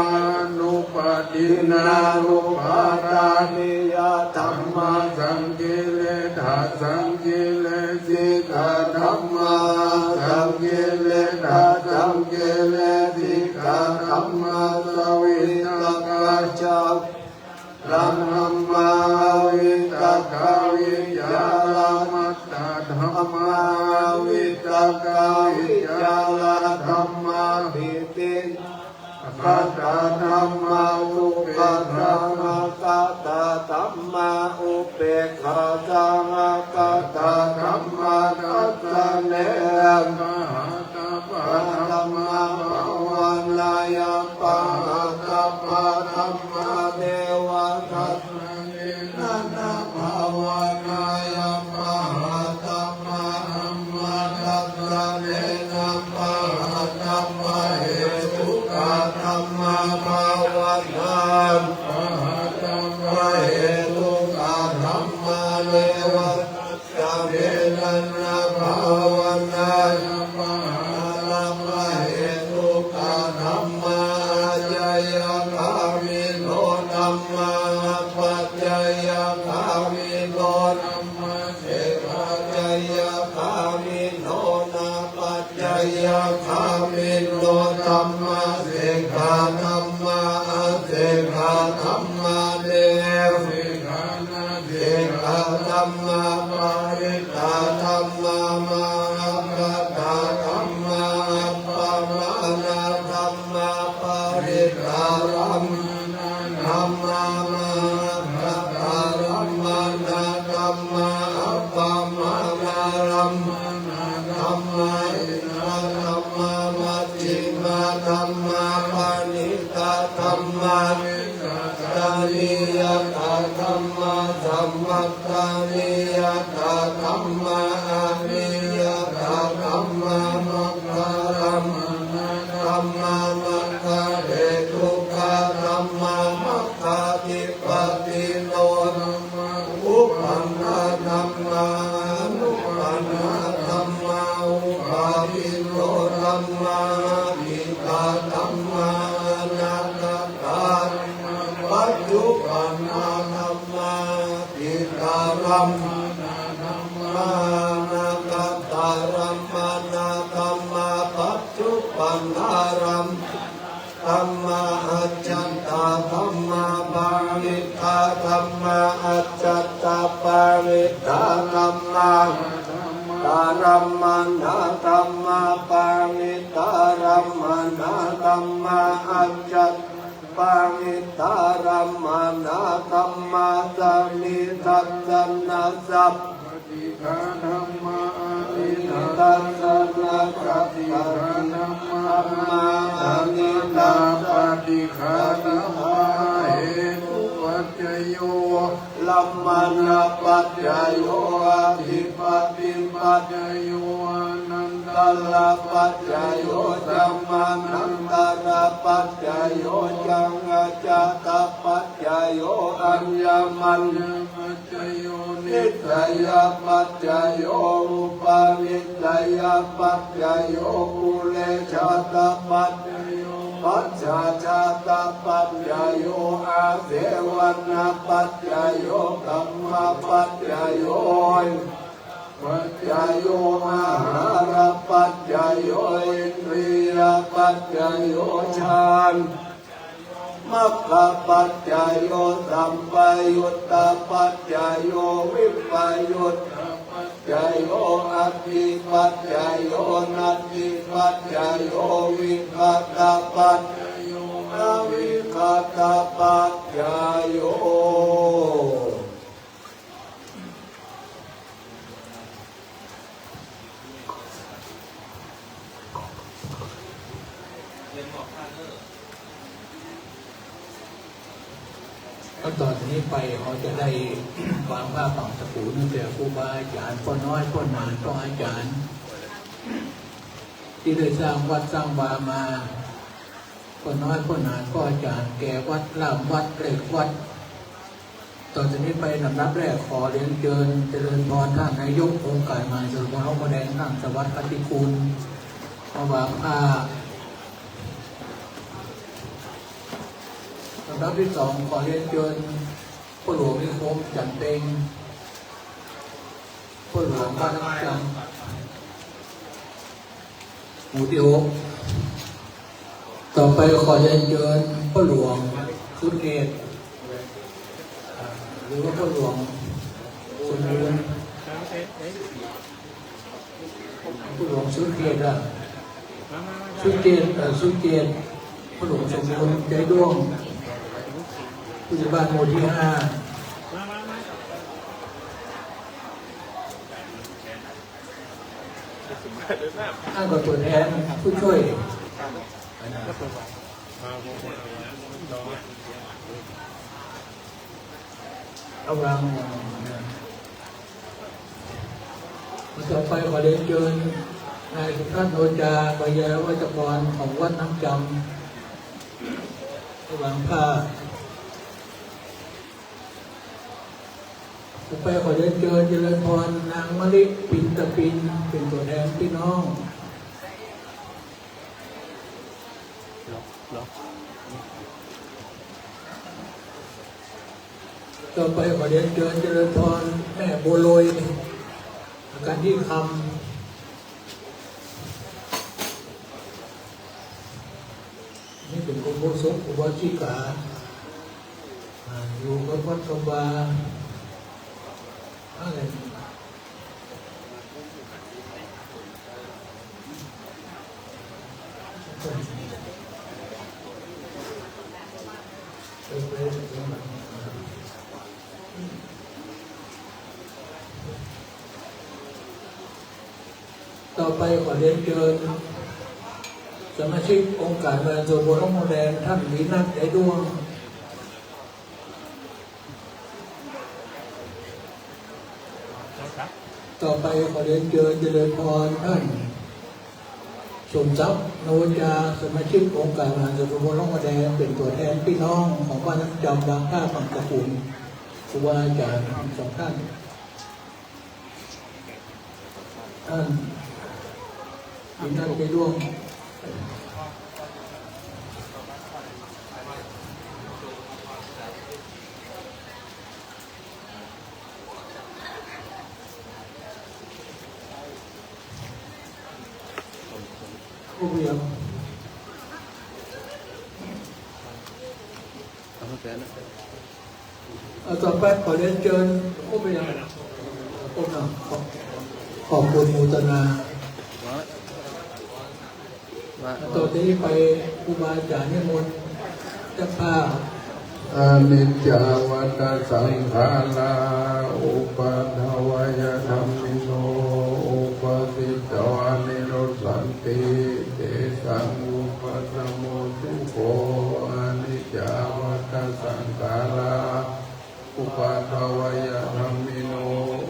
นุปาทินานุปาดานิยธัมมาสังกิเลสสังกิเลสิกาธัมมาสังกิเลสสังกิเลสิกาธัมมาสวิตกาจักรัมหัมมาวิตกาวิยาลามัตตาธัมมาวิตกาวิยาลาธัมมาปิติปัตตาธัมมาอุเปกขากัตตาธัมมาอุเปกขาจังกัตตาธัมมาตัสสะเนมหาตาปะธัมมาภวนายาปะหาตาปะธัมมาเดวะทัสสะเนนะนะภวนายาปะหาตาปะธัมมาตัสสะเนนะปะหาตาปะเหตุกาธัมมาภวนายปะหาตาปะเหตุกาธัมมาเดวะสัพเพนันนะภวนายปะหาตาปะเหตุกาธัมมาจายคามิโนธัมมาปัจจายคามิโนธัมมาเสกาจายคามิโนนาปัจจายคามิโนธัมมาเสกาธัมมาเสกาธัมมาเดวเสกานาเสกาธัมมาปาริตาธัมมามาปัตตาธัมมาปะมานาธัมมาปาริตาธัมมาธัมมามาปัตตาธัมมานาธัมมาปะมานาธัมมาธัมมาอินาธัมมามัจฉิมาธัมมาปานิตาธัมมาวิกัสสานิยตาธัมมาสัมมัตตานิยตาธัมมาอานิยตาธัมมามัคคารัมมาธัมมามัคคาเหตุกาธัมมามัคคาทิปติโนธัมมาอุปันนาธัมมานุปันนาธัมมาอุปาทิโนธัมมาปิตาธัมมานาคาปัจจุปันนาธัมมาปิตาธัมมาธัมมานาคาตารัมมานาธัมมาปัจจุปันนารัมธัมมาอัจจันตาธัมมาปาริตาธัมมาอัจจันตาปาริตาธัมมา ตารัมมานาธัมมาปานิตารัมมานาธัมมาอัจจัตปานิตารัมมานาธัมมาสามิทัสสนาสัพปิฆาธัมมาอานิทัสสนาสัพปิฆาธัมมาอานิทัสสะปิฆาธัมมาเหตุปัจจโยลัมมานาปัจจโยอาภิปัติปัจจโยอนันตละปัจจโยจัมมานันตระปัจจโยจังอาจาตปัจจโยอัญญมัญญปัจจโยนิสยปัจจโยอุปาณิสยปัจจโยกุเลชาตปัจจโยปัจจชาตปัจจโยอาเสวนปัจจโยธัมมปัจจโยปัจจโยอาหารปัจจโยอินทรียปัจจโยฌานมัคคะปัจจโยสัมปยุตตปัจจโยวิปยุตตปัจจโยอัตถิปัจจโยนัตถิปัจจโยวิคัตตปัจจโยอวิคัตตปัจจโยตอนนี้ไปเขาจะได้วางผ้าปังตะปูนั่นแต่ครูบาอาจารย์พ่อน้อยพ่อนานพ่ออาจารย์ที่ได้สร้างวัดสร้างวามาพ่อน้อยพ่อนานพ่ออาจารย์แก่วัดลามวัดเล็กวัดตอนนี้ไปลำดับแรกขอเรียนเชิญเจริญพรท่านนายกองค์การมหาชนพระแดงท่านสวัสดิ์ปฏิคุณมาวางผ้าลำดับที่สองขอเรียนเชิญพ่อหลวงนิคมจันเต็งพ่อหลวงบ้านน้ำจังหมู่ที่6ต่อไปขอเรียนเชิญพ่อหลวงสุดเกตหรือว่าพ่อหลวงสมบูรณ์พ่อหลวงสุดเกตอะสุดเกตพ่อหลวงสมบูรณ์ใจดวงผู้จัดการหมู่ที่5อ้างกับตัวแทนผู้ช่วยเอาวางต่อไปขอเรียนเชิญนายสุทัศน์โนจาบยาวัจกรของวัดน้ำจำวางผ้าต่อไปขอเรียนเชิญเจริญพรนางมะลิปินตะปินเป็นตัวแทนพี่น้องต่อไปขอเรียนเชิญเจริญพรแม่บัวลอยอาการที่คำนี่เป็นกุโบสถกุโบชิกาอยู่กับวัดกบาอะไรต่อไปขอเรียนเชิญสมาชิกองค์การบริหารส่วนพระโมแดงท่านวินัทใจดวงต่อไปขอเรียนเชิญเจริญพรท่านสมทรัพย์โนจาสมาชิกองค์การบริหารส่วนพระโมแดงเป็นตัวแทนพี่น้องของบ้านน้ำจำบางท่าบางกระปุนครูบาอาจารย์สองท่านวินัทใจดวงผู้เรียนต่อไปขอเรียนเชิญผู้เรียนผู้นำ ขอบคุณมูตนาตอนนี้ไปครูบาอาจารย์นิมนต์เจ้าภาพอนิจจาวัฏสังขาราอุปาทวายธัมมิโนอุปติตวานิโรสันติเตสังอุปสมโมทุโขอนิจจาวัฏสังขาราอุปาทวายธัมมิโน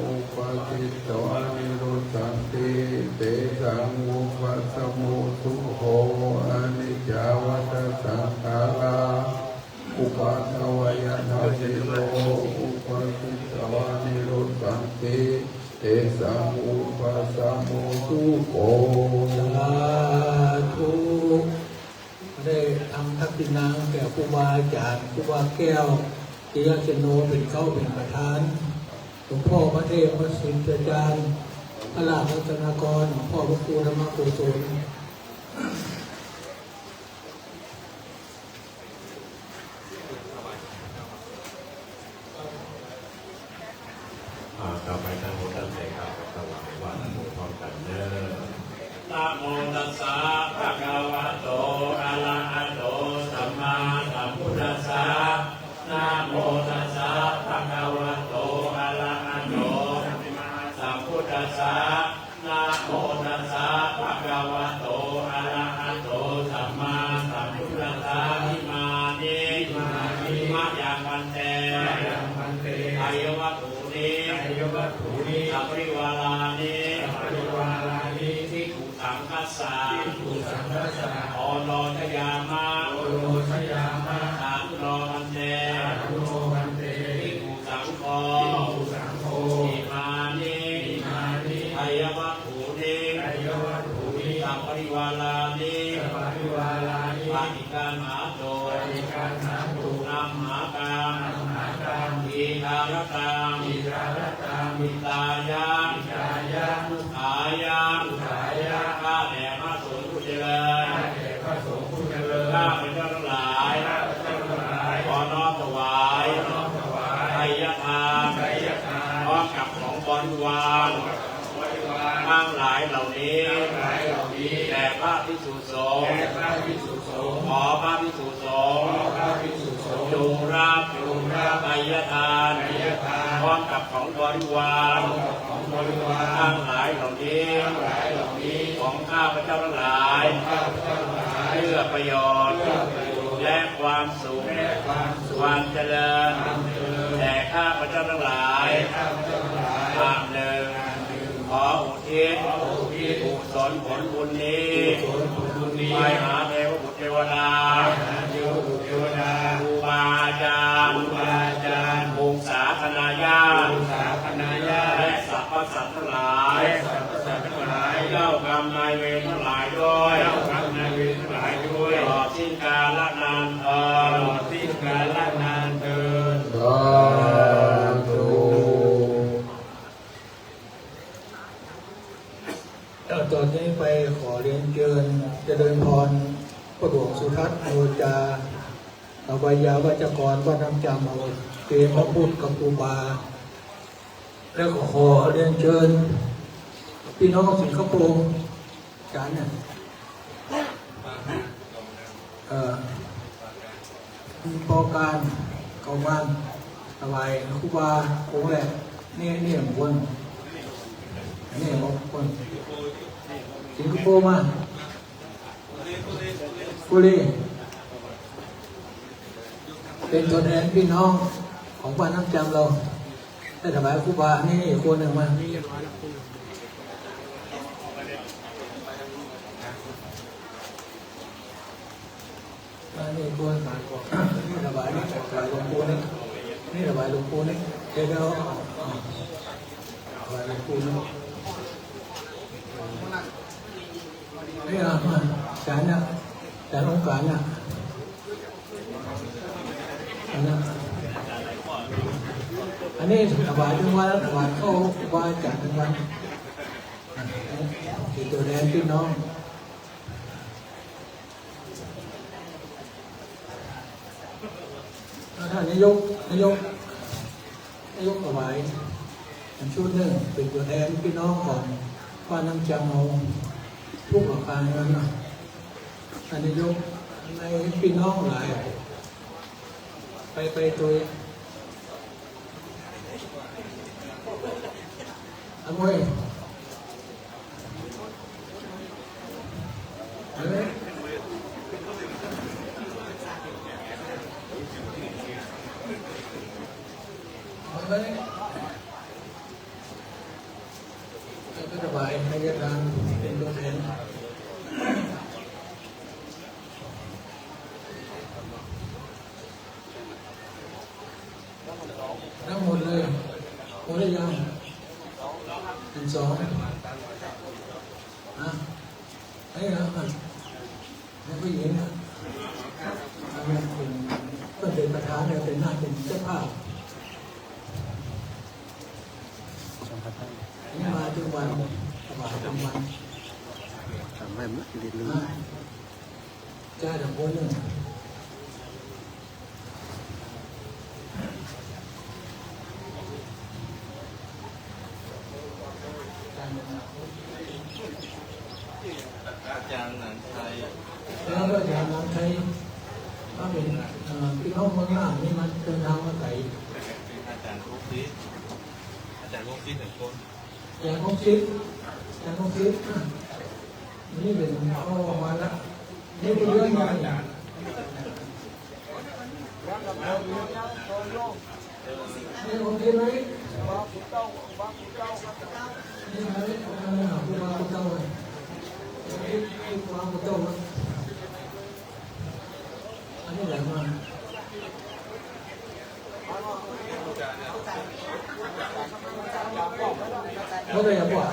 อุปติตวานิโรสันติเตสังอุปสมโมทุโขอนิจจาวัฏสังขาราอุปาทวายธัมมิโนอุปติตวานิโรสันติเตสังอุปสมโมทุโขสาธุได้ทำทักษิณังแก่ครูบาอาจารย์ครูบาแก้วเกียรติโนเป็นเข้าเป็นประธานหลวงพ่อพระเทพพระสิทธิ์อาจารย์พระราชรัตนากรหลวงพ่อพระครูธรรมโกศลต่อไปตั้งโมตั้งใจครับถวายวัดโมพร้อมกันเด้อนะโมตัสสะภะคะวะโตอะระหะโตสัมมาสัมพุทธัสสะนะโมตัสสะภะคะวะโตอะระหะโตสัมพุทธัสสะนะโมตัสสะภะคะวะโตอะระหะโตสัมมาสัมพุทธัสสะอิมานิมะยังพันเตอายวัตถุนิสัพพิวาลานิทิกุสังคัสสะโอโลชยามะสาธุโลมันเตทิกุสังโฆอิมานิอายวัตถุนิสัพพิวาลานิปาติการมหาโตนัมหากังอิทารตังมิตายาทุขายาข้าแต่พระสงฆ์ผู้เจริญข้าพเจ้าทั้งหลายขอน้อมถวายไตรยทานพร้อมกับของบริวารทั้งหลายเหล่านี้แด่พระภิกษุสงฆ์ขอพระภิกษุสงฆ์จงรับไตรยทานพร้อมกับของบริวารทั้งหลายเหล่านี้ของข้าพเจ้าทั้งหลายเพื่อประโยชน์และความสุขความเจริญแด่ข้าพเจ้าทั้งหลายทางหนึ่งขออุทิศกุศลผลบุญนี้ไปหาเทวบุตรเทวดาครูบาอาจารย์วงศาคณาญาติและสรรพสัตว์ทั้งหลายเจ้ากรรมนายเวรทั้งหลายด้วยตลอดสิ้นกาลนานเถิดสาธุตอนนี้ไปขอเรียนเชิญเจริญพรพระหลวงสุทัศน์โอจาอวัยาวัจกรวัดน้ำจำเอาเกมพระพุทธกับครูบาแล้วก็ขอเรียนเชิญพี่น้องสิงคโปร์จานเนี่ยปอการเกาบ้านถวายครูบาโค้งแหละนี่หมวนนี่หมวนสิงคโปร์มากุลีเป็นตัวแทนพี่น้องของบ้านน้ำจำเราได้ถวายครูบานี่คนหนึ่งมานี่คนนี่ถวายถวายหลวงปู่นี่ถวายหลวงปู่นี่เดี๋ยวถวายหลวงปู่นี่จานเนี่ยจานองค์การเนี่ยอันนี้ถวายทั้งวันถวายเข้าไหว้จัดทั้งวันที่ตัวแทนพี่น้องท่านนายกถวายชุดหนึ่งเป็นตัวแทนพี่น้องของ ป้าน้ำจังเอาทุกอาการนั้นนะอันนี้ยกในพี่น้องหลายไปตัวอันไว้ก็สบายให้การเป็นตัวแทนทั้งหมดเลยหมดได้ยังเป็นสองไอ้นะแล้วผู้หญิงนะก็เป็นประธานเนี่ยเป็นหน้าเป็นเจ้าภาพนี่มาทุกวันสบายทุกวันทำไมไม่ดีเลยจ้าทั้งคนเลยอาจารย์หนังไทย แล้วก็อาจารย์หนังไทยก็เป็นพี่น้องเมืองหน้านี่มันเดินทางมาไกลอาจารย์พวกซีอาจารย์พวกซีหนึ่งคน อย่างของคิดนี่เป็นข้อมาแล้วนี่เป็นเรื่องใหญ่นี่ของคิดไหมนี่ไหมคุณมาคุณเจ้าเลยคุณมาคุณเจ้าเลยอันนี้แหละมาเขาเลยบอก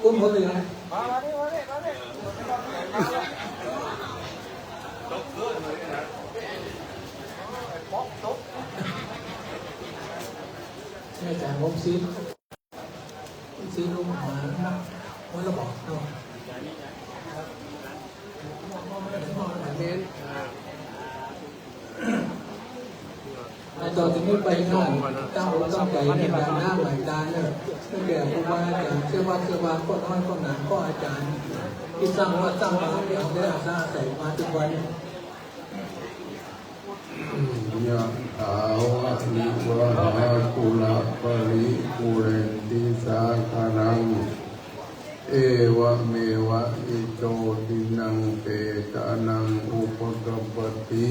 อุ้มเขาเลยนะนี่อาจารย์ผมซีลงมาวันละบอกเนาะต่อจากนี้ไปหน้าตั้งเราต้องใจในการหน้าหมายการเนี่ยตั้งแต่ครูบาอาจารย์เชื่อว่าก็น้อยก็หนาก็อาจารย์ที่สร้างวัดสร้างวาที่เอาได้อาสาใส่มาทุกวันยะถาวะลิวะหาปุระปริปุเรนติสาคารังเอวะเมวะอิโตตินังเปตานังอุปกปปติ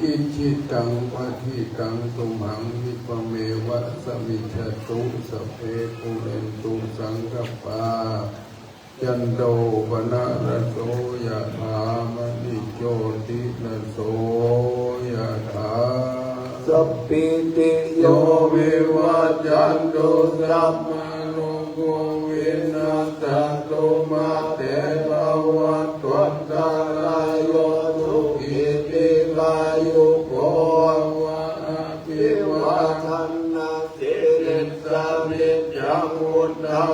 อิจิตังปะทิตังตุมหังวิปเมวะสมิจฉตุสเพปุเรนตุสังกปายันโตปนะระโสยะถามณิโชติระโสยะถาสัพพิติโยวิวัจจันตุสัพพะโลกโควินาศตุมาเตภวัตวัฏฏารายโยทุกิติกายุโกวะอภิวาทนาสิริสามิจังวุฒา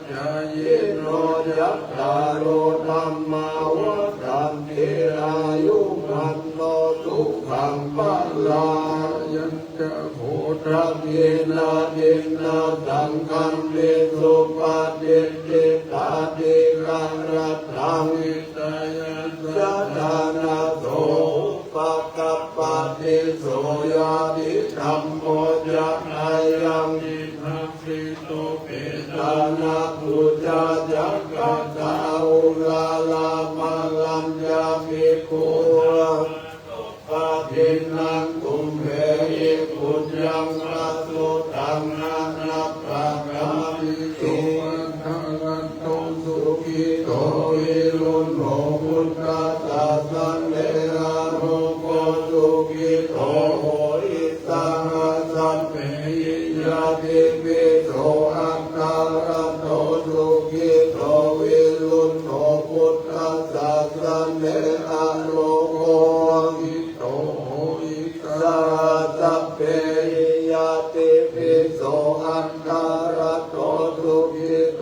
จายโนยัตตาโรธรรมาวัฏันติอายุมันโนสุขังพลังยันจะโหระเยนาเยนาสังฆัมเมสุปาติติตาติกังรัตถังอิตายะสัทธานาโสปะกัปปะติโสยาติธัมโมจะอายังอิทัพสิโตเปตานาปุจจาจักขัตตาอุลาลามาลัญญาภิกขุปะทินังตุมเหหิปุจยังรัสสุตังนานาปะกามิตุทังรัตโตสุขิโตวิรุณโหพุทธัสสะสันเนราโรโกสุขิโตโหอิสังสัพเพยะติปิโสอัตตาระโตสุขิโตวิรุณโหพุทธัสสะสันเนราโรโกหิโตอิสังสัพเพยะติปิโสอัตตาระโตสุขิโต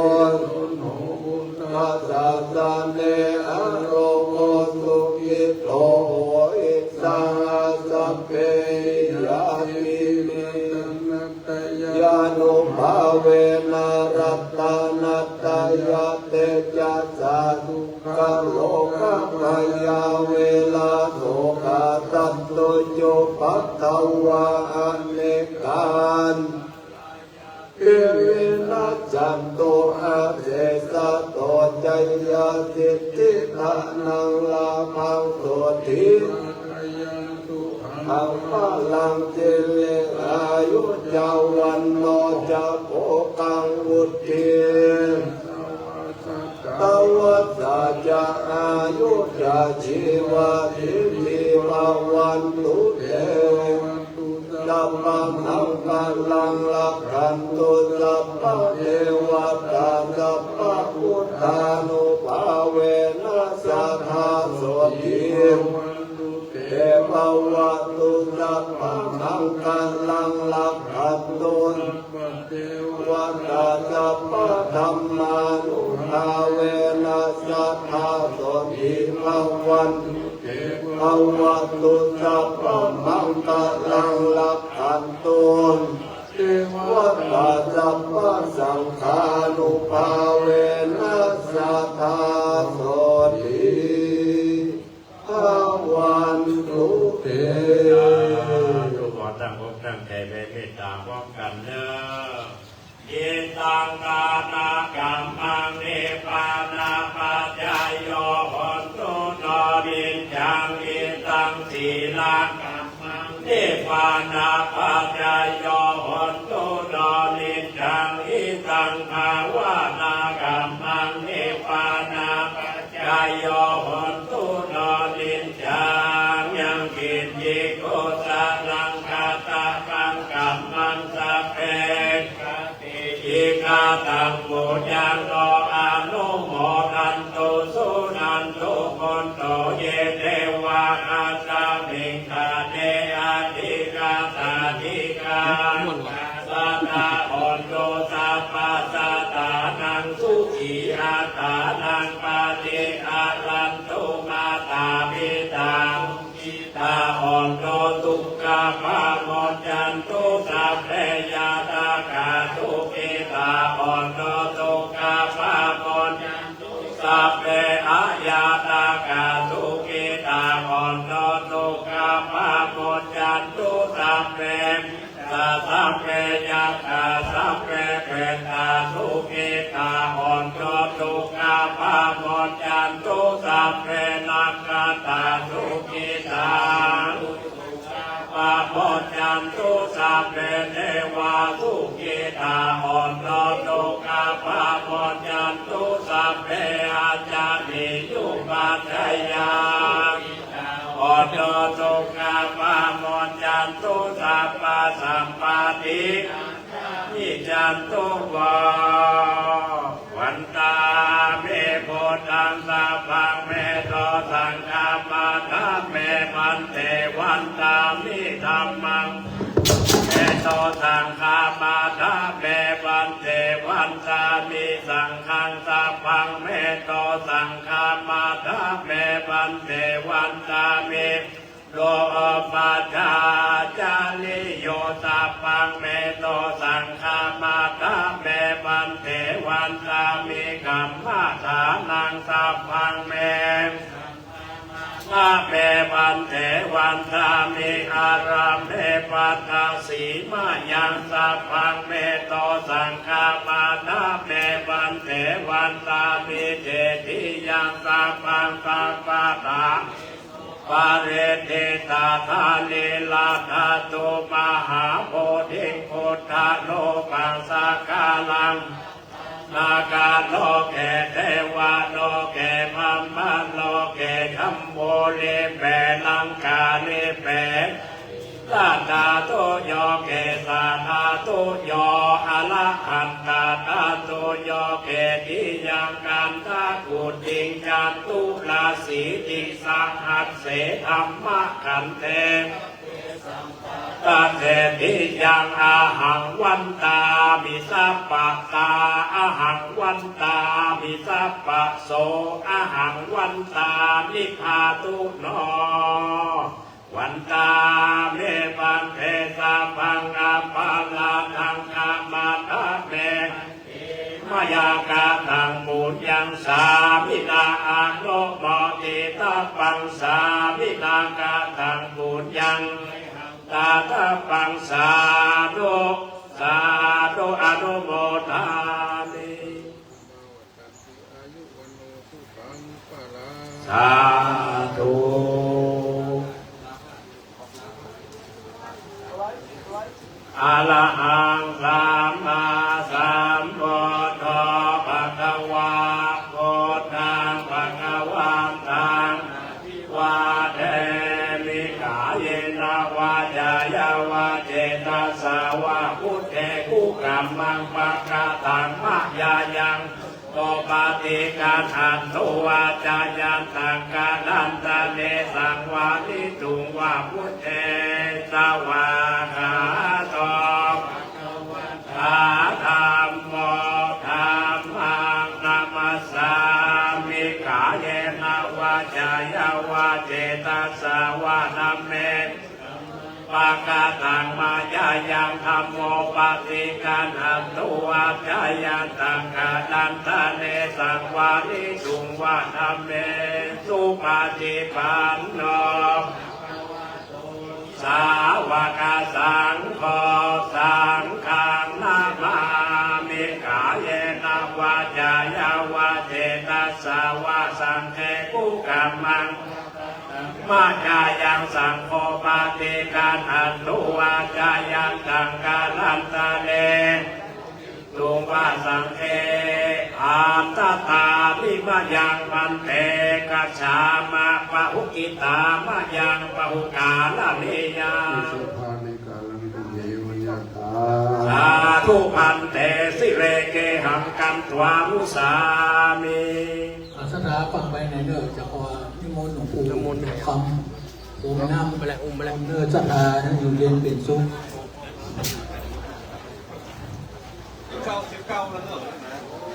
วิรุณโหพุทธัสสะสันเนราโรโกสุขิโตอิสังสัพเพยะติปิโสยานุภาเวนะรัตตา โลกัพยาเวลาโสกาตัตโตโยปัตตวะอเนกันเอเวนะจันโตอาเสสะโตใจยาสิทธิทานังลาภังโสติอัมมาลังเจเลอายุจาวันโนจะโภกังวุติตวัตตาจะอายุจะชีวะทิมิภาวันตุเตสัพพะสังฆลังลักขันตุสัพพะเทวตาสัพพะพุทธานุภาเวนัสสะทาโสติเทภวะตุสัพพะสังฆลังลักขันตุวัตตาสัพพะธัมมานุภาเวนัสสะทาโสติภวันภวตุสัพพะมังคลังลักขันตุวัตตาสัพพะสังฆานุภาเวนัสสะทาโสติภวันตุเต ทุกคนตั้งอกตั้งใจไปเมตตาพร้อมกันเนอะยิตังกานากัมมังนิปานาปัจจายโยโหตุโนดินจังอิตังสีลังกัมมังนิปานาปัจจายโยโหตุโนดินจังอิตังภาวนากัมมังนิปานาปัจจายโยโหตุโนดินจังยังกินจิโกสานังคาตาปังกัมมังสัพเพอิกาตังโมยังโนอนุโมทันตุสุนันตุคนโตเยเทวาอาสามิงคาเนอาทิกาสาธิกาสัตตาอ่อนโตสัพพะสัตตานังสุขีอาตานังปาติอารันตุมาตาปิตังตาอ่อนโตตุกขภามนจันตุสัพเพยาตากาตุกิตาอ่อนโตตุกขภามนจันตุสัพเพอายาตากาตุกิตาอ่อนโตตุกขภามนจันตุสัพเพสัพเพยาตาสัพเพเปตาตุกิตาอ่อนโตตุกขภามนจันตุสัพเพนักขตาตุกิตาปะโพจันตุสัพเพเทวาทุกิตาอ่อนโตตุกขภามนจันตุสัพเพอาจาริยุปัฏฐยาอ่อนโตตุกขภามนจันตุสัพพะสัมปตินิจันตุวาวันตาเมโพธังสัพพังเมโตสังฆามาทาเมมันเตวันตามิธัมมังเมโตสังฆามาทาเมวันเตวันตามิสังฆังสัพพังเมโตสังฆามาทาเมวันเตวันตามิโลปัจจาจาริโยสัพพังเมโตสังฆามาทาเมวันเทวันตามิกัมมาฐานังสัพพังเมมาเปวันเทวันตามิอารามเมปัตตาสีมายังสัพพังเมโตสังฆามาทาเมวันเทวันตามิเจติยังสัพพังสัพพะตาปาเรเตตาทานิลาธาตุมหาโพธิพุทธโลกังสักกาลังนาคาโลเกเทวาโลเกมัมมะโลเกคัมโมเลเปลังกาเลเปตาตาโตโยเกสาธาโตโยอะระหันตาตาโตโยเกติยังกันตากุติงจันตุลาสีติสังหัสเสธรรมะขันเตตาเทติยังอาหังวันตามิสัพพะตาอาหังวันตามิสัพพะโสอาหังวันตานิพาตุโนวันตาเมปันเทสะพังอาปาลาทังคามาทาเมม ายากาตังปุญญังสามินาอาโนโมติตาปังสามินากาตังปุญญังตาตาปังสาธุสาธุอนุโมทามิสาธุอะระหังสัมมาสัมพุทโธภะคะวะพุทธังภะคะวันตังวะเทมิกายเนวะจายาวะเจตสาวะพุทเทกุกัมมังปะกะตังมะยายังโตปาติการอันโตวาจายันตังกาลันตะเนสังวานิตุงวะพุทเทสวาคาโตธรรมโมธรรมังนามัสสามิกายเนวะจายาวะเจตสาวะนัมเมปะกะตังมายายังธัมโมปฏิกันหันตุวัจายันตังกาลันตะเนสังวานิสุงวะธัมเมสุปฏิปันโนสาวกสังโฆสังฆังนามามิกายเนวะจายาวะเจตสาวะสังเฆกุกัมมังมาจายังสังโฆปาติการอันตุวาจายังตังกาลันตะเลตุงวาสังเฆอาตตาภิมายังพันเตกัจฉามะปะหุกิตามะยังปะหุกาลเนยาสาธุพันเตสิเรเกหังกันตวามุสามิสถาฟังไปไหนเนอจะขอนิมนต์หลวงปู่คำผมนำไปแล้วไปแล้วเนอสถานั่นอยู่เรียนเป็นสุข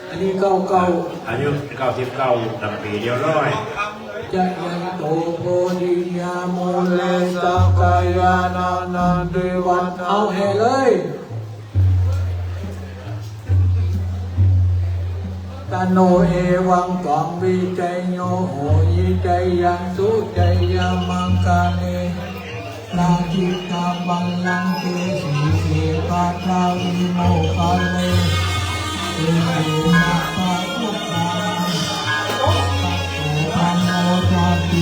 อันนี้เก้าอายุ99ตั้งปีเดียวร้อยจะยังโตโพธิยาโมเลสักกายานานาด้วยวันเอาแห่เลยตโนเอวังกัมวิจัยโยโหยิจัยยังสุจัยยามังกาเนนาจิตาบังลังเกสีเสปาทาวิโมกาเลเอนาปะทุกาปันโนจาติ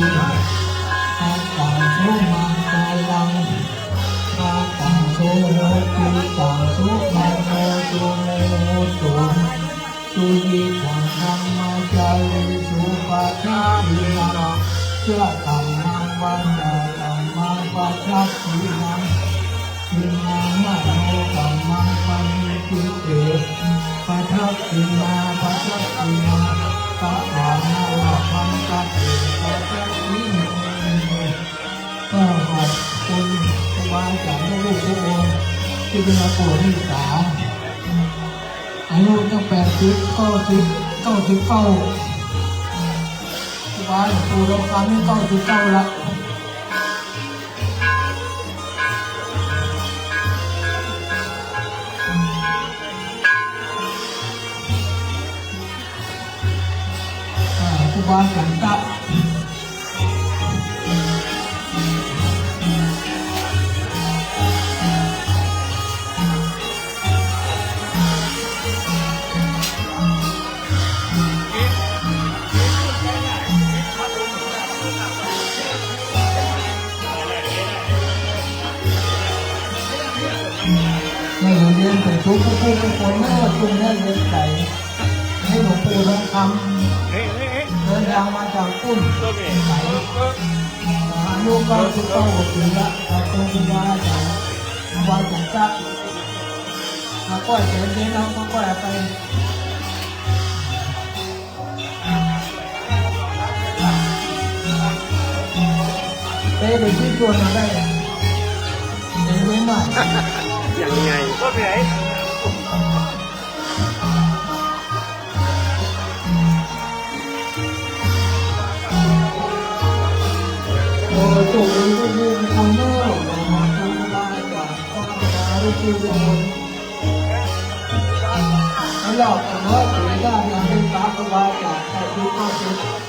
อาตังสุมังกาลังอาตังสุโหติตังสุมังโนตุเมโหตุสุยิตังธรรมจาริสุปะทัพพินังเชื่อธรรมังวันดาธัมมังปะทัพพินังพินังมะโนธัมมังปณิทิเตปะทัพพินาปะทัพพินาปะวานาพังกัปเตปะทัพพิเนก็ขอบคุณครูบาอาจารย์ลูกทุกองค์ที่เป็นอาปู่ที่สามอายุตั้ง80 90 99ว่าปู่เราคำนี้99ละครูบาสังฆะไม่เรียนเป็นทุกผู้เป็นคนไม่ว่าจุ่มแน่เรียนใจให้หลวงปู่ทองคำเดินทางมาจากกุ้นไหนอายุ99 ปีละจากตรงที่ว่าจากวัดจังจักมาก้อยเดินน้ำมาก้อยไปเด็กที่ชวนมาได้เด็กไม่ใหม่ยังไงก็ไปไหนโอ้ตัวเองก็ยืนทำเมื่อมาทำลายจากความตาลุกขึ้นบนอายุ หลอกกันเมื่อถึงได้ยังเป็นตาประวาจากแต่ที่ก็คือ